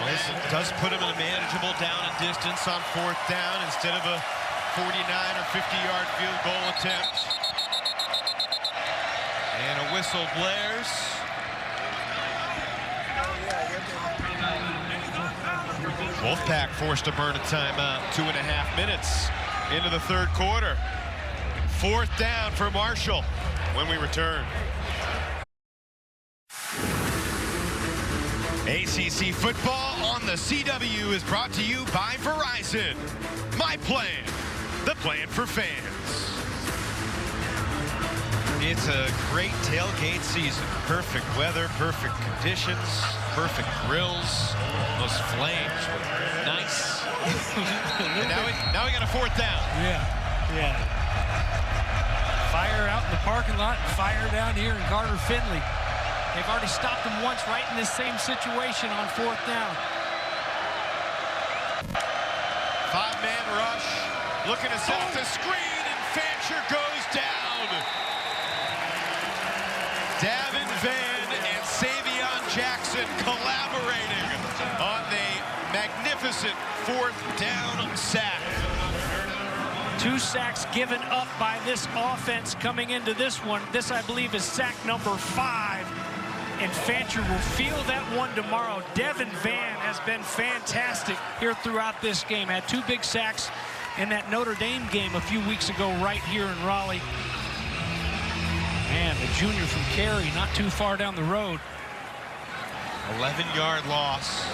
[SPEAKER 5] This does put him in a manageable down and distance on 4th down instead of a 49 or 50-yard field goal attempt. And a whistle blares. Wolfpack forced to burn a timeout. 2.5 minutes into the 3rd quarter. 4th down for Marshall when we return. ACC football on the CW is brought to you by Verizon. My plan, the plan for fans. It's a great tailgate season. Perfect weather, perfect conditions, perfect grills. Those flames were nice. And now we got a 4th down.
[SPEAKER 14] Yeah. Fire out in the parking lot and fire down here in Carter-Finley. They've already stopped him once right in this same situation on 4th down.
[SPEAKER 5] 5-man rush, looking to set up the screen, and Fancher goes down. Davin Vann and Savion Jackson collaborating on the magnificent 4th down sack.
[SPEAKER 14] 2 sacks given up by this offense coming into this one. This, I believe, is sack number 5. And Fancher will feel that one tomorrow. Devin Vann has been fantastic here throughout this game. Had 2 big sacks in that Notre Dame game a few weeks ago right here in Raleigh. Man, the junior from Cary, not too far down the road.
[SPEAKER 13] 11-yard loss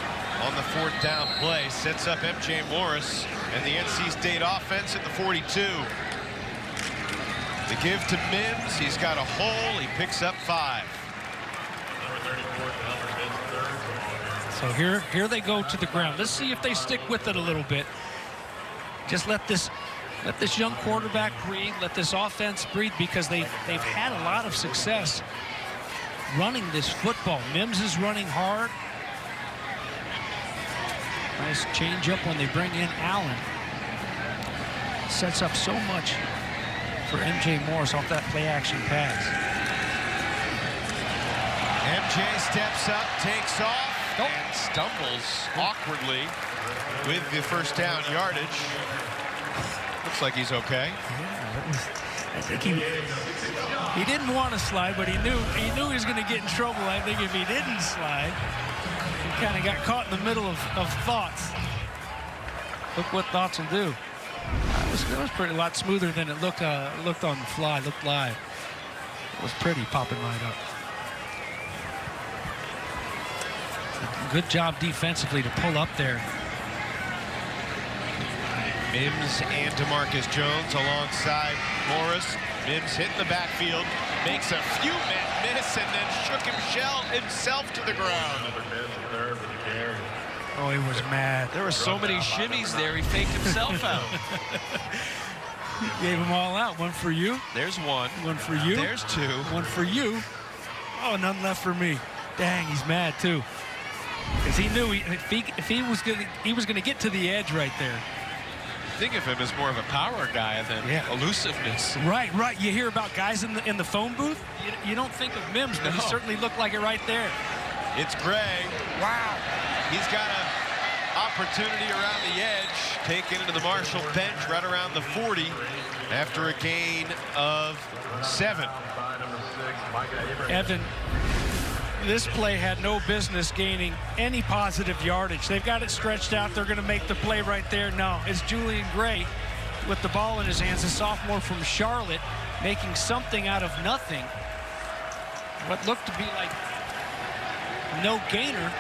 [SPEAKER 13] on the 4th down play. Sets up MJ Morris and the NC State offense at the 42. The give to Mims. He's got a hole. He picks up 5.
[SPEAKER 14] So here they go to the ground. Let's see if they stick with it a little bit. Just let this young quarterback breathe. Let this offense breathe, because they've had a lot of success running this football. Mims is running hard. Nice change up when they bring in Allen. Sets up so much for MJ Morris off that play action pass.
[SPEAKER 13] MJ steps up, takes off, and stumbles awkwardly with the 1st down yardage. Looks like he's okay.
[SPEAKER 14] I think he didn't want to slide, but he knew he was going to get in trouble. I think if he didn't slide, he kind of got caught in the middle of thoughts. Look what thoughts will do. It was pretty a lot smoother than it looked on the fly, looked live. It was pretty popping right up. Good job defensively to pull up there.
[SPEAKER 13] Mims and DeMarcus Jones alongside Morris. Mims hitting the backfield, makes a few men miss, and then shook himself to the ground.
[SPEAKER 14] Oh, he was mad.
[SPEAKER 16] There were so many shimmies there, he faked himself out.
[SPEAKER 14] Gave them all out. One for you.
[SPEAKER 16] There's one.
[SPEAKER 14] One for you.
[SPEAKER 16] There's 2.
[SPEAKER 14] One for you. Oh, none left for me. Dang, he's mad too. Because he knew if he was gonna get to the edge right there.
[SPEAKER 16] Think of him as more of a power guy than elusiveness.
[SPEAKER 14] Right. You hear about guys in the phone booth. You don't think of Mims, but he certainly looked like it right there.
[SPEAKER 13] It's Gray. Wow. He's got an opportunity around the edge, taken into the Marshall bench right around the 40 after a gain of 7.
[SPEAKER 14] Evan, this play had no business gaining any positive yardage. They've got it stretched out. They're going to make the play right there. No, it's Julian Gray with the ball in his hands, a sophomore from Charlotte, making something out of nothing. What looked to be like no gainer,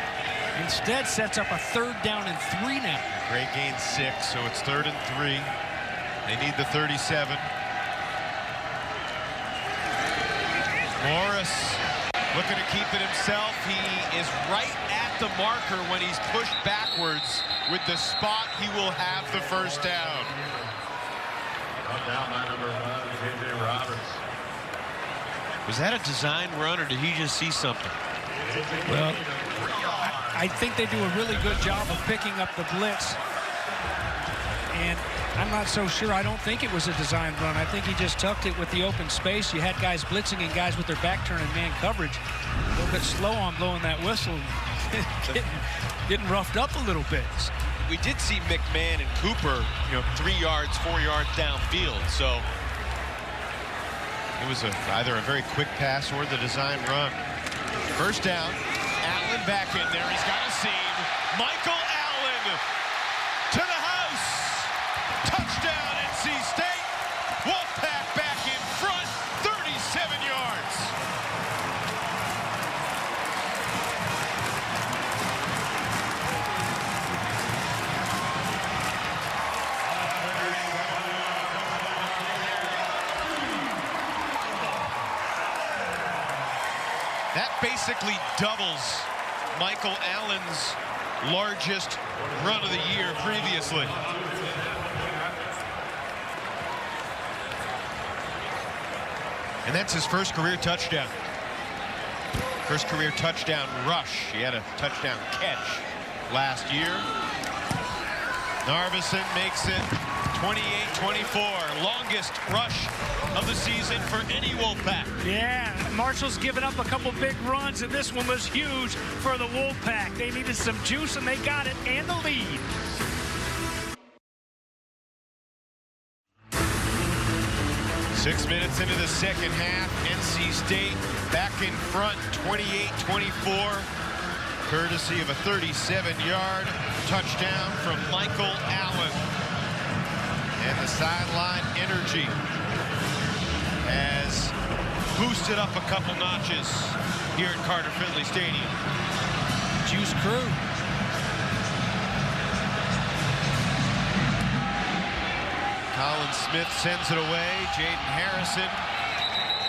[SPEAKER 14] instead sets up a 3rd down and 3 now.
[SPEAKER 13] Gray gains 6, so it's 3rd and 3. They need the 37. Morris looking to keep it himself. He is right at the marker when he's pushed backwards. With the spot, he will have the 1st down.
[SPEAKER 5] Down by number 11, J.J. Roberts.
[SPEAKER 16] Was that a design run, or did he just see something?
[SPEAKER 14] Well, I think they do a really good job of picking up the blitz. And I'm not so sure. I don't think it was a design run. I think he just tucked it with the open space. You had guys blitzing and guys with their back turning man coverage. A little bit slow on blowing that whistle. Getting roughed up a little bit.
[SPEAKER 13] We did see McMahon and Cooper, 3 yards, 4 yards downfield. So it was either a very quick pass or the design run. 1st down. Allen back in there. He's got a seam. Michael Allen to the house. Touchdown, NC State. Wolfpack back in front. 37 yards. That basically doubles Michael Allen's largest run of the year previously. And that's his first career touchdown. First career touchdown rush. He had a touchdown catch last year. Narveson makes it 28-24. Longest rush of the season for any Wolfpack.
[SPEAKER 14] Yeah, Marshall's given up a couple big runs, and this one was huge for the Wolfpack. They needed some juice, and they got it, and the lead.
[SPEAKER 13] Six minutes into the second half, NC State back in front, 28-24, courtesy of a 37-yard touchdown from Michael Allen. And the sideline energy as
[SPEAKER 5] boosted up a couple notches here at Carter-Finley Stadium.
[SPEAKER 14] Juice Crew.
[SPEAKER 5] Colin Smith sends it away. Jaden Harrison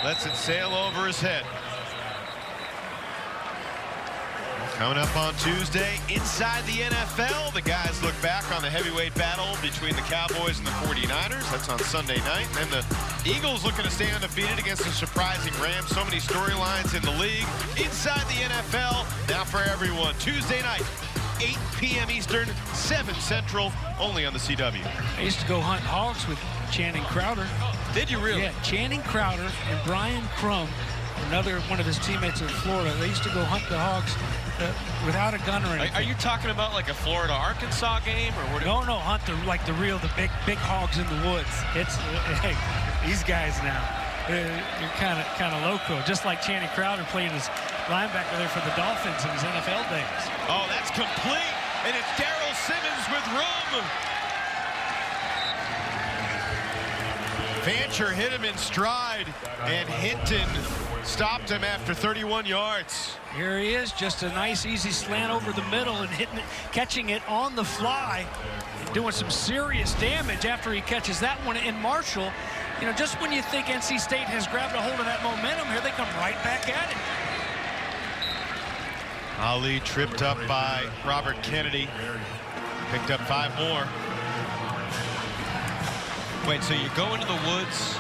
[SPEAKER 5] lets it sail over his head. Coming up on Tuesday, inside the NFL, the guys look back on the heavyweight battle between the Cowboys and the 49ers. That's on Sunday night. And the Eagles looking to stay undefeated against the surprising Rams. So many storylines in the league. Inside the NFL, now for everyone. Tuesday night, 8 p.m. Eastern, 7 Central, only on the CW.
[SPEAKER 14] I used to go hunt hogs with Channing Crowder.
[SPEAKER 5] Did you really?
[SPEAKER 14] Yeah, Channing Crowder and Brian Crum, another one of his teammates in Florida. They used to go hunt the hogs without a gun or anything.
[SPEAKER 16] Are you talking about like a Florida-Arkansas game, or what?
[SPEAKER 14] No, hunt the big hogs in the woods. It's hey, these guys now, you're kind of loco. Just like Channing Crowder playing his linebacker there for the Dolphins in his NFL days.
[SPEAKER 5] Oh, that's complete, and it's Darrell Simmons with room. Fancher hit him in stride, and Hinton stopped him after 31 yards.
[SPEAKER 14] Here he is, just a nice, easy slant over the middle and catching it on the fly, and doing some serious damage after he catches that one. And Marshall, you know, just when you think NC State has grabbed a hold of that momentum, here they come right back at it.
[SPEAKER 5] Ali tripped up by Robert Kennedy, picked up 5 more.
[SPEAKER 16] Wait, so you go into the woods,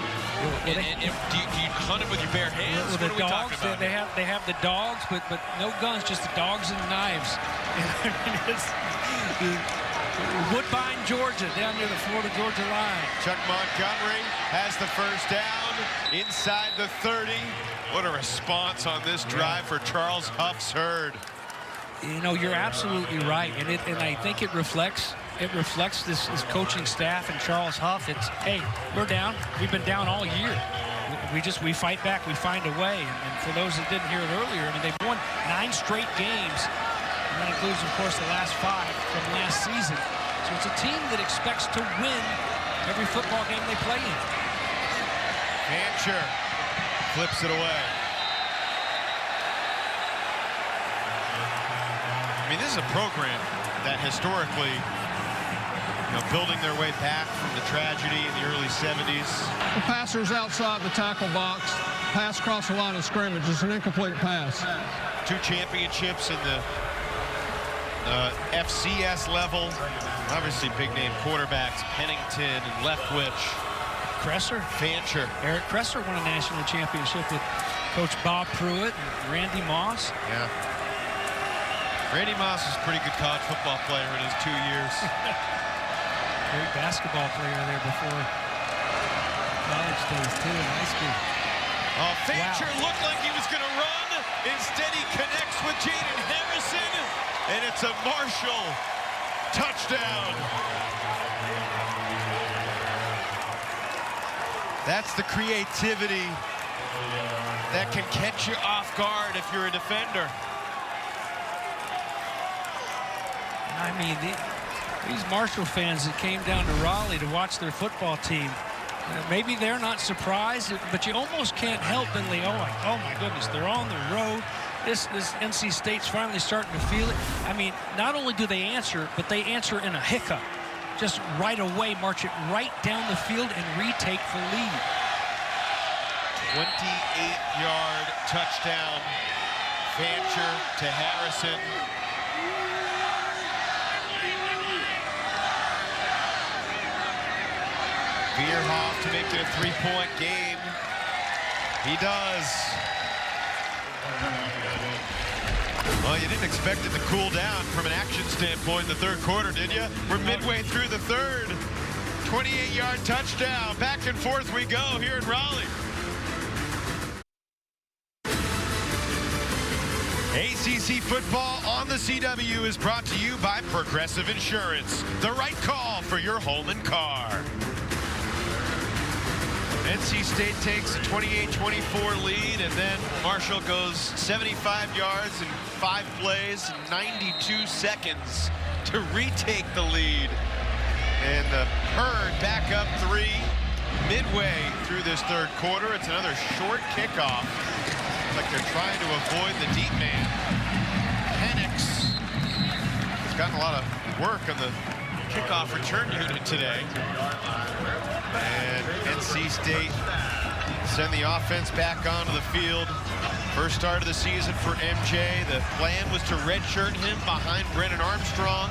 [SPEAKER 16] and do you hunt it with your bare hands?
[SPEAKER 14] With
[SPEAKER 16] what
[SPEAKER 14] the
[SPEAKER 16] are we
[SPEAKER 14] dogs,
[SPEAKER 16] talking about?
[SPEAKER 14] they have the dogs, but no guns, just the dogs and knives. It's Woodbine, Georgia, down near the Florida-Georgia line.
[SPEAKER 5] Chuck Montgomery has the first down inside the 30. What a response on this drive for Charles Huff's herd.
[SPEAKER 14] You know, you're absolutely right, and I think it reflects this coaching staff and Charles Huff. It's, hey, we're down. We've been down all year. We fight back. We find a way. And for those that didn't hear it earlier, I mean, they've won 9 straight games, and that includes, of course, the last 5 from last season. So it's a team that expects to win every football game they play in.
[SPEAKER 5] Fancher flips it away. I mean, this is a program that historically, you know, building their way back from the tragedy in the early 70s.
[SPEAKER 12] The passer's outside the tackle box. Pass across the line of scrimmage. It's an incomplete pass.
[SPEAKER 5] 2 championships in the FCS level. Obviously, big-name quarterbacks, Pennington and Leftwich.
[SPEAKER 14] Kresser.
[SPEAKER 5] Fancher.
[SPEAKER 14] Eric Kresser won a national championship with Coach Bob Pruitt and Randy Moss.
[SPEAKER 5] Yeah. Randy Moss was a pretty good college football player in his 2 years.
[SPEAKER 14] Great basketball player there before college days, too, in high school.
[SPEAKER 5] Oh, Fancher looked like he was going to run. Instead, he connects with Jaden Harrison, and it's a Marshall touchdown. That's the creativity that can catch you off guard if you're a defender.
[SPEAKER 14] I mean, these Marshall fans that came down to Raleigh to watch their football team, maybe they're not surprised, but you almost can't help but think, oh my goodness, they're on the road. This NC State's finally starting to feel it. I mean, not only do they answer, but they answer in a hiccup. Just right away, march it right down the field and retake the lead.
[SPEAKER 5] 28-yard touchdown. Fancher to Harrison. Veerhoff to make it a 3-point game. He does. Well, you didn't expect it to cool down from an action standpoint in the 3rd quarter, did you? We're midway through the 3rd. 28-yard touchdown. Back and forth we go here in Raleigh. ACC football on the CW is brought to you by Progressive Insurance. The right call for your home and car. NC State takes a 28-24 lead, and then Marshall goes 75 yards in 5 plays, 92 seconds to retake the lead. And the herd back up 3. midway through this third quarter. It's another short kickoff. Like they're trying to avoid the deep man. Penix has gotten a lot of work on the kickoff return unit today. And NC State send the offense back onto the field. First start of the season for MJ. The plan was to redshirt him behind Brennan Armstrong.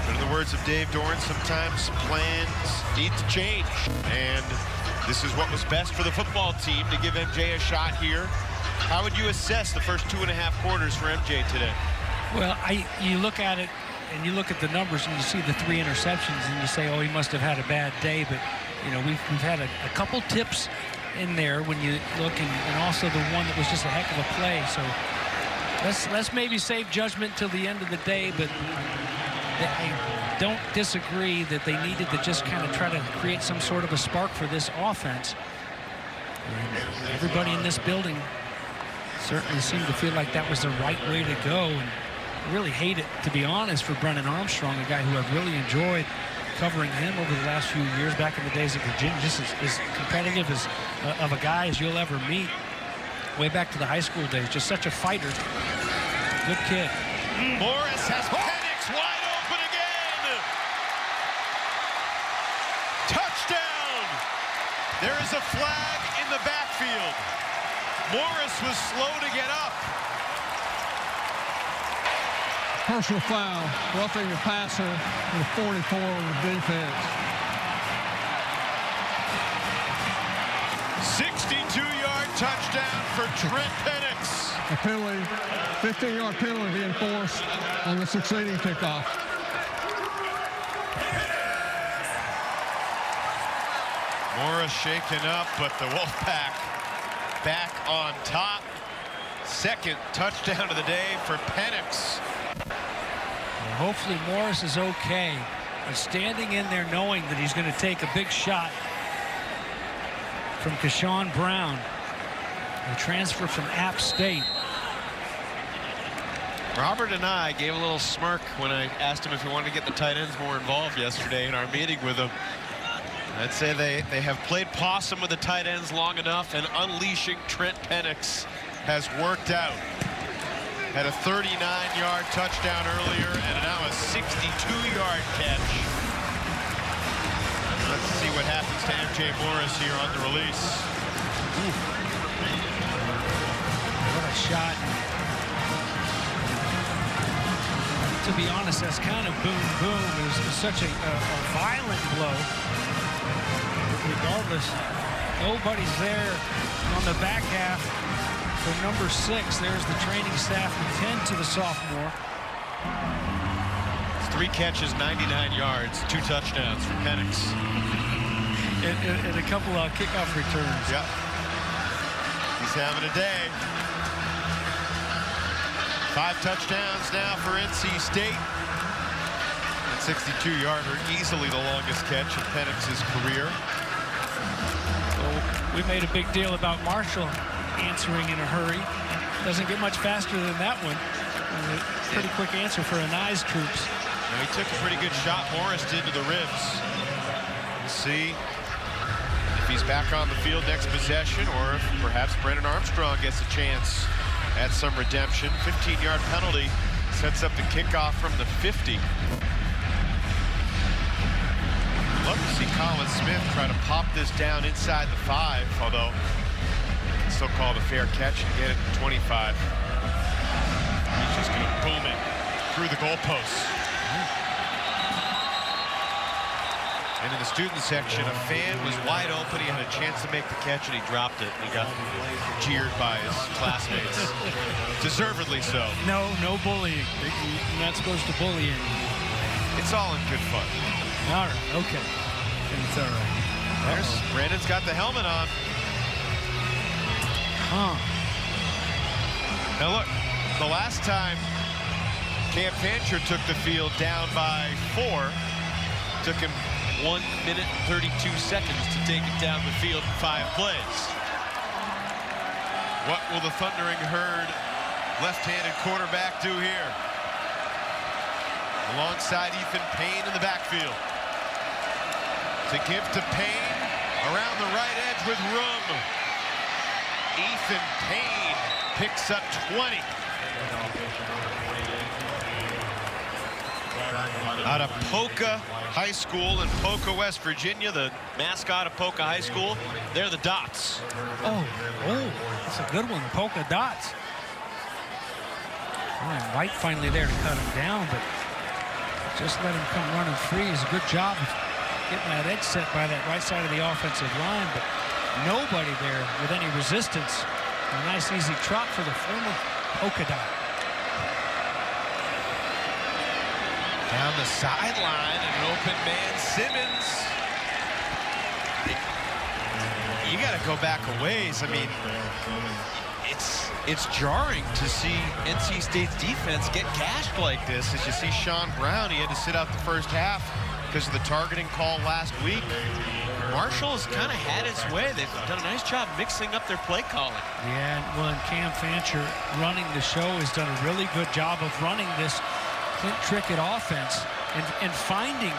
[SPEAKER 5] But in the words of Dave Dorn, sometimes plans need to change. And this is what was best for the football team to give MJ a shot here. How would you assess the first 2.5 quarters for MJ today?
[SPEAKER 14] Well, you look at it and you look at the numbers and you see the 3 interceptions and you say, oh, he must have had a bad day. But, you know, we've had a couple tips in there when you look, and also the one that was just a heck of a play. So let's maybe save judgment till the end of the day, but I don't disagree that they needed to just kind of try to create some sort of a spark for this offense. And everybody in this building certainly seemed to feel like that was the right way to go. And I really hate it, to be honest, for Brennan Armstrong, a guy who I've really enjoyed covering him over the last few years back in the days of Virginia. Just as competitive as of a guy as you'll ever meet. Way back to the high school days. Just such a fighter. Good kid.
[SPEAKER 5] Morris has Penix wide open again. Touchdown. There is a flag in the backfield. Morris was slow to get up.
[SPEAKER 12] Personal foul, roughing the passer with 44 on the defense.
[SPEAKER 5] 62-yard touchdown for Trent Penix.
[SPEAKER 12] A penalty, 15-yard penalty being enforced on the succeeding kickoff.
[SPEAKER 5] Morris shaken up, but the Wolfpack back on top. Second touchdown of the day for Penix.
[SPEAKER 14] Well, hopefully Morris is okay. But standing in there knowing that he's going to take a big shot from Keshawn Brown, the transfer from App State.
[SPEAKER 5] Robert and I gave a little smirk when I asked him if he wanted to get the tight ends more involved yesterday in our meeting with him. I'd say they have played possum with the tight ends long enough, and unleashing Trent Penix has worked out. Had a 39-yard touchdown earlier and now a 62-yard catch. Let's see what happens to MJ Morris here on the release.
[SPEAKER 14] What a shot. To be honest, that's kind of boom, boom. It was such a violent blow. Regardless, nobody's there on the back half for number 6. There's the training staff and 10 to the sophomore.
[SPEAKER 5] It's 3 catches, 99 yards, 2 touchdowns for Penix.
[SPEAKER 14] And a couple of kickoff returns.
[SPEAKER 5] Yep. He's having a day. 5 touchdowns now for NC State. That 62-yarder, easily the longest catch in Penix's career.
[SPEAKER 14] We made a big deal about Marshall answering in a hurry. Doesn't get much faster than that one. Pretty quick answer for Anai's troops.
[SPEAKER 5] Now, he took a pretty good shot, Morris did, to the ribs. We'll see if he's back on the field next possession, or if perhaps Brennan Armstrong gets a chance at some redemption. 15-yard penalty sets up the kickoff from the 50. Love to see Colin Smith try to pop this down inside the 5, although still called a fair catch and get it to 25. He's just going to boom it through the goalposts. And in the student section, a fan was wide open. He had a chance to make the catch, and he dropped it. He got jeered by his classmates. Deservedly so.
[SPEAKER 14] No bullying. You're not supposed to bully anyone.
[SPEAKER 5] It's all in good fun.
[SPEAKER 14] All right, okay. It's all right.
[SPEAKER 5] There's Brandon's got the helmet on. Now look, the last time Cam Fancher took the field down by 4, took him 1 minute and 32 seconds to take it down the field in 5 plays. What will the Thundering Herd left-handed quarterback do here? Alongside Ethan Payne in the backfield. To give to Payne, Around the right edge with room. Ethan Payne picks up 20. Out of Polka High School in Polka, West Virginia, the mascot of Polka High School, they're the Dots.
[SPEAKER 14] Oh, that's a good one, Polka Dots. Ryan White finally there to cut him down, but just let him come running free is a good job of getting that edge set by that right side of the offensive line, but nobody there with any resistance. A nice easy trot for the former Polka Dot.
[SPEAKER 5] Down the sideline, an open man, Simmons. You got to go back a ways. I mean, it's jarring to see NC State's defense get gashed like this. As you see Sean Brown, he had to sit out the first half because of the targeting call last week. Marshall has kind of had his way. They've done a nice job mixing up their play calling.
[SPEAKER 14] Yeah, well, and Cam Fancher running the show has done a really good job of running this Clint Trickett offense and finding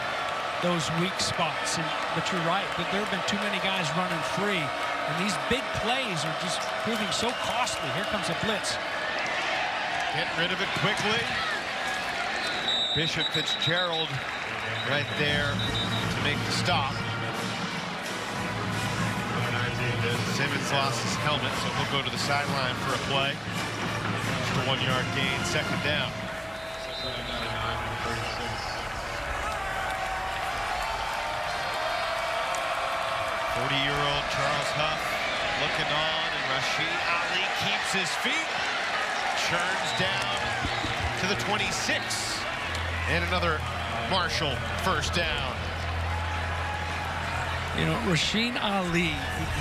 [SPEAKER 14] those weak spots. But you're right, but there have been too many guys running free. And these big plays are just proving so costly. Here comes a blitz.
[SPEAKER 5] Getting rid of it quickly. Bishop Fitzgerald right there to make the stop. Simmons lost his helmet, so he'll go to the sideline for a play. Just a 1-yard gain, second down. Forty-year-old Charles Huff looking on, and Rashid Ali keeps his feet, churns down to the 26, and another Marshall first down.
[SPEAKER 14] You know, Rashid Ali,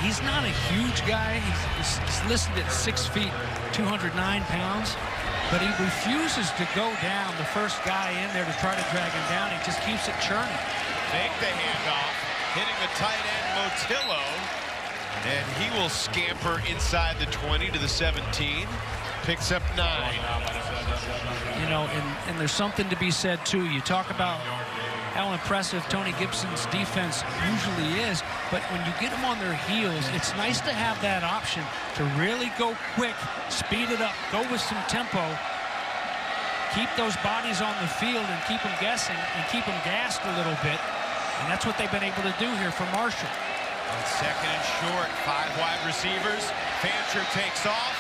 [SPEAKER 14] he's not a huge guy. He's listed at 6 feet, 209 pounds, but he refuses to go down the first guy in there to try to drag him down. He just keeps it churning.
[SPEAKER 5] Make the handoff, hitting the tight end Motillo, and he will scamper inside the 20 to the 17. Picks up 9.
[SPEAKER 14] You know, and there's something to be said too. You talk about how impressive Tony Gibson's defense usually is, but when you get them on their heels, it's nice to have that option to really go quick, speed it up, go with some tempo, keep those bodies on the field and keep them guessing and keep them gassed a little bit. And that's what they've been able to do here for Marshall.
[SPEAKER 5] On second and short, 5 wide receivers. Fancher takes off,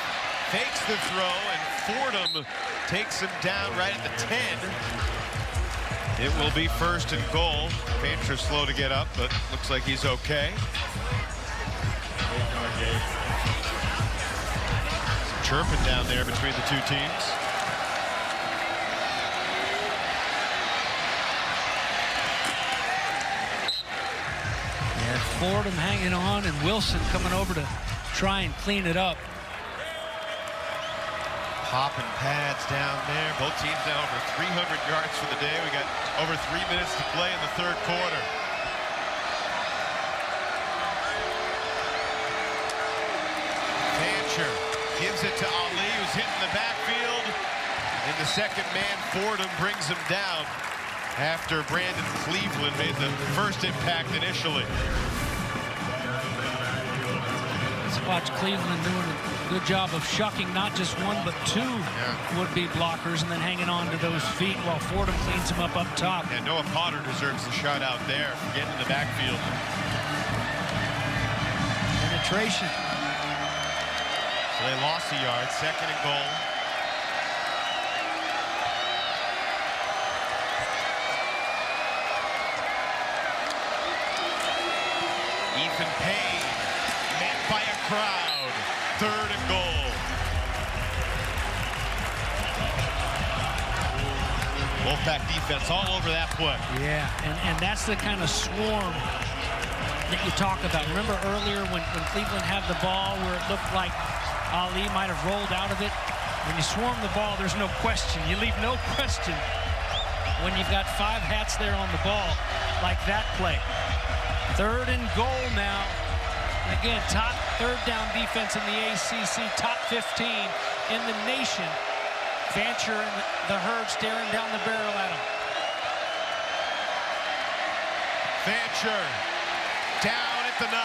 [SPEAKER 5] fakes the throw, and Fordham takes him down right at the 10. It will be first and goal. Fancher slow to get up, but looks like he's okay. Some chirping down there between the two teams.
[SPEAKER 14] And Fordham hanging on, and Wilson coming over to try and clean it up.
[SPEAKER 5] Popping pads down there. Both teams now over 300 yards for the day. We got over 3 minutes to play in the third quarter. Fancher gives it to Ali, who's hitting the backfield. And the second man, Fordham, brings him down after Brandon Cleveland made the first impact initially.
[SPEAKER 14] Let's watch Cleveland doing a good job of shucking not just one but two would-be blockers and then hanging on to those feet while Fordham cleans them up top.
[SPEAKER 5] Yeah, Noah Potter deserves the shot out there for getting in the backfield.
[SPEAKER 14] Penetration.
[SPEAKER 5] So they lost a yard, second and goal. Ethan Payne met by a crowd. Third and goal. Wolfpack defense all over that play.
[SPEAKER 14] Yeah, and that's the kind of swarm that you talk about. Remember earlier when Cleveland had the ball where it looked like Ali might have rolled out of it? When you swarm the ball, there's no question. You leave no question when you've got 5 hats there on the ball like that play. Third and goal now. Again, top third down defense in the ACC, top 15 in the nation. Fancher and the herd staring down the barrel at him.
[SPEAKER 5] Fancher down at the 9.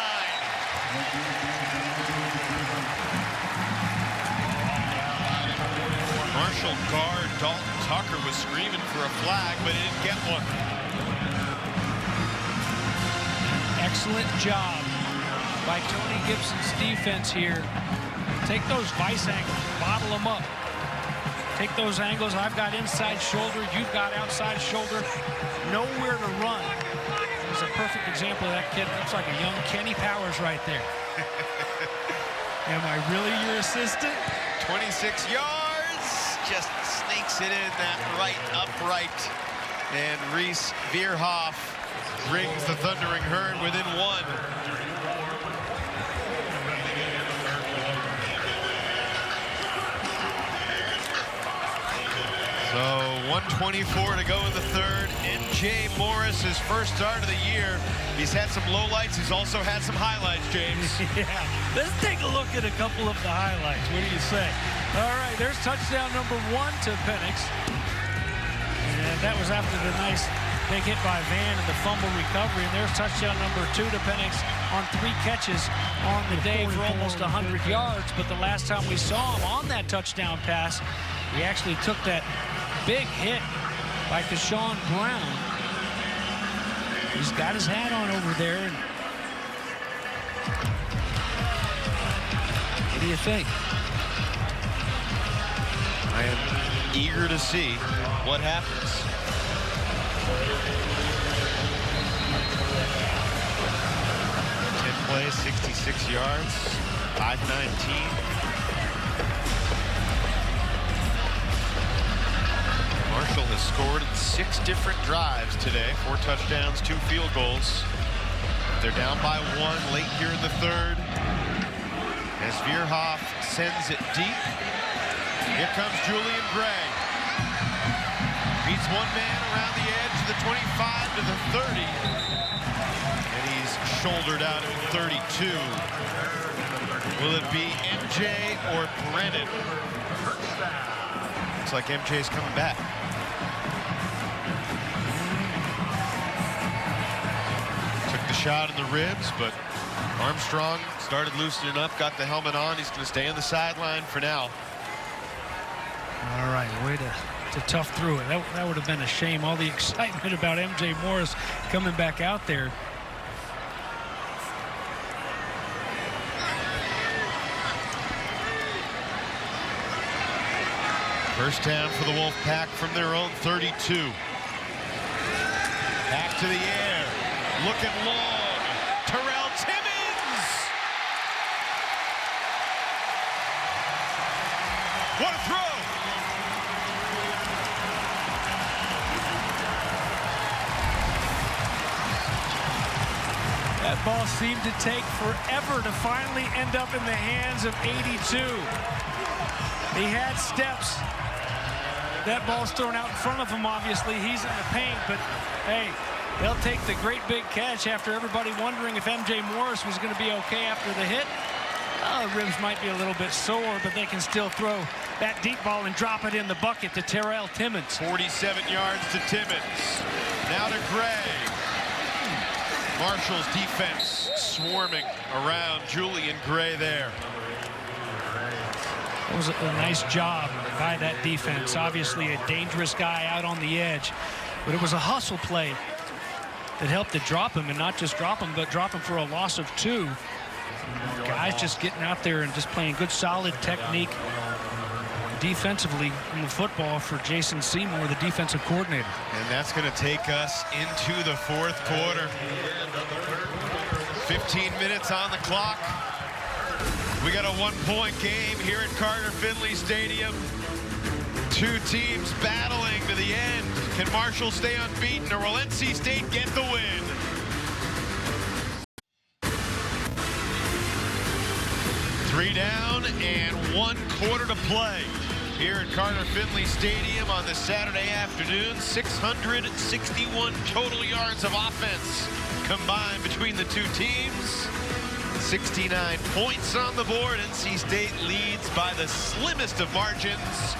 [SPEAKER 5] Marshall guard Dalton Tucker was screaming for a flag, but he didn't get one.
[SPEAKER 14] Excellent job by Tony Gibson's defense here. Take those vice angles, bottle them up. Take those angles. I've got inside shoulder, you've got outside shoulder. Nowhere to run. It's a perfect example of that kid. Looks like a young Kenny Powers right there. Am I really your assistant?
[SPEAKER 5] 26 yards, just sneaks it in that right upright. And Reese Veerhoff brings the Thundering Herd within 1. So 1:24 to go in the 3rd. MJ Morris, his first start of the year. He's had some lowlights. He's also had some highlights, James.
[SPEAKER 14] Yeah, let's take a look at a couple of the highlights. What do you say? All right, there's touchdown number 1 to Penix. And that was after the nice big hit by Van and the fumble recovery. And there's touchdown number 2 to Penix on 3 catches on the day for almost 100 yards. But the last time we saw him on that touchdown pass, he actually took that big hit by Keshawn Brown. He's got his hat on over there. What do you think?
[SPEAKER 5] I am eager to see what happens. Plays, 66 yards, 519. Marshall has scored in 6 different drives today, 4 touchdowns, 2 field goals. They're down by 1 late here in the 3rd. As Veerhoff sends it deep. Here comes Julian Gray. Beats one man around the edge to the 25 to the 30. Shouldered out at 32. Will it be MJ or Brennan? Looks like MJ's coming back. Took the shot in the ribs, but Armstrong started loosening up, got the helmet on. He's going to stay on the sideline for now.
[SPEAKER 14] All right, way to tough through it. That would have been a shame. All the excitement about MJ Morris coming back out there.
[SPEAKER 5] First down for the Wolfpack from their own 32. Back to the air. Looking long. Terrell Timmons. What a throw.
[SPEAKER 14] That ball seemed to take forever to finally end up in the hands of 82. He had steps. That ball's thrown out in front of him, obviously. He's in the paint, but hey, they'll take the great big catch after everybody wondering if MJ Morris was going to be okay after the hit. Oh, the ribs might be a little bit sore, but they can still throw that deep ball and drop it in the bucket to Terrell Timmons.
[SPEAKER 5] 47 yards to Timmons. Now to Gray. Marshall's defense swarming around Julian Gray there.
[SPEAKER 14] It was a nice job by that defense. Obviously a dangerous guy out on the edge, but it was a hustle play that helped to drop him, and not just drop him, but drop him for a loss of 2. Guys just getting out there and just playing good, solid technique defensively in the football for Jason Seymour, the defensive coordinator.
[SPEAKER 5] And that's going to take us into the 4th quarter. 15 minutes on the clock. We got a 1-point game here at Carter-Finley Stadium. 2 teams battling to the end. Can Marshall stay unbeaten, or will NC State get the win? Three down and 1 quarter to play here at Carter-Finley Stadium on this Saturday afternoon. 661 total yards of offense combined between the 2 teams. 69 points on the board. NC State leads by the slimmest of margins.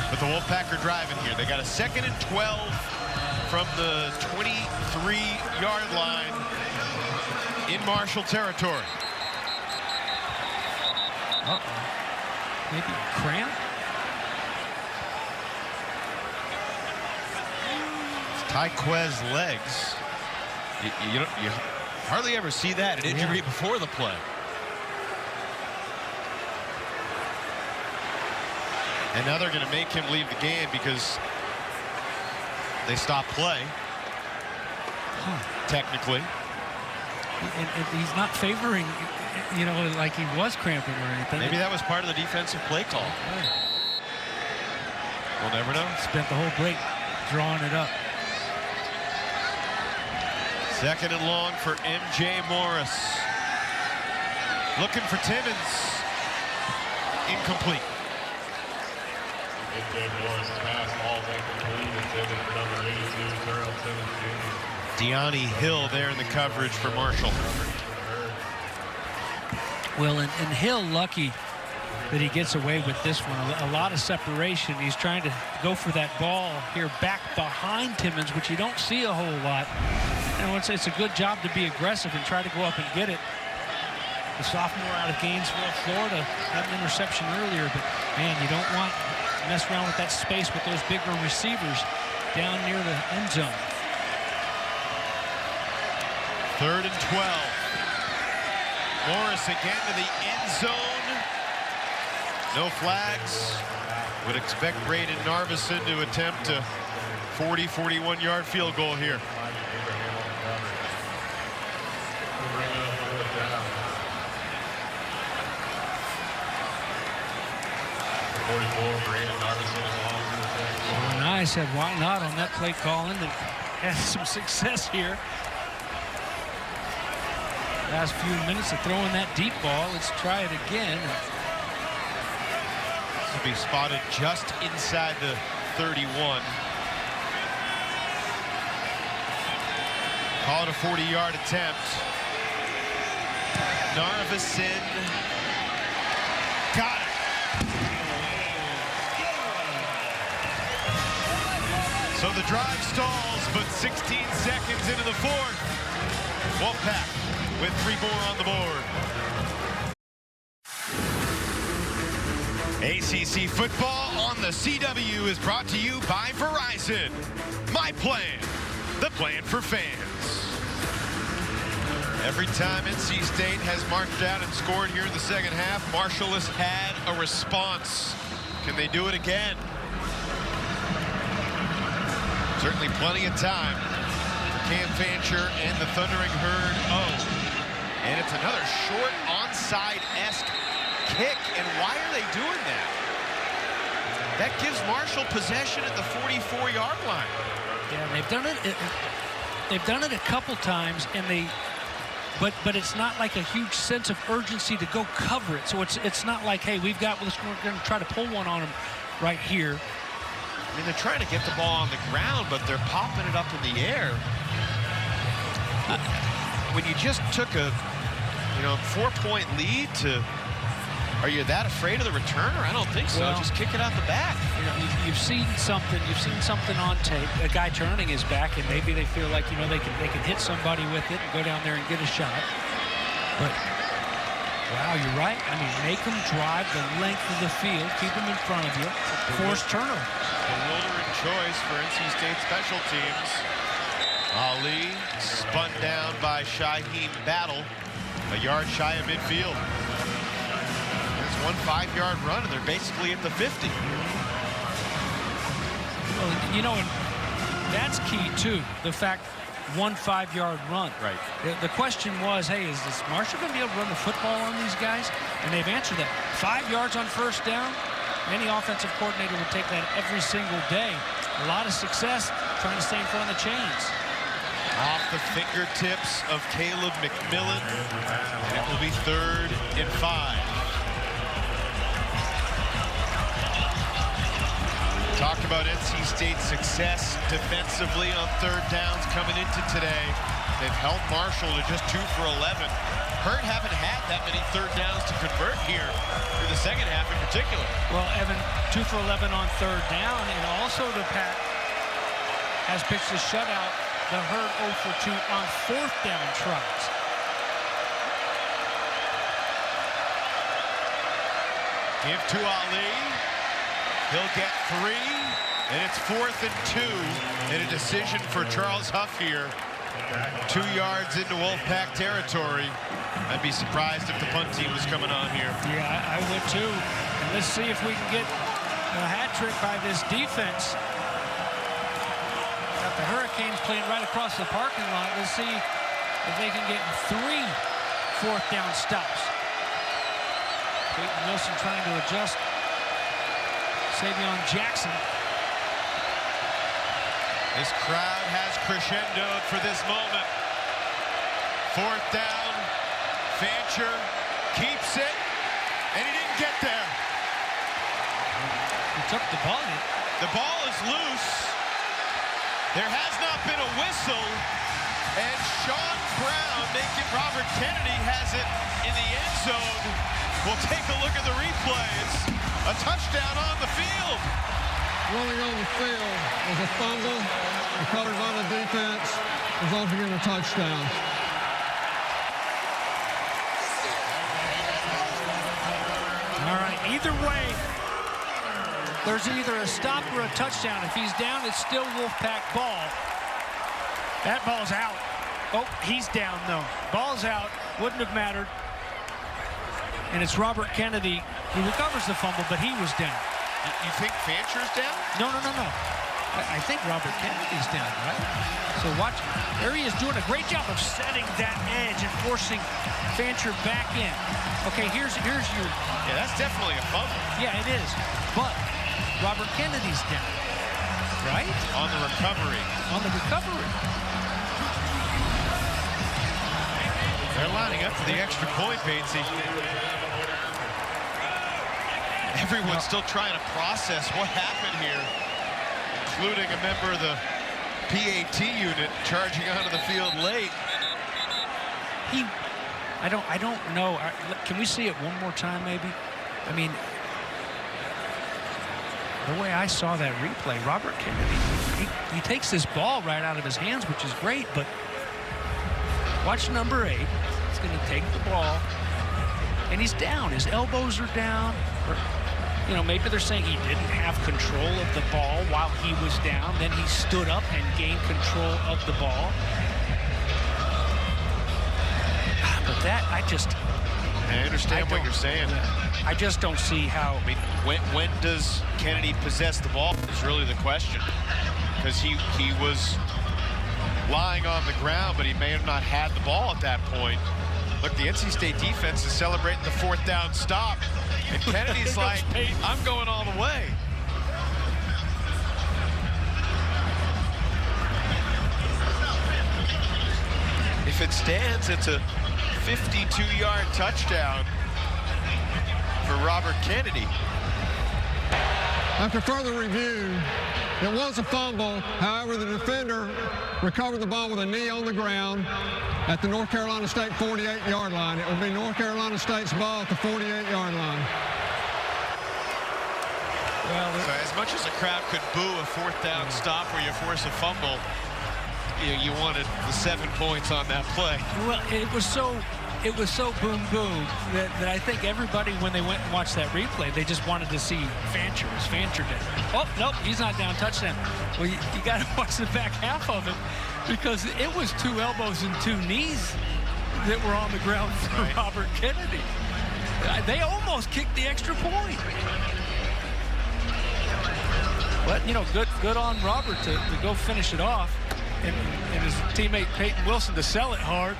[SPEAKER 5] But the Wolfpack are driving here. They got a 2nd and 12 from the 23-yard line. in Marshall territory.
[SPEAKER 14] Maybe cramp?
[SPEAKER 5] It's Tyquez's legs. You hardly ever see that, an injury before the play. And now they're going to make him leave the game because they stopped play. Technically.
[SPEAKER 14] And he's not favoring, you know, like he was cramping or anything.
[SPEAKER 5] Maybe that was part of the defensive play call. We'll never know.
[SPEAKER 14] Spent the whole break drawing it up.
[SPEAKER 5] 2nd and long for M.J. Morris. Looking for Timmons. Incomplete.
[SPEAKER 21] M.J. Morris pass, all incomplete. Intended for number 82, Terrell Timmons Jr.
[SPEAKER 5] Deani Hill there in the coverage for Marshall.
[SPEAKER 14] Well, and Hill lucky that he gets away with this one. A lot of separation. He's trying to go for that ball here back behind Timmons, which you don't see a whole lot. And it's a good job to be aggressive and try to go up and get it. The sophomore out of Gainesville, Florida, had an interception earlier, but man, you don't want to mess around with that space with those bigger receivers down near the end zone.
[SPEAKER 5] 3rd and 12. Morris again to the end zone. No flags. Would expect Braden Narveson to attempt a 40, 41-yard field goal here.
[SPEAKER 14] And I said, why not on that play call, and had some success here. Last few minutes of throwing that deep ball. Let's try it again.
[SPEAKER 5] This will be spotted just inside the 31. Call it a 40-yard attempt. Narveson got it. So the drive stalls, but 16 seconds into the 4th. Wolfpack with 3 more on the board. ACC football on the CW is brought to you by Verizon. My plan, the plan for fans. Every time NC State has marched out and scored here in the 2nd half, Marshall has had a response. Can they do it again? Certainly plenty of time for Cam Fancher and the Thundering Herd. And it's another short onside-esque kick. And why are they doing that? That gives Marshall possession at the 44-yard line.
[SPEAKER 14] Yeah, they've done it. They've done it a couple times, and but it's not like a huge sense of urgency to go cover it. So it's not like, hey, we're going to try to pull one on them right here.
[SPEAKER 5] I mean, they're trying to get the ball on the ground, but they're popping it up in the air. When you just took a 4-point lead are you that afraid of the returner? I don't think so.
[SPEAKER 14] Well,
[SPEAKER 5] just kick it out the back.
[SPEAKER 14] You've seen something on tape, a guy turning his back, and maybe they feel like, they can hit somebody with it and go down there and get a shot. But wow, you're right. I mean, make them drive the length of the field, keep them in front of you, force turnover.
[SPEAKER 5] Bewildering choice for NC State special teams. Ali spun down by Shaheem Battle, a yard shy of midfield. There's one 5-yard run, and they're basically at the 50.
[SPEAKER 14] Well, and that's key too. The fact 1 5-yard run.
[SPEAKER 5] Right.
[SPEAKER 14] The question was, hey, is Marshall going to be able to run the football on these guys? And they've answered that. 5 yards on first down. Any offensive coordinator would take that every single day. A lot of success trying to stay in front of the chains.
[SPEAKER 5] Off the fingertips of Caleb McMillan. And it will be 3rd and 5. Talked about NC State's success defensively on 3rd downs coming into today. They've held Marshall to just 2 for 11. Hurt haven't had that many 3rd downs to convert here through the 2nd half in particular.
[SPEAKER 14] Well, Evan, 2 for 11 on 3rd down, and also the Pack has pitched a shutout. The Herd 0 for 2 on 4th down tries.
[SPEAKER 13] Give to Ali. He'll get 3, and it's 4th and 2, and a decision for Charles Huff here. 2 yards into Wolfpack territory. I'd be surprised if the punt team was coming on here.
[SPEAKER 14] Yeah, I would too. And let's see if we can get a hat trick by this defense. Got the Hurricanes playing right across the parking lot. Let's see if they can get 3 4th down stops. Peyton Wilson trying to adjust Savion Jackson.
[SPEAKER 13] This crowd has crescendoed for this moment. 4th down. Fancher keeps it, and he didn't get there.
[SPEAKER 14] He took the ball.
[SPEAKER 13] The ball is loose. There has not been a whistle, and Sean Brown, making Robert Kennedy, has it in the end zone. We'll take a look at the replay. It's a touchdown on the field.
[SPEAKER 12] Rolling on the field was a fumble. The Carter-Finley defense resulting in a touchdown.
[SPEAKER 14] All right, either way, there's either a stop or a touchdown. If he's down, it's still Wolfpack ball. That ball's out. Oh, he's down, though. Ball's out. Wouldn't have mattered. And it's Robert Kennedy who recovers the fumble, but he was down.
[SPEAKER 13] You think Fancher's down?
[SPEAKER 14] No. I think Robert Kennedy's down, right? So watch. There he is doing a great job of setting that edge and forcing Fancher back in. Okay, here's your.
[SPEAKER 13] Yeah, that's definitely a fumble.
[SPEAKER 14] Yeah, it is. But Robert Kennedy's down, right?
[SPEAKER 13] On the recovery.
[SPEAKER 14] On the recovery.
[SPEAKER 13] They're lining up for the extra point, Batesy. Everyone's still trying to process what happened here, including a member of the PAT unit charging onto the field late.
[SPEAKER 14] I don't know. Can we see it one more time, maybe? I mean, the way I saw that replay, Robert Kennedy, he takes this ball right out of his hands, which is great, but watch number 8. He's going to take the ball, and he's down. His elbows are down. Or, you know, maybe they're saying he didn't have control of the ball while he was down. Then he stood up and gained control of the ball. But that,
[SPEAKER 13] I understand what you're saying.
[SPEAKER 14] I just don't see how.
[SPEAKER 13] I mean, when does Kennedy possess the ball is really the question. Because he was lying on the ground, but he may have not had the ball at that point. Look, the NC State defense is celebrating the 4th down stop. And Kennedy's like, I'm going all the way. If it stands, it's a 52-yard touchdown for Robert Kennedy.
[SPEAKER 12] After further review, it was a fumble. However, the defender recovered the ball with a knee on the ground at the North Carolina State 48-yard line. It will be North Carolina State's ball at the 48-yard line.
[SPEAKER 13] Well, so as much as the crowd could boo a 4th down stop where you force a fumble, you wanted the 7 points on that play.
[SPEAKER 14] Well, it was so boom boom that I think everybody, when they went and watched that replay, they just wanted to see Fancher. Is Fancher dead? Oh, nope, he's not down. Touchdown. Well, you got to watch the back half of it, because it was 2 elbows and 2 knees that were on the ground for Robert Kennedy. They almost kicked the extra point. But, you know, good on Robert to go finish it off, and his teammate Peyton Wilson to sell it hard.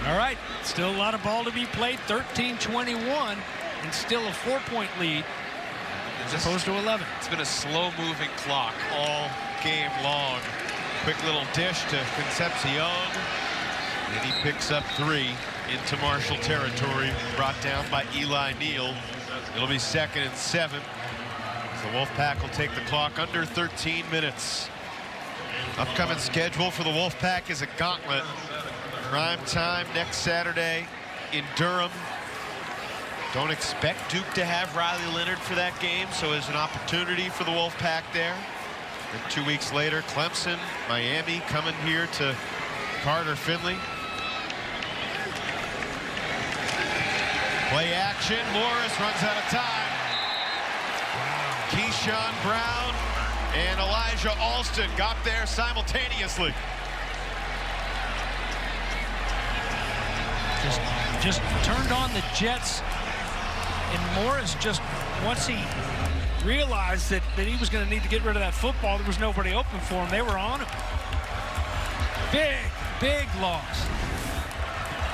[SPEAKER 14] All right, still a lot of ball to be played. 13-21, and still a 4-point lead as opposed to 11.
[SPEAKER 13] It's been a slow-moving clock all game long. Quick little dish to Concepcion, and he picks up 3 into Marshall territory, brought down by Eli Neal. It'll be 2nd and 7. The Wolfpack will take the clock under 13 minutes. Upcoming schedule for the Wolfpack is a gauntlet. Prime time next Saturday in Durham. Don't expect Duke to have Riley Leonard for that game, so it's an opportunity for the Wolfpack there. And 2 weeks later, Clemson, Miami coming here to Carter-Finley.
[SPEAKER 5] Play action. Morris runs out of time. Keyshawn Brown and Elijah Alston got there simultaneously.
[SPEAKER 14] Just turned on the Jets, and Morris just, once he realized that he was going to need to get rid of that football, there was nobody open for him. They were on him. Big loss.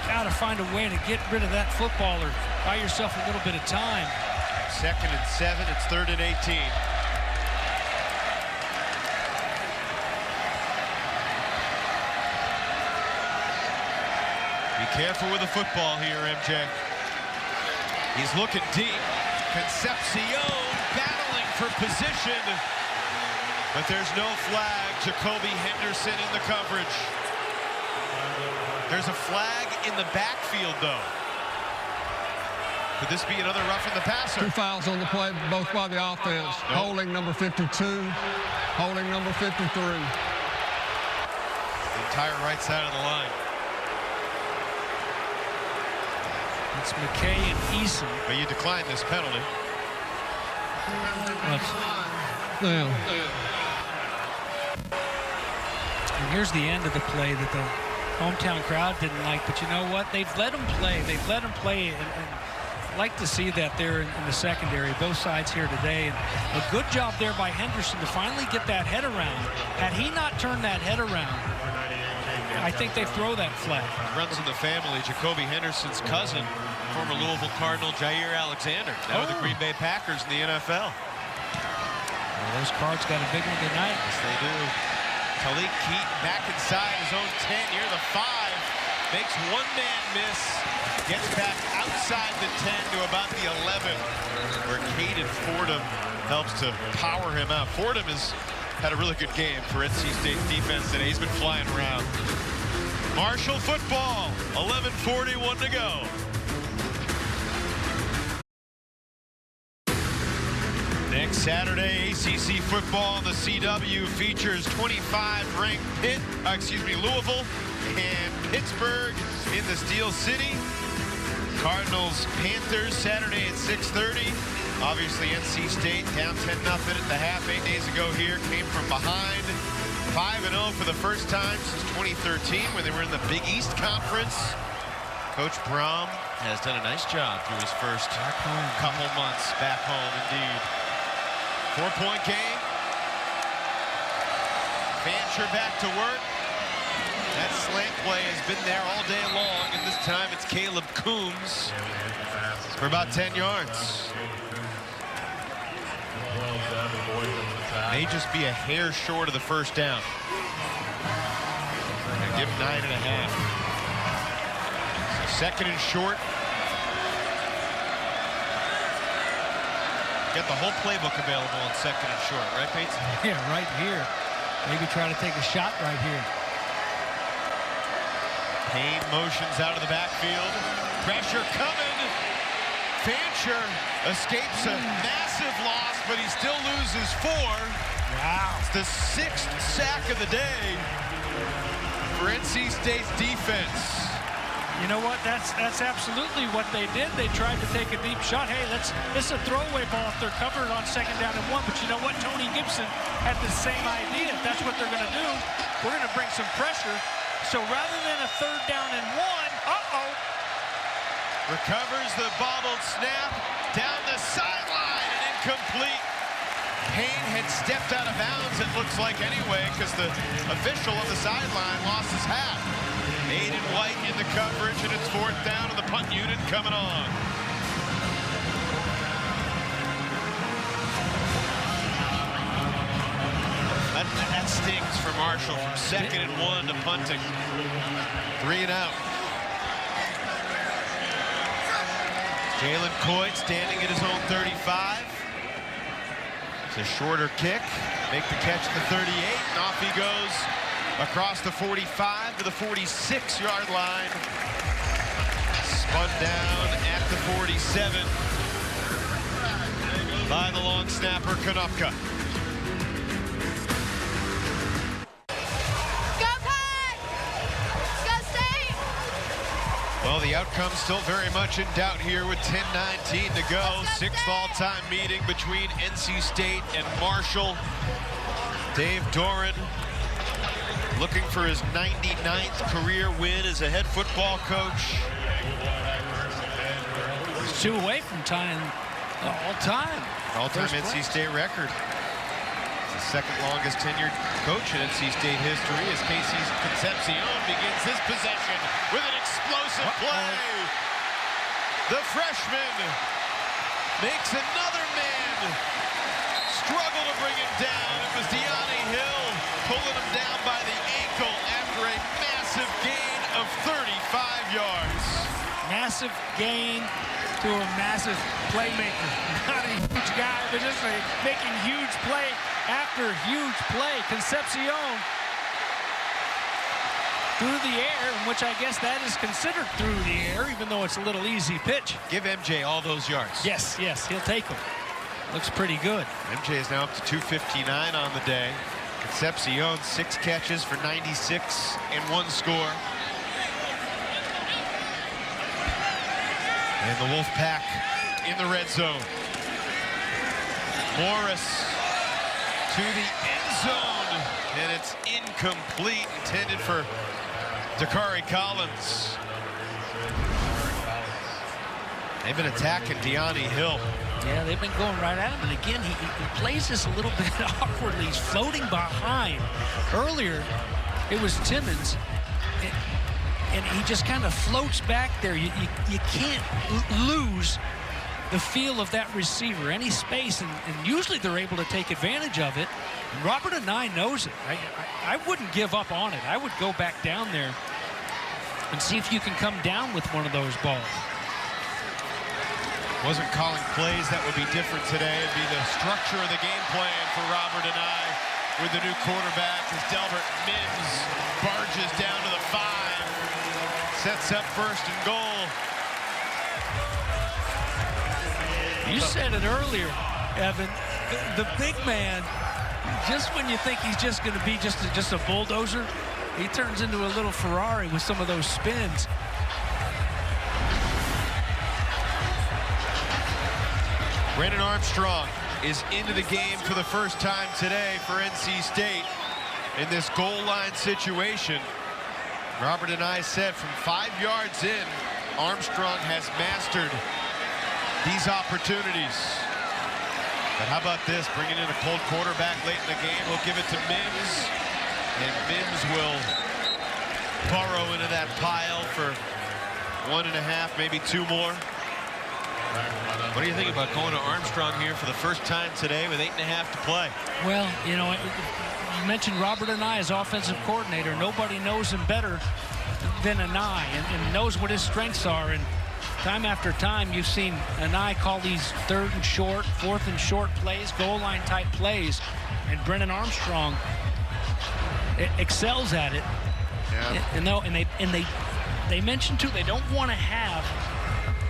[SPEAKER 14] Got to find a way to get rid of that football or buy yourself a little bit of time.
[SPEAKER 5] 2nd and 7, it's 3rd and 18. Be careful with the football here, MJ. He's looking deep. Concepcion battling for position, but there's no flag. Jacoby Henderson in the coverage. There's a flag in the backfield, though. Could this be another roughing the passer?
[SPEAKER 12] 2 fouls on the play, both by the offense.
[SPEAKER 5] Nope.
[SPEAKER 12] Holding number 52, holding number 53.
[SPEAKER 5] The entire right side of the line.
[SPEAKER 14] It's McKay and Eason.
[SPEAKER 5] But you decline this penalty.
[SPEAKER 12] Now.
[SPEAKER 14] And here's the end of the play that the hometown crowd didn't like, but you know what? They've let them play. They've let them play, and I'd like to see that there in the secondary, both sides here today. And a good job there by Henderson to finally get that head around. Had he not turned that head around, I think they throw that flag.
[SPEAKER 5] Runs in the family. Jacoby Henderson's cousin, former Louisville Cardinal Jair Alexander, now the Green Bay Packers in the NFL.
[SPEAKER 14] Well, those Cards got a big one tonight.
[SPEAKER 5] Yes, they do. Talik Keaton back inside his own 10 near the 5. Makes one man miss. Gets back outside the 10 to about the 11, where Caden Fordham helps to power him out. Fordham has had a really good game for NC State's defense today. He's been flying around. Marshall football, 11:41 to go. Next Saturday, ACC football in the CW features 25-ranked Louisville and Pittsburgh in the Steel City. Cardinals, Panthers, Saturday at 6:30. Obviously, NC State down 10-0 at the half 8 days ago here. Came from behind. 5-0 for the first time since 2013 when they were in the Big East Conference. Coach Brom has done a nice job through his first couple months back home, indeed. 4-point game. Fancher back to work. That slant play has been there all day long, and this time it's Caleb Coombs for about 10 yards. May just be a hair short of the first down. Gonna give him 9.5. So 2nd and short. Got the whole playbook available on 2nd and short, right, Pates?
[SPEAKER 14] Yeah, right here. Maybe try to take a shot right here.
[SPEAKER 5] Payne motions out of the backfield. Pressure coming. Fancher escapes a massive loss, but he still loses 4.
[SPEAKER 14] Wow.
[SPEAKER 5] It's the 6th sack of the day for NC State's defense.
[SPEAKER 14] You know what? That's absolutely what they did. They tried to take a deep shot. Hey, this is a throwaway ball if they're covered on 2nd down and 1. But you know what? Tony Gibson had the same idea. If that's what they're going to do, we're going to bring some pressure. So rather than a 3rd down and 1,
[SPEAKER 5] recovers the bobbled snap down the sideline and incomplete. Payne had stepped out of bounds, it looks like, anyway, because the official on the sideline lost his hat. Aiden White in the coverage, and it's 4th down, and the punt unit coming on. That stings for Marshall from 2nd and 1 to punting. 3 and out. Jalen Coit standing at his own 35. It's a shorter kick. Make the catch at the 38, and off he goes across the 45 to the 46-yard line. Spun down at the 47 by the long snapper, Konopka. Well, the outcome still very much in doubt here with 10:19 to go. Sixth all-time meeting between NC State and Marshall. Dave Doran looking for his 99th career win as a head football coach.
[SPEAKER 14] He's 2 away from tying the all-time
[SPEAKER 5] NC State record. The second longest tenured coach in NC State history as Casey Concepcion begins this possession with an explosive play. The freshman makes another man struggle to bring him down. It was Deani Hill pulling him down by the ankle after a massive gain of 35 yards.
[SPEAKER 14] Massive gain to a massive playmaker. Not a huge guy, but just making huge play after huge play. Concepcion through the air, which I guess that is considered through the air, even though it's a little easy pitch.
[SPEAKER 5] Give MJ all those yards.
[SPEAKER 14] Yes, he'll take them. Looks pretty good.
[SPEAKER 5] MJ is now up to 259 on the day. Concepcion 6 catches for 96 and 1 score. And the Wolfpack in the red zone. Morris to the end zone, and it's incomplete, intended for Dakari Collins. They've been attacking Deani Hill.
[SPEAKER 14] Yeah, they've been going right at him, and again, he plays this a little bit awkwardly. He's floating behind. Earlier, it was Timmons, and he just kind of floats back there. You can't lose the feel of that receiver, any space, and usually they're able to take advantage of it. And Robert Anai knows it. I wouldn't give up on it. I would go back down there and see if you can come down with one of those balls.
[SPEAKER 5] Wasn't calling plays that would be different today. It'd be the structure of the game plan for Robert Anai with the new quarterback as Delbert Mims barges down to the 5. Sets up first and goal.
[SPEAKER 14] You said it earlier, Evan. The big man, just when you think he's just going to be just a bulldozer, he turns into a little Ferrari with some of those spins.
[SPEAKER 5] Brennan Armstrong is into the game for the first time today for NC State in this goal line situation. Robert Anai said from 5 yards in, Armstrong has mastered these opportunities. But how about this, bringing in a cold quarterback late in the game? We'll give it to Mims, and Mims will burrow into that pile for 1.5, maybe 2 more. What do you think about going to Armstrong here for the first time today with 8.5 to play?
[SPEAKER 14] Well, you know, you mentioned Robert Anai as offensive coordinator. Nobody knows him better than Anai and knows what his strengths are. And time after time, you've seen Anai call these 3rd and short, 4th and short plays, goal line type plays. And Brennan Armstrong excels at it. Yeah. And they mentioned too, they don't want to have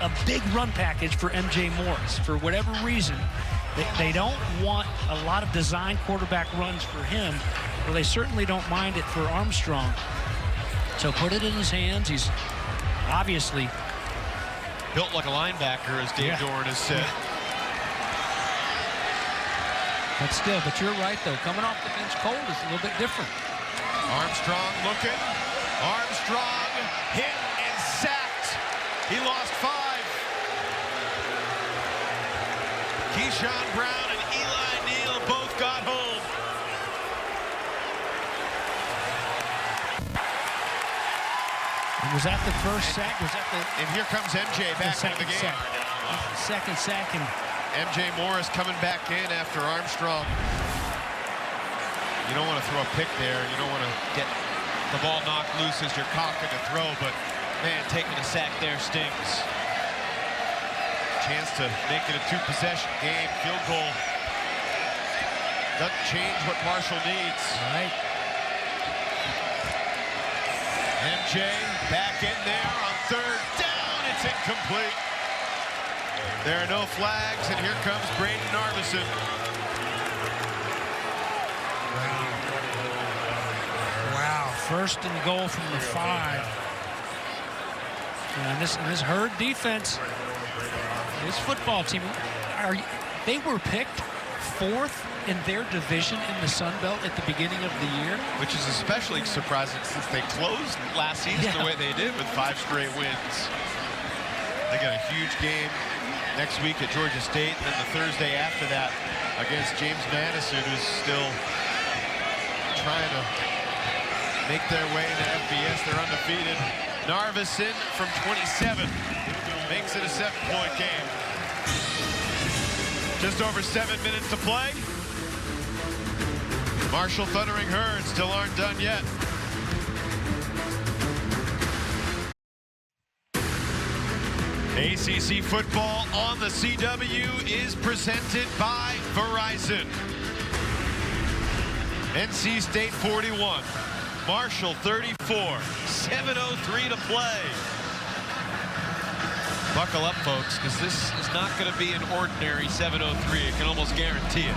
[SPEAKER 14] a big run package for MJ Morris for whatever reason. They don't want a lot of design quarterback runs for him, or they certainly don't mind it for Armstrong. So put it in his hands. He's obviously
[SPEAKER 5] built like a linebacker, as Dave Doran has said.
[SPEAKER 14] But you're right though. Coming off the bench cold is a little bit different.
[SPEAKER 5] Armstrong looking. Armstrong hit and sacked. He lost 5. Keyshawn Brown and Eli Neal both got home.
[SPEAKER 14] Was that the first sack? Was that the?
[SPEAKER 5] And here comes MJ back into the game.
[SPEAKER 14] Second sack. And
[SPEAKER 5] MJ Morris coming back in after Armstrong. You don't want to throw a pick there. You don't want to get the ball knocked loose as you're cocking to throw, but man, taking a sack there stings. Chance to make it a 2-possession game. Field goal doesn't change what Marshall needs.
[SPEAKER 14] All right.
[SPEAKER 5] MJ back in there on 3rd down. It's incomplete. There are no flags, and here comes Braden Narveson.
[SPEAKER 14] Wow, 1st and goal from the 5. And this Herd defense, this football team, they were picked 4th in their division in the Sun Belt at the beginning of the year.
[SPEAKER 5] Which is especially surprising since they closed last season the way they did with 5 straight wins. They got a huge game next week at Georgia State, and then the Thursday after that against James Madison, who's still trying to make their way into FBS. They're undefeated. Narvison from 27 makes it a 7-point game. Just over 7 minutes to play. Marshall Thundering Herd still aren't done yet. ACC football on the CW is presented by Verizon. NC State 41, Marshall 34, 7:03 to play. Buckle up, folks, because this is not going to be an ordinary 7:03. I can almost guarantee it.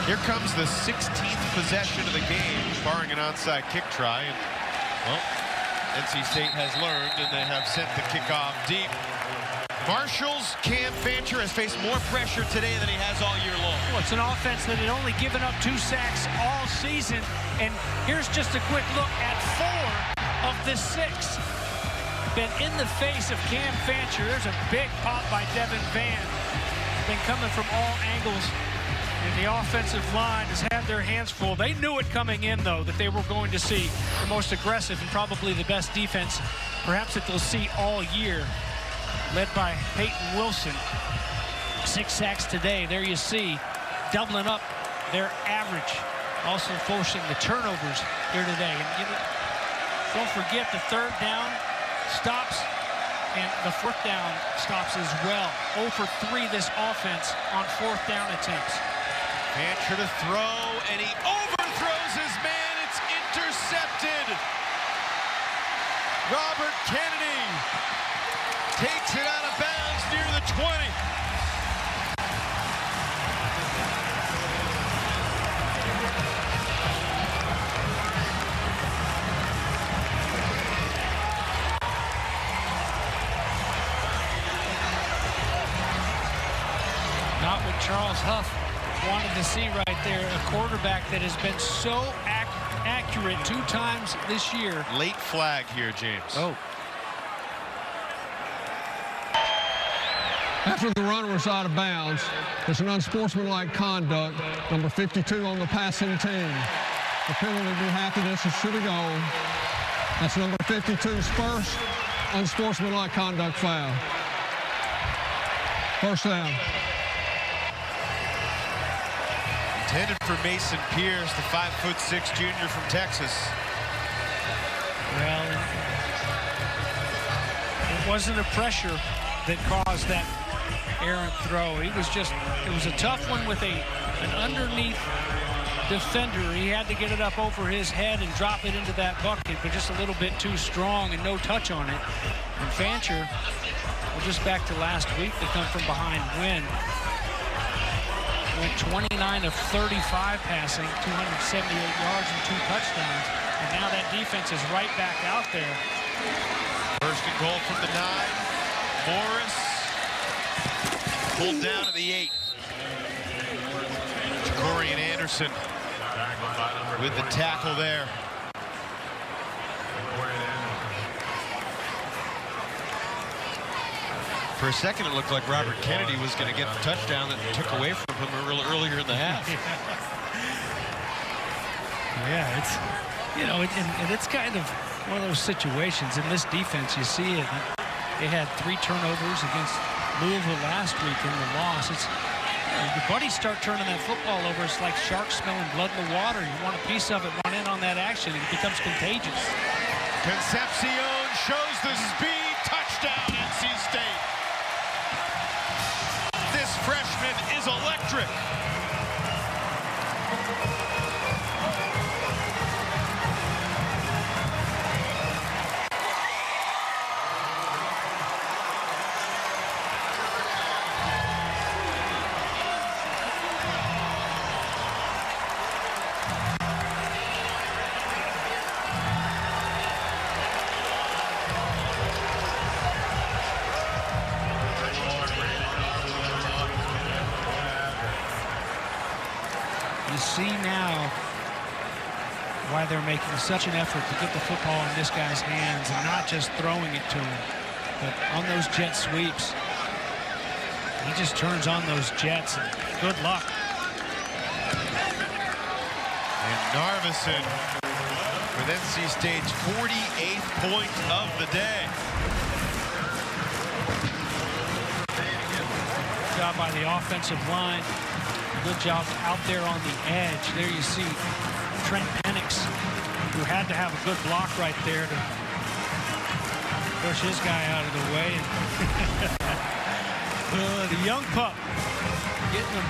[SPEAKER 5] Here comes the 16th possession of the game, barring an onside kick try. And, well, NC State has learned, and they have sent the kickoff deep. Marshall's Cam Fancher has faced more pressure today than he has all year long.
[SPEAKER 14] Well, it's an offense that had only given up 2 sacks all season. And here's just a quick look at 4 of the 6. Been in the face of Cam Fancher. There's a big pop by Devin Van. Been coming from all angles. And the offensive line has had their hands full. They knew it coming in, though, that they were going to see the most aggressive and probably the best defense, perhaps, that they'll see all year, led by Peyton Wilson. 6 sacks today. There you see, doubling up their average, also forcing the turnovers here today. And don't forget the 3rd down stops and the 4th down stops as well. 0 for 3 this offense on 4th down attempts.
[SPEAKER 5] Fancher to throw, and he overthrows his man. It's intercepted. Robert Kennedy takes it out of bounds near the 20.
[SPEAKER 14] Not what Charles Huff wanted to see right there, a quarterback that has been so accurate 2 times this year.
[SPEAKER 5] Late flag here, James.
[SPEAKER 14] Oh.
[SPEAKER 12] After the runner was out of bounds, it's an unsportsmanlike conduct, number 52 on the passing team. The penalty will be half of this should have gone. That's number 52's first unsportsmanlike conduct foul. First down.
[SPEAKER 5] Intended for Mason Pierce, the 5'6" junior from Texas.
[SPEAKER 14] Well, it wasn't a pressure that caused that errant throw. It was a tough one with an underneath defender. He had to get it up over his head and drop it into that bucket, but just a little bit too strong and no touch on it. And Fancher, well, just back to last week, the come from behind win. Went 29 of 35 passing, 278 yards and 2 touchdowns. And now that defense is right back out there.
[SPEAKER 5] First and goal from the 9. Morris pulled down to the 8. Jacorian Anderson with the tackle there. For a second, it looked like Robert Kennedy was going to get the touchdown that took away from him earlier in the half.
[SPEAKER 14] Yeah, it's, you know, and it's kind of one of those situations in this defense. You see it. They had 3 turnovers against Louisville last week in the loss. It's, your buddies start turning that football over. It's like sharks smelling blood in the water. You want a piece of it, run in on that action, and it becomes contagious.
[SPEAKER 5] Concepcion shows the speed. Touchdown, NC State. This freshman is electric.
[SPEAKER 14] You see now why they're making such an effort to get the football in this guy's hands and not just throwing it to him, but on those jet sweeps. He just turns on those jets, and good luck.
[SPEAKER 5] And Narveson with NC State's 48th point of the day.
[SPEAKER 14] Good job by the offensive line. Good job out there on the edge. There you see Trent Penix, who had to have a good block right there to push his guy out of the way. The young pup getting them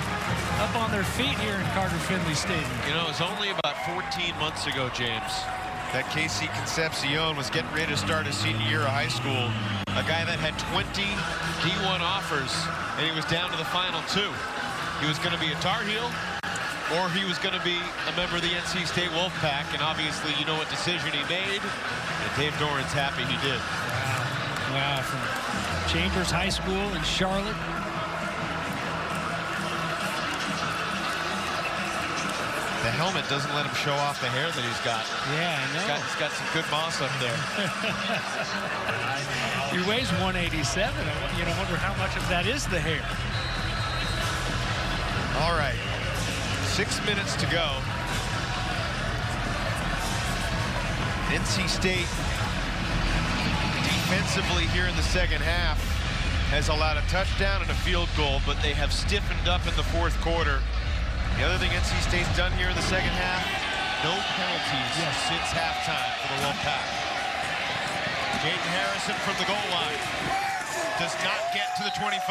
[SPEAKER 14] up on their feet here in Carter-Finley Stadium.
[SPEAKER 5] You know, it was only about 14 months ago, James, that Casey Concepcion was getting ready to start his senior year of high school. A guy that had 20 D1 offers, and he was down to the final 2. He was going to be a Tar Heel, or he was going to be a member of the NC State Wolfpack, and obviously you know what decision he made, and Dave Doran's happy he did.
[SPEAKER 14] Wow, from Chambers High School in Charlotte.
[SPEAKER 5] The helmet doesn't let him show off the hair that he's got.
[SPEAKER 14] Yeah, I know.
[SPEAKER 5] He's got some good moss up there.
[SPEAKER 14] He weighs 187. You know, wonder how much of that is the hair.
[SPEAKER 5] All right, 6 minutes to go. NC State defensively here in the second half has allowed a touchdown and a field goal, but they have stiffened up in the fourth quarter. The other thing NC State's done here in the second half, no penalties since halftime for the Wolfpack. Jaden Harrison from the goal line does not get to the 25.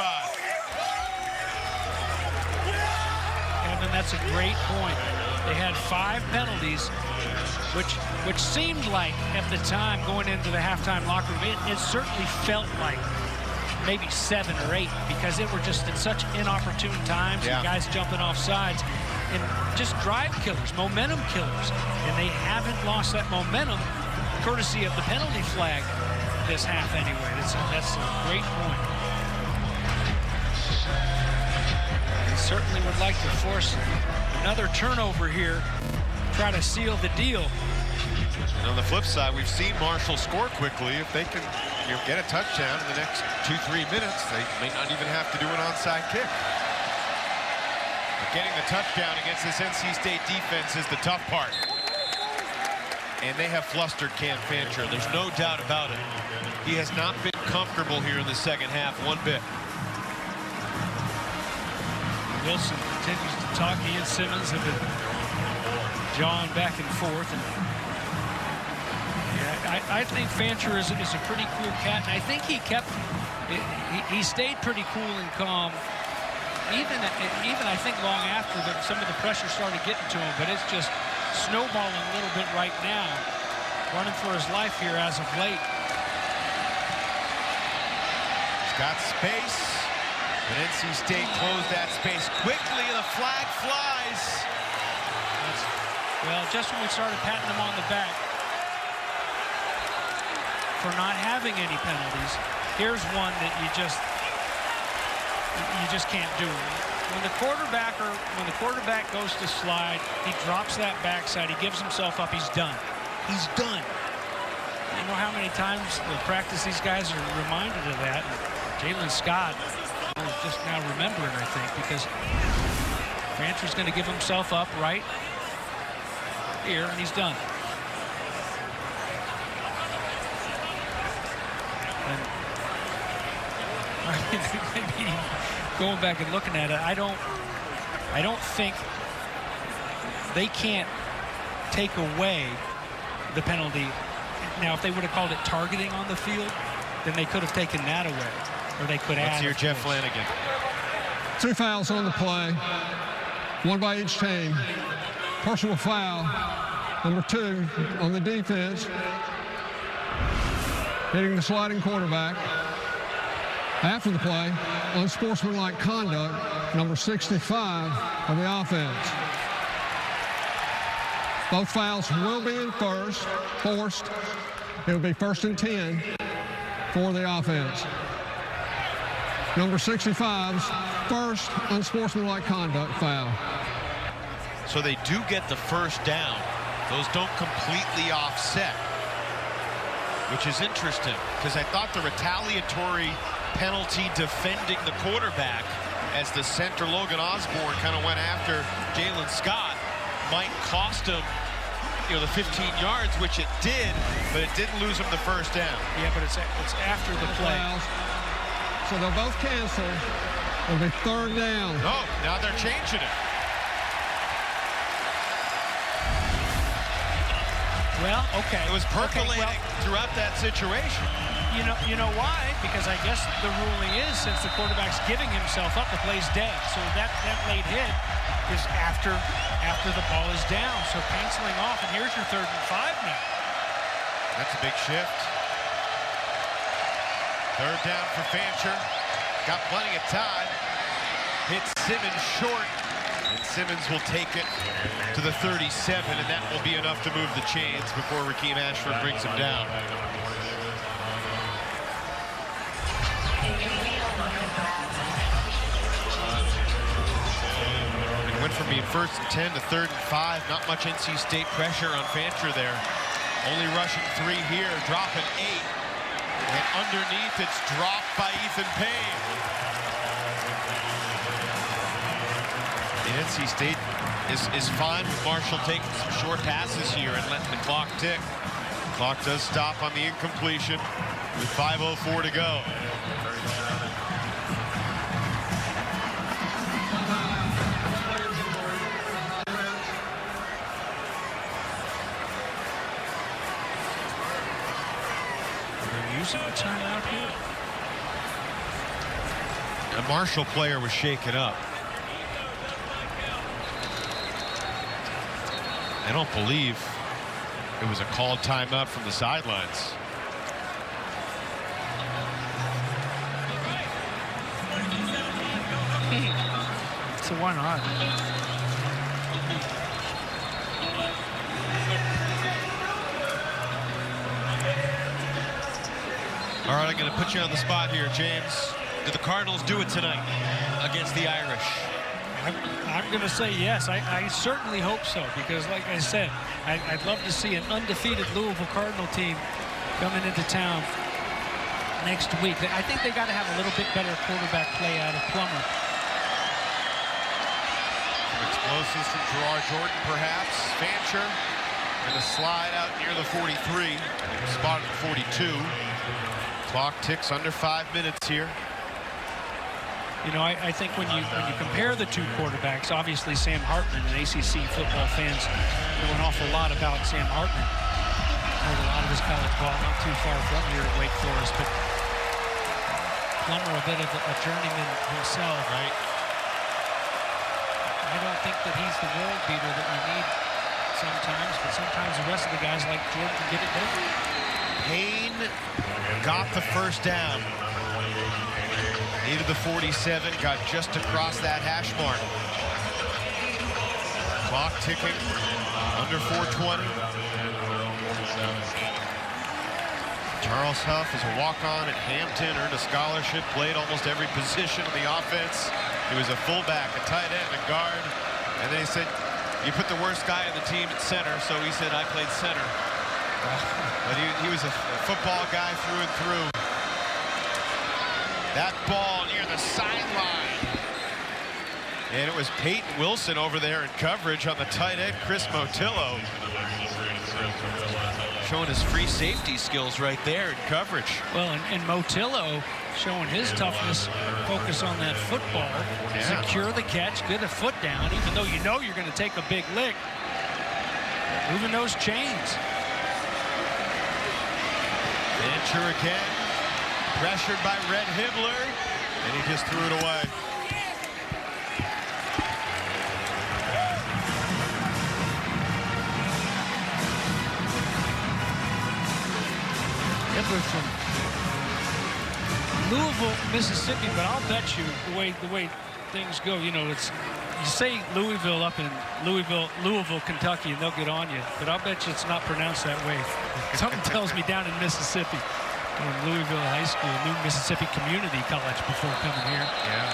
[SPEAKER 14] Evan, that's a great point. They had 5 penalties, which seemed like at the time going into the halftime locker room, it certainly felt like maybe 7 or 8, because they were just in such inopportune times, and guys jumping off sides, and just drive killers, momentum killers. And they haven't lost that momentum courtesy of the penalty flag this half anyway. That's a great point. They certainly would like to force another turnover here, try to seal the deal.
[SPEAKER 5] And on the flip side, we've seen Marshall score quickly. If they can get a touchdown in the next 2-3 minutes, they may not even have to do an onside kick. But getting the touchdown against this NC State defense is the tough part. And they have flustered Cam Fancher. There's no doubt about it. He has not been comfortable here in the second half one bit.
[SPEAKER 14] Wilson continues to talk. He and Simmons have been jawing back and forth. And I think Fancher is a pretty cool cat, and I think he stayed pretty cool and calm, even I think long after some of the pressure started getting to him. But it's just snowballing a little bit right now, running for his life here as of late.
[SPEAKER 5] He's got space, but NC State closed that space quickly, and the flag flies.
[SPEAKER 14] Well, just when we started patting him on the back for not having any penalties, here's one that you just can't do. When the quarterback goes to slide, he drops that backside, he gives himself up, he's done. He's done. You know how many times in practice these guys are reminded of that. Jalen Scott is just now remembering, I think, because Fancher's going to give himself up right here, and he's done. And maybe going back and looking at it, I don't think they can't take away the penalty. Now, if they would have called it targeting on the field, then they could have taken that away, or they could add.
[SPEAKER 5] Let's hear Jeff Flanagan.
[SPEAKER 12] 2 fouls on the play, 1 by each team. Personal foul, number 2 on the defense, hitting the sliding quarterback. After the play, unsportsmanlike conduct, number 65 of the offense. Both fouls will be forced. It will be 1st and 10 for the offense. Number 65's first unsportsmanlike conduct foul.
[SPEAKER 5] so they do get the first down. Those don't completely offset, which is interesting because I thought the retaliatory penalty defending the quarterback as the center Logan Osborne kind of went after Jalen Scott might cost him, you know, the 15 yards, which it did, but it didn't lose him the first down.
[SPEAKER 14] Yeah, but it's after the play.
[SPEAKER 12] So they'll both cancel. It'll be third down.
[SPEAKER 5] No, now they're changing it.
[SPEAKER 14] Well, okay.
[SPEAKER 5] It was percolating throughout that situation.
[SPEAKER 14] You know why? Because I guess the ruling is since the quarterback's giving himself up, the play's dead. So that late hit is after the ball is down. So canceling off, and here's your 3rd and 5 now.
[SPEAKER 5] That's a big shift. 3rd down for Fancher. Got plenty of time. Hits Simmons short. And Simmons will take it to the 37, and that will be enough to move the chains before Raheem Ashford brings him down. It went from being 1st and 10 to 3rd and 5. Not much NC State pressure on Fancher there. Only rushing 3 here, dropping 8. And underneath, it's dropped by Ethan Payne. And NC State is fine with Marshall taking some short passes here and letting the clock tick. Clock does stop on the incompletion with 5:04 to go.
[SPEAKER 14] They're using a timeout here.
[SPEAKER 5] A Marshall player was shaken up. I don't believe it was a called timeout from the sidelines.
[SPEAKER 14] So why not?
[SPEAKER 5] All right, I'm going to put you on the spot here, James. Do the Cardinals do it tonight against the Irish?
[SPEAKER 14] I'm going to say yes. I certainly hope so, because like I said, I'd love to see an undefeated Louisville Cardinal team coming into town next week. I think they got to have a little bit better quarterback play out of Plummer.
[SPEAKER 5] Some explosives from Gerard Jordan, perhaps. Fancher, and a slide out near the 43. Spotted at 42. Clock ticks under 5 minutes here.
[SPEAKER 14] You know, I think when you compare the two quarterbacks, obviously Sam Hartman, and ACC football fans know an awful lot about Sam Hartman. Heard a lot of his college ball, not too far from here at Wake Forest, but Plummer a bit of a journeyman himself.
[SPEAKER 5] Right.
[SPEAKER 14] I don't think that he's the world beater that we need sometimes, but sometimes the rest of the guys like Jordan can get it done.
[SPEAKER 5] Payne got the first down. Needed the 47, got just across that hash mark. Clock ticking, under 4:20. Charles Huff is a walk-on at Hampton, earned a scholarship, played almost every position on the offense. He was a fullback, a tight end, a guard. And then he said, you put the worst guy on the team at center, so he said, I played center. But he was a football guy through and through. That ball near the sideline. And it was Peyton Wilson over there in coverage on the tight end, Chris Motillo. Showing his free safety skills right there in coverage.
[SPEAKER 14] Well, and Motillo showing his toughness, focus on that football, secure the catch, get a foot down, even though you know you're going to take a big lick. Moving those chains.
[SPEAKER 5] Fancher again. Pressured by Red Hibbler, and he just threw it away.
[SPEAKER 14] Hibbler from Louisville, Mississippi, but I'll bet you the way things go, you know, it's you say Louisville up in Louisville, Kentucky, and they'll get on you, but I'll bet you it's not pronounced that way. Something tells me down in Mississippi. In Louisville High School, New Mississippi Community College before coming here.
[SPEAKER 5] Yeah.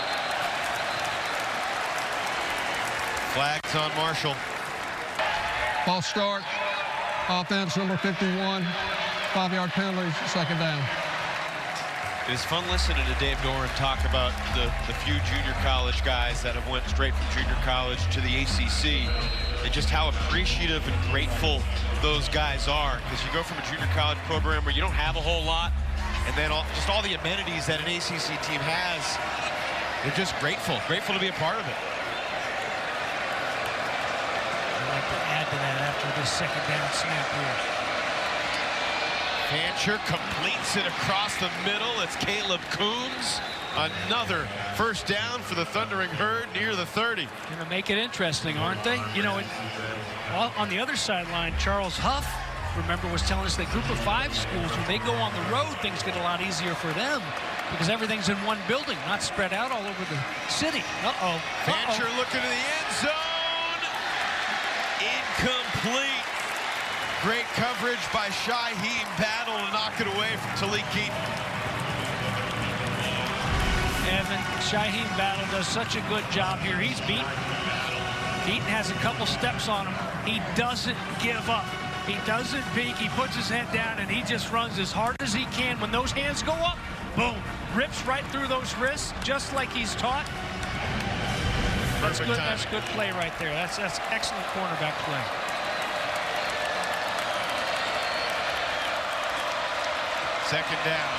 [SPEAKER 5] Flags on Marshall.
[SPEAKER 12] False start. Offense number 51. 5-yard penalty, second down.
[SPEAKER 5] It's fun listening to Dave Doran talk about the few junior college guys that have went straight from junior college to the ACC, and just how appreciative and grateful those guys are. Because you go from a junior college program where you don't have a whole lot, and then just all the amenities that an ACC team has, they're just grateful to be a part of it.
[SPEAKER 14] I'd like to add to that after this second down snap here.
[SPEAKER 5] Fancher completes it across the middle. It's Caleb Coombs. Another first down for the Thundering Herd near the 30.
[SPEAKER 14] Going to make it interesting, aren't they? You know, on the other sideline, Charles Huff, remember, was telling us that Group of 5 schools, when they go on the road, things get a lot easier for them because everything's in one building, not spread out all over the city. Uh-oh.
[SPEAKER 5] Fancher looking to the end zone. Incomplete. Great coverage by Shaheem Battle to knock it away from Talik Keaton.
[SPEAKER 14] Evan, Shaheem Battle does such a good job here. He's beaten. Keaton has a couple steps on him. He doesn't give up. He doesn't peek. He puts his head down, and he just runs as hard as he can. When those hands go up, boom, rips right through those wrists, just like he's taught. That's good. That's good play right there. That's excellent cornerback play.
[SPEAKER 5] Second down.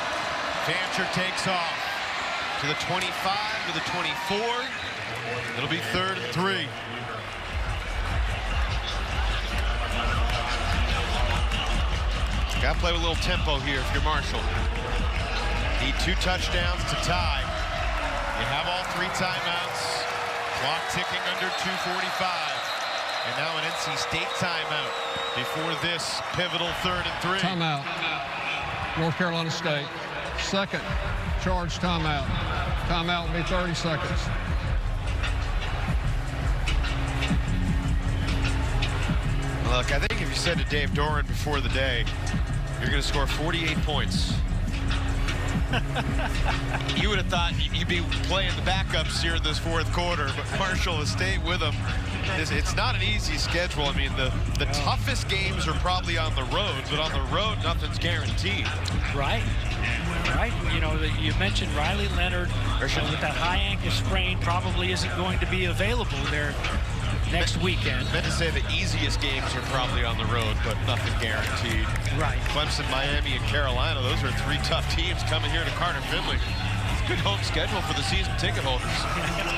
[SPEAKER 5] Fancher takes off to the 25, to the 24. It'll be 3rd and 3. Got to play with a little tempo here if you're Marshall. Need 2 touchdowns to tie. You have all 3 timeouts. Clock ticking under 2:45. And now an NC State timeout before this pivotal 3rd and 3.
[SPEAKER 12] Timeout. North Carolina State. Second charge timeout. Timeout will be 30 seconds.
[SPEAKER 5] Look, I think if you said to Dave Doran before the day, you're going to score 48 points, you would have thought you'd be playing the backups here in this 4th quarter, but Marshall has stayed with them. It's not an easy schedule. I mean, the toughest games are probably on the road, but on the road, nothing's guaranteed.
[SPEAKER 14] Right. Right. You know, you mentioned Riley Leonard with that high ankle sprain probably isn't going to be available there next weekend.
[SPEAKER 5] Meant to say the easiest games are probably on the road, but nothing guaranteed.
[SPEAKER 14] Right.
[SPEAKER 5] Clemson, Miami, and Carolina, those are 3 tough teams coming here to Carter-Finley. It's a good home schedule for the season ticket holders.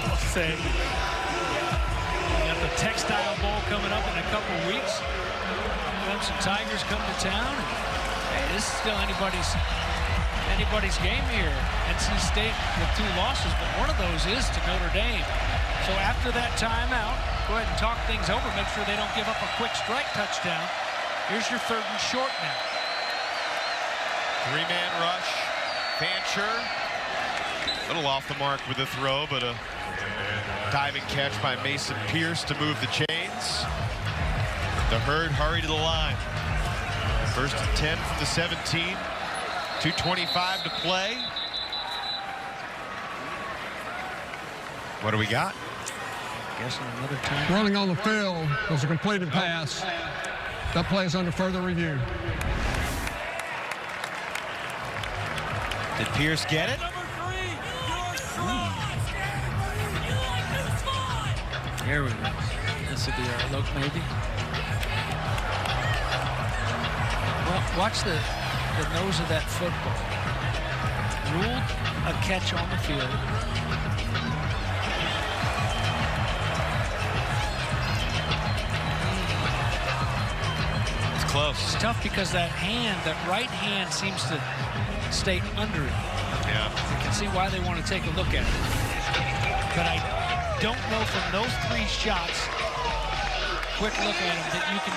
[SPEAKER 14] I'll say. We got the Textile Bowl coming up in a couple weeks. Clemson Tigers come to town. And, hey, this is still anybody's game here. NC State with 2 losses, but one of those is to Notre Dame. So after that timeout, go ahead and talk things over. Make sure they don't give up a quick strike touchdown. Here's your 3rd and short now.
[SPEAKER 5] 3-man rush. Fancher. A little off the mark with the throw, but a diving catch by Mason Pierce to move the chains. The Herd hurry to the line. 1st and 10 from the 17. 2:25 to play. What do we got?
[SPEAKER 14] Another time.
[SPEAKER 12] Running on the field was a completed pass. That play is under further review.
[SPEAKER 5] Did Pierce get it?
[SPEAKER 14] Here we go. This would be our look, maybe. Well, watch the nose of that football. Ruled a catch on the field.
[SPEAKER 5] Close.
[SPEAKER 14] It's tough because that right hand seems to stay under it.
[SPEAKER 5] Yeah.
[SPEAKER 14] You can see why they want to take a look at it. But I don't know from those 3 shots, quick look at him, that you can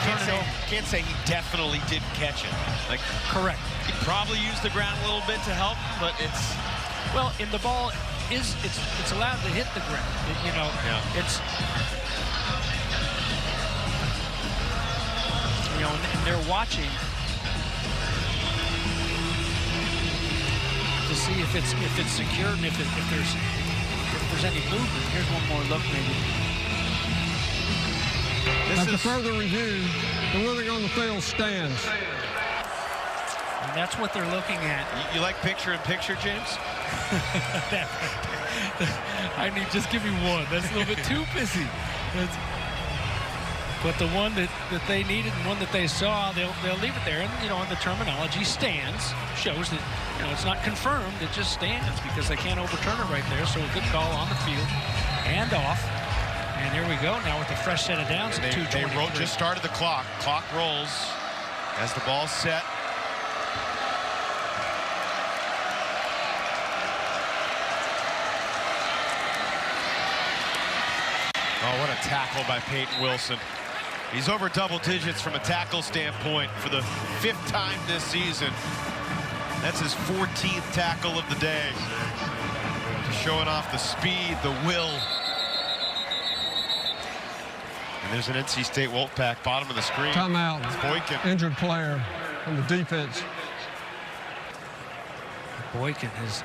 [SPEAKER 14] turn it over.
[SPEAKER 5] Can't say he definitely didn't catch it. Like,
[SPEAKER 14] correct.
[SPEAKER 5] He probably used the ground a little bit to help, but it's...
[SPEAKER 14] Well, in the ball it's allowed to hit the ground. You know, it's... You know, and they're watching to see if it's secured and if there's any movement. Here's one more look, maybe.
[SPEAKER 12] After further review, the ruling on the field stands.
[SPEAKER 14] And that's what they're looking at.
[SPEAKER 5] You like picture-in-picture, James?
[SPEAKER 14] I need, just give me one. That's a little bit too busy. But the one that they needed and one that they saw, they'll leave it there. And, you know, in the terminology, stands, shows that, you know, it's not confirmed, it just stands because they can't overturn it right there. So a good call on the field. Hand off. And here we go now with a fresh set of downs at 2:23.
[SPEAKER 5] They just started the clock. Clock rolls as the ball's set. Oh, what a tackle by Peyton Wilson. He's over double digits from a tackle standpoint for the 5th time this season. That's his 14th tackle of the day. Just showing off the speed, the will. And there's an NC State Wolfpack, bottom of the screen.
[SPEAKER 12] Timeout.
[SPEAKER 5] It's Boykin.
[SPEAKER 12] Injured player on the defense.
[SPEAKER 14] Boykin is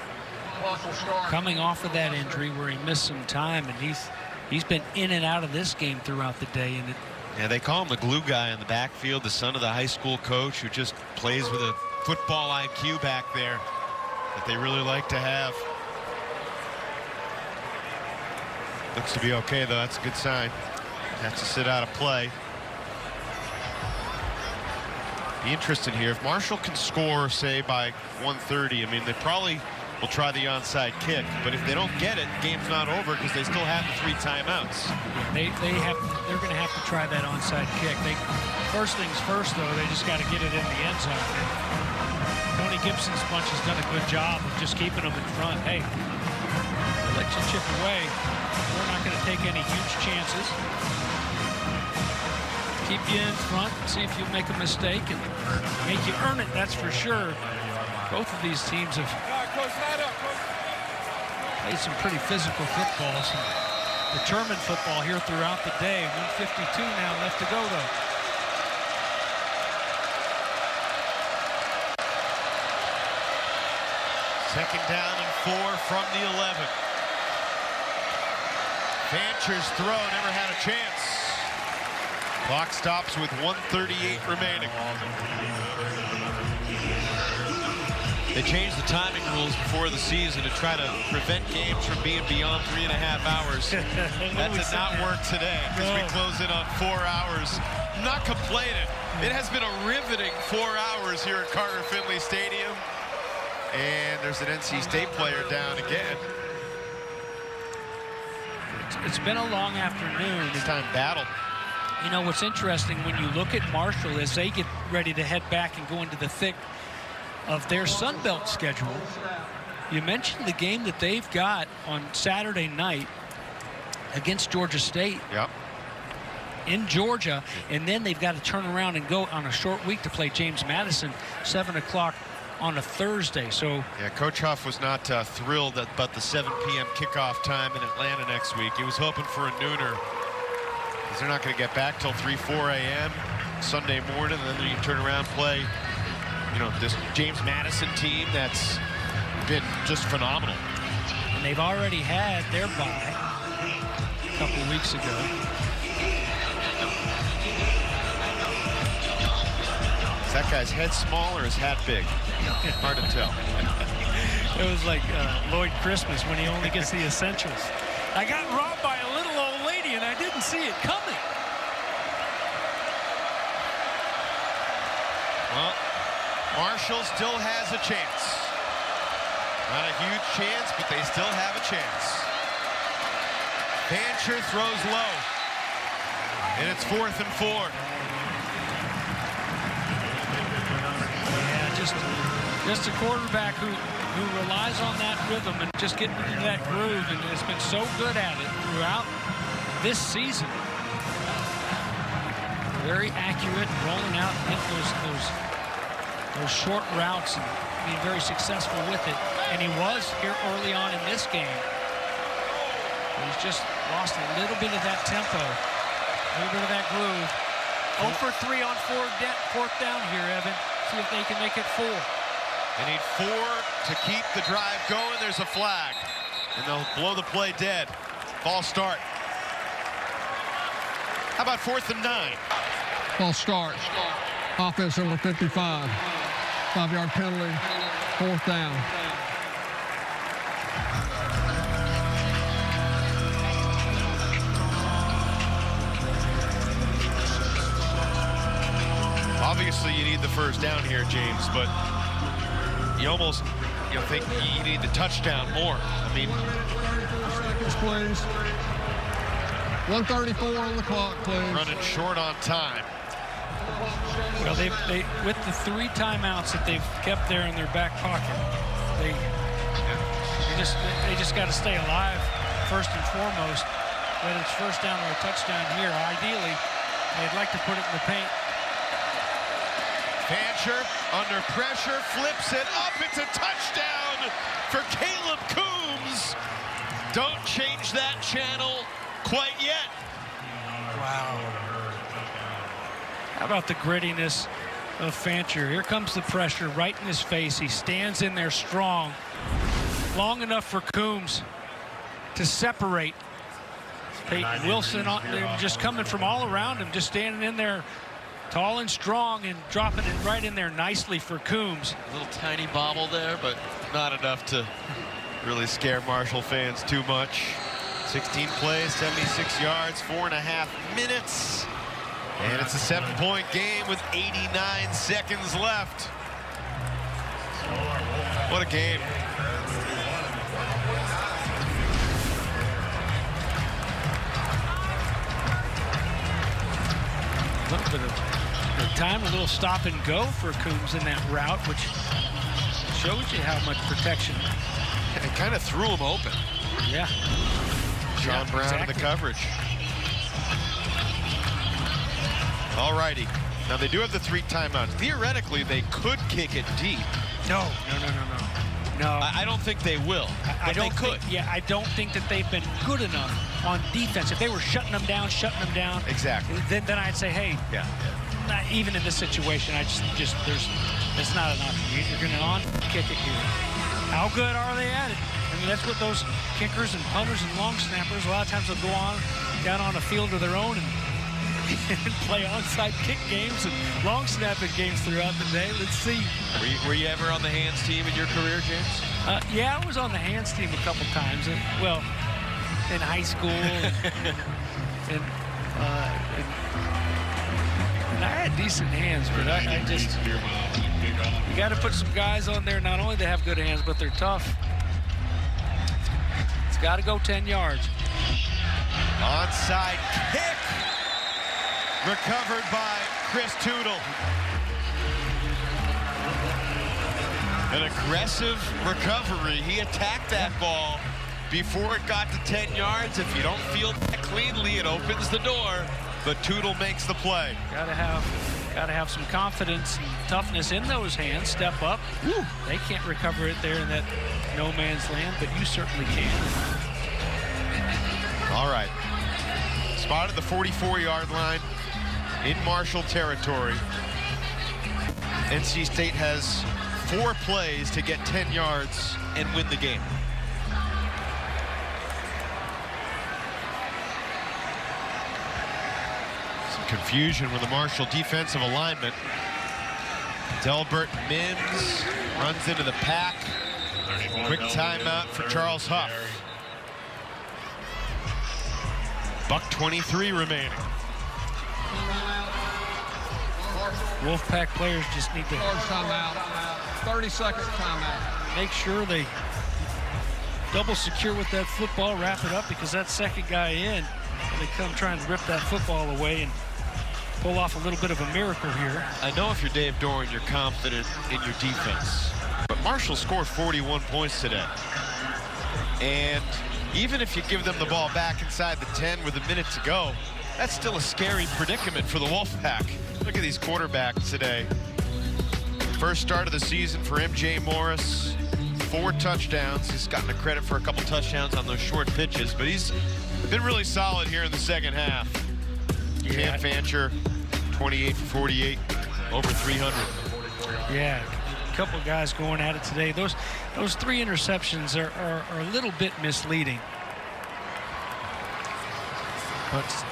[SPEAKER 14] coming off of that injury where he missed some time, and he's been in and out of this game throughout the day. And
[SPEAKER 5] yeah, they call him the glue guy in the backfield, the son of the high school coach who just plays with a football IQ back there that they really like to have. Looks to be okay, though. That's a good sign. Has to sit out of play. Be interesting here. If Marshall can score, say, by 1:30, I mean, they probably will try the onside kick. But if they don't get it, game's not over because they still have the 3 timeouts.
[SPEAKER 14] They're going to have to try that onside kick. First things first, though, they just got to get it in the end zone. And Tony Gibson's bunch has done a good job of just keeping them in front. Hey, we'll let you chip away. We're not going to take any huge chances. Keep you in front, see if you make a mistake and make you earn it, that's for sure. Both of these teams have played some pretty physical football, some determined football here throughout the day. 1:52 now left to go, though.
[SPEAKER 5] Second down and 4 from the 11. Fancher's throw never had a chance. Clock stops with 1:38 remaining. They changed the timing rules before the season to try to prevent games from being beyond 3.5 hours. That did not work today because we close in on 4 hours. I'm not complaining. It has been a riveting 4 hours here at Carter-Finley Stadium. And there's an NC State player down again.
[SPEAKER 14] It's been a long afternoon.
[SPEAKER 5] It's time battle.
[SPEAKER 14] You know, what's interesting when you look at Marshall as they get ready to head back and go into the thick of their Sun Belt schedule, you mentioned the game that they've got on Saturday night against Georgia State.
[SPEAKER 5] Yep.
[SPEAKER 14] In Georgia, and then they've got to turn around and go on a short week to play James Madison, 7 o'clock on a Thursday. So
[SPEAKER 5] yeah, Coach Huff was not thrilled about the 7 p.m. kickoff time in Atlanta next week. He was hoping for a nooner. They're not going to get back till 3-4 a.m. Sunday morning, and then you turn around and play, you know, this James Madison team that's been just phenomenal.
[SPEAKER 14] And they've already had their bye a couple weeks ago.
[SPEAKER 5] Is that guy's head small or his hat big? Hard to tell.
[SPEAKER 14] It was like Lloyd Christmas when he only gets the essentials. I got robbed by a little old lady and I didn't see it coming.
[SPEAKER 5] Well, Marshall still has a chance. Not a huge chance, but they still have a chance. Fancher throws low. And it's 4th and 4.
[SPEAKER 14] Yeah, just a quarterback who relies on that rhythm and just getting into that groove, and has been so good at it throughout this season. Very accurate, rolling out those short routes and being very successful with it. And he was here early on in this game. He's just lost a little bit of that tempo, a little bit of that groove. 0 for 3 on 4th down here, Evan. See if they can make it 4.
[SPEAKER 5] They need 4 to keep the drive going. There's a flag, and they'll blow the play dead. False start. How about 4th and 9?
[SPEAKER 12] False start. Offense number 55. 5-yard penalty. 4th down.
[SPEAKER 5] Obviously, you need the first down here, James, but you almost think you need the touchdown more. I mean,
[SPEAKER 12] please. 1:34 on the clock, please.
[SPEAKER 5] Running short on time.
[SPEAKER 14] Well, they with the 3 timeouts that they've kept there in their back pocket, they just got to stay alive first and foremost. Whether it's first down or a touchdown here, ideally, they'd like to put it in the paint.
[SPEAKER 5] Fancher under pressure, flips it up. It's a touchdown for Caleb Coombs. Don't change that channel quite yet.
[SPEAKER 14] Wow. How about the grittiness of Fancher? Here comes the pressure right in his face. He stands in there strong, long enough for Coombs to separate. Peyton Wilson just coming from all around him, just standing in there tall and strong and dropping it right in there nicely for Coombs.
[SPEAKER 16] A little tiny bobble there, but not enough to
[SPEAKER 5] really scare Marshall fans too much. 16 plays, 76 yards, 4.5 minutes. And it's a 7-point game with 89 seconds left. What a game.
[SPEAKER 14] A little bit of time, a little stop and go for Coombs in that route, which shows you how much protection.
[SPEAKER 5] It kind of threw him open.
[SPEAKER 14] Yeah.
[SPEAKER 5] John Brown in the coverage. All righty. Now they do have the 3 timeouts. Theoretically, they could kick it deep.
[SPEAKER 14] No.
[SPEAKER 5] I don't think they will.
[SPEAKER 14] I don't think that they've been good enough on defense. If they were shutting them down.
[SPEAKER 5] Exactly.
[SPEAKER 14] Then I'd say, hey.
[SPEAKER 5] Yeah.
[SPEAKER 14] Not even in this situation, it's not enough. You're going to kick it here. How good are they at it? I mean, that's what those kickers and punters and long snappers, a lot of times they'll go down on a field of their own and play onside kick games and long snapping games throughout the day. Let's see.
[SPEAKER 16] Were you ever on the hands team in your career, James?
[SPEAKER 14] Yeah, I was on the hands team a couple times. In high school and I had decent hands, but I just, you got to put some guys on there, not only they have good hands, but they're tough. It's got to go 10 yards.
[SPEAKER 5] Onside kick. Recovered by Chris Tootle. An aggressive recovery. He attacked that ball before it got to 10 yards. If you don't field that cleanly, it opens the door. But Tootle makes the play.
[SPEAKER 14] Gotta have some confidence and toughness in those hands. Step up. Woo. They can't recover it there in that no man's land, but you certainly can.
[SPEAKER 5] All right. Spotted the 44-yard line in Marshall territory. NC State has 4 plays to get 10 yards and win the game. Confusion with the Marshall defensive alignment. Delbert Mims runs into the pack. Quick timeout for Charles Huff. $1:23 remaining.
[SPEAKER 14] Wolfpack players just need to
[SPEAKER 12] timeout. 30-second timeout.
[SPEAKER 14] Make sure they double secure with that football, wrap it up, because that second guy in, and they come trying to rip that football away and pull off a little bit of a miracle here.
[SPEAKER 5] I know if you're Dave Doeren, you're confident in your defense. But Marshall scored 41 points today. And even if you give them the ball back inside the 10 with a minute to go, that's still a scary predicament for the Wolfpack. Look at these quarterbacks today. First start of the season for M.J. Morris. 4 touchdowns. He's gotten the credit for a couple touchdowns on those short pitches, but he's been really solid here in the second half.
[SPEAKER 14] Yeah.
[SPEAKER 5] Cam Fancher, 28 for 48, over 300.
[SPEAKER 14] Yeah, a couple guys going at it today. Those 3 interceptions are a little bit misleading. But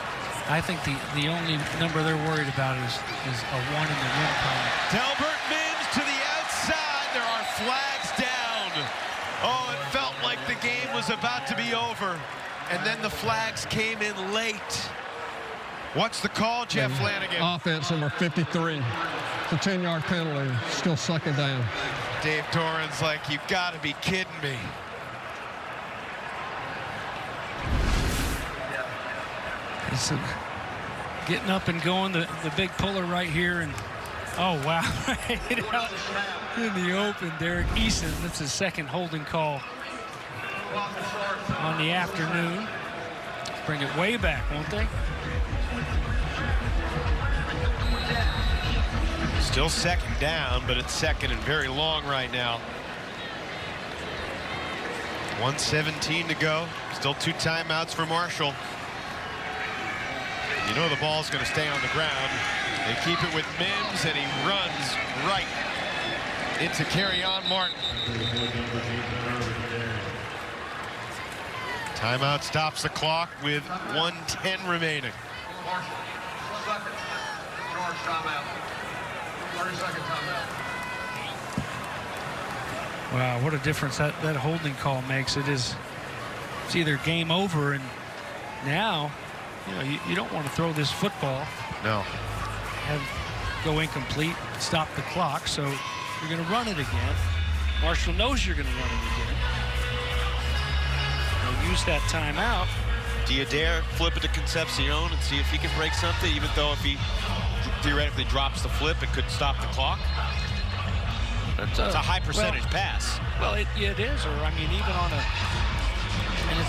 [SPEAKER 14] I think the only number they're worried about is a 1 in the win column.
[SPEAKER 5] Delbert Mims to the outside. There are flags down. Oh, it felt like the game was about to be over. And then the flags came in late. What's the call, Jeff Flanagan?
[SPEAKER 12] Offense number 53. It's a 10-yard penalty. Still second down.
[SPEAKER 5] Dave Doran's like, you've got to be kidding me.
[SPEAKER 14] It's getting up and going, the big puller right here, and oh wow, right out in the open. Derek Eason, that's his second holding call on the afternoon. Bring it way back, won't they?
[SPEAKER 5] Still second down, but it's second and very long right now. 1:17 to go. Still 2 timeouts for Marshall. You know the ball's going to stay on the ground. They keep it with Mims, and he runs right into Kerryon Martin. Timeout stops the clock with 1:10 remaining.
[SPEAKER 14] Wow, what a difference that holding call makes. It's either game over, and now, you know, you don't want to throw this football.
[SPEAKER 5] No.
[SPEAKER 14] Go incomplete, stop the clock, so you're going to run it again. Marshall knows you're going to run it again. They'll use that timeout.
[SPEAKER 5] Do you dare flip it to Concepcion and see if he can break something, even though if he theoretically drops the flip, it could stop the clock? It's a high percentage pass.
[SPEAKER 14] Well, it is, or I mean, even on a, and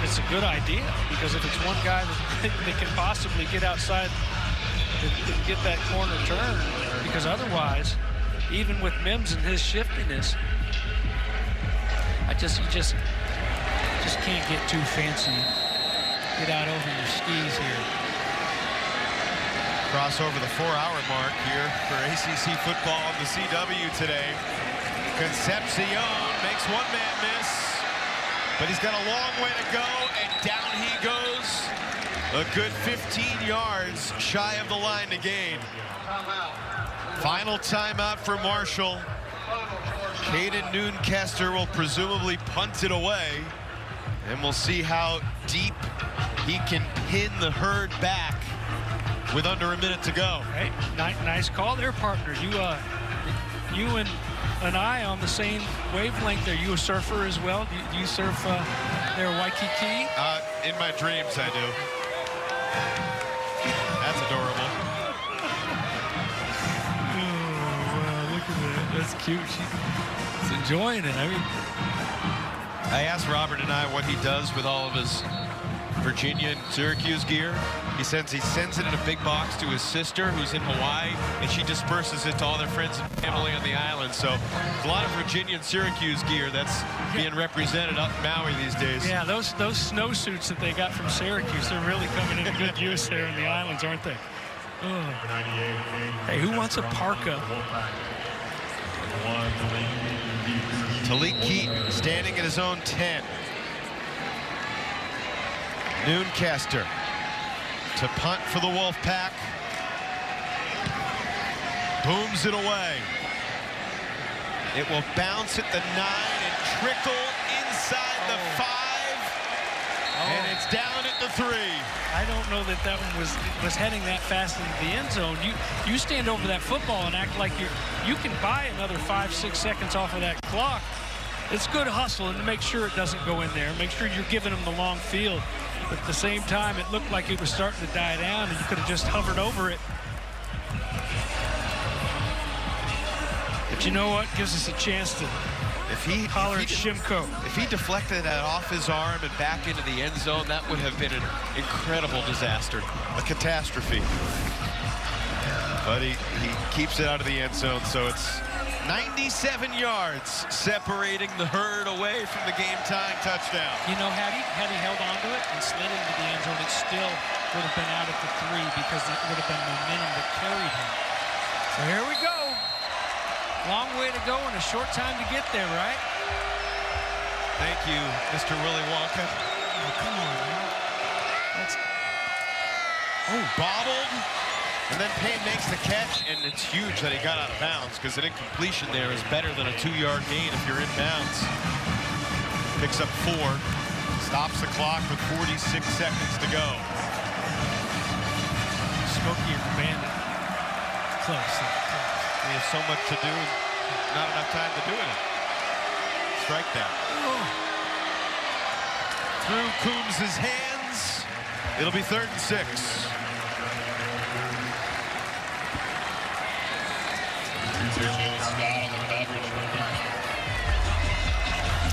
[SPEAKER 14] it's a good idea, because if it's one guy that can possibly get outside and get that corner turn, because otherwise, even with Mims and his shiftiness, you just can't get too fancy. Get out over your skis here.
[SPEAKER 5] Cross over the 4-hour mark here for ACC football on the CW today. Concepcion makes one man miss, but he's got a long way to go, and down he goes. A good 15 yards shy of the line to gain. Final timeout for Marshall. Caden Noonkester will presumably punt it away, and we'll see how deep he can pin the Herd back with under a minute to go.
[SPEAKER 14] Hey, nice call there, partner. You and I on the same wavelength there. You a surfer as well? Do you surf there, Waikiki?
[SPEAKER 5] In my dreams, I do. That's adorable.
[SPEAKER 14] Oh, wow, look at that. That's cute. She's enjoying it.
[SPEAKER 5] I asked Robert and I what he does with all of his Virginia and Syracuse gear. He sends it in a big box to his sister, who's in Hawaii, and she disperses it to all their friends and family on the island. So a lot of Virginia and Syracuse gear that's being represented up in Maui these days.
[SPEAKER 14] Yeah, those snowsuits that they got from Syracuse, they're really coming into good use there in the islands, aren't they? Oh. Hey, who wants a parka?
[SPEAKER 5] Talik Keaton standing at his own 10. Noonkester to punt for the Wolfpack. Booms it away. It will bounce at the 9 and trickle inside the 5. And it's down at the 3.
[SPEAKER 14] I don't know that one was heading that fast into the end zone. You stand over that football and act like you can buy another 5-6 seconds off of that clock. It's good hustle and to make sure it doesn't go in there. Make sure you're giving them the long field. But at the same time, it looked like it was starting to die down, and you could have just hovered over it. But you know what? Gives us a chance to holler at Shimko.
[SPEAKER 5] If he deflected that off his arm and back into the end zone, that would have been an incredible disaster, a catastrophe. But he keeps it out of the end zone, so it's 97 yards separating the Herd away from the game-tying touchdown.
[SPEAKER 14] You know, had he held on to it and slid into the end zone, it still would have been out at the 3 because it would have been momentum that carried him. So here we go. Long way to go and a short time to get there, right?
[SPEAKER 5] Thank you, Mr. Willy Wonka.
[SPEAKER 14] Oh, come on, man.
[SPEAKER 13] Oh, bobbled. And then Payne makes the catch, and it's huge that he got out of bounds because an incompletion there is better than a 2-yard gain if you're in bounds. Picks up 4. Stops the clock with 46 seconds to go.
[SPEAKER 14] Smokey and Bandit. Close.
[SPEAKER 13] We have so much to do, not enough time to do it. Strike that. Through Coombs' hands. It'll be 3rd and 6.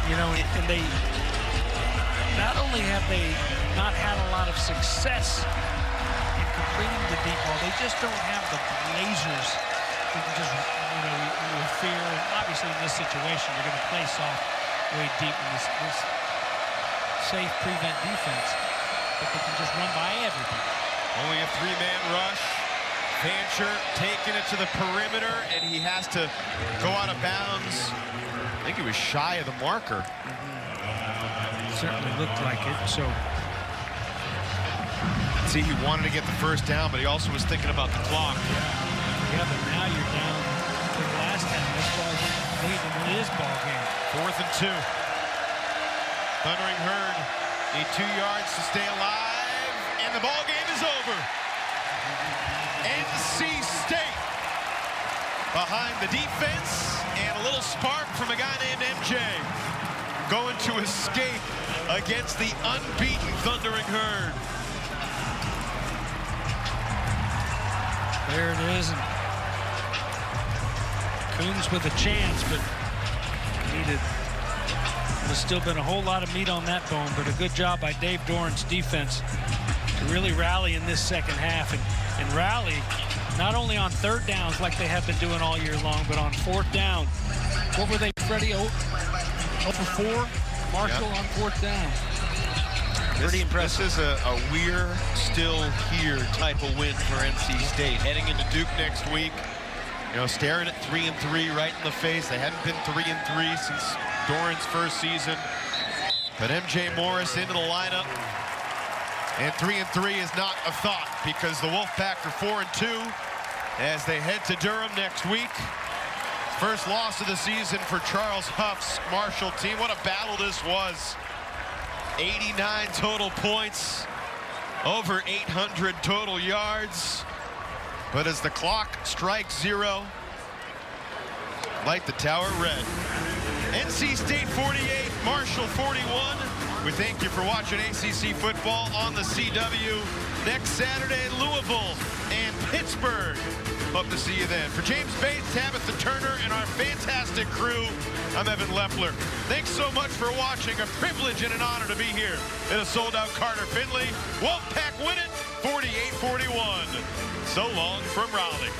[SPEAKER 14] You know, and they not only have they not had a lot of success in completing the deep ball, they just don't have the blazers who can just, you know, with fear. And obviously in this situation, you're going to play soft way deep in this safe prevent defense, but they can just run by everybody.
[SPEAKER 13] Only a 3-man rush. Fancher taking it to the perimeter, and he has to go out of bounds. I think he was shy of the marker.
[SPEAKER 14] Certainly looked like it. So,
[SPEAKER 13] see, he wanted to get the first down, but he also was thinking about the clock.
[SPEAKER 14] Yeah, but now you're down to the last down. As far as leading in this ball game.
[SPEAKER 13] 4th and 2. Thundering Herd need 2 yards to stay alive, and the ball game is over. NC State behind the defense, and a little spark from a guy named MJ going to escape against the unbeaten Thundering Herd.
[SPEAKER 14] There it is. And Coombs with a chance, but needed. There's still been a whole lot of meat on that bone, but a good job by Dave Doran's defense to really rally in this second half and rally not only on 3rd downs like they have been doing all year long, but on 4th down. What were they, Freddie? 0 for 4? Marshall on 4th down. Pretty impressive.
[SPEAKER 13] This is a we're still here type of win for NC State. Heading into Duke next week, you know, staring at 3-3 right in the face. They hadn't been 3-3 since Doran's first season. But MJ Morris into the lineup. And 3-3 is not a thought because the Wolfpack are 4-2 as they head to Durham next week. First loss of the season for Charles Huff's Marshall team. What a battle this was. 89 total points, over 800 total yards. But as the clock strikes 0, light the tower red. NC State 48, Marshall 41. We thank you for watching ACC football on the CW. Next Saturday, Louisville and Pittsburgh. Hope to see you then. For James Bates, Tabitha Turner, and our fantastic crew, I'm Evan Leffler. Thanks so much for watching. A privilege and an honor to be here at a sold-out Carter-Finley. Wolfpack win it, 48-41. So long from Raleigh.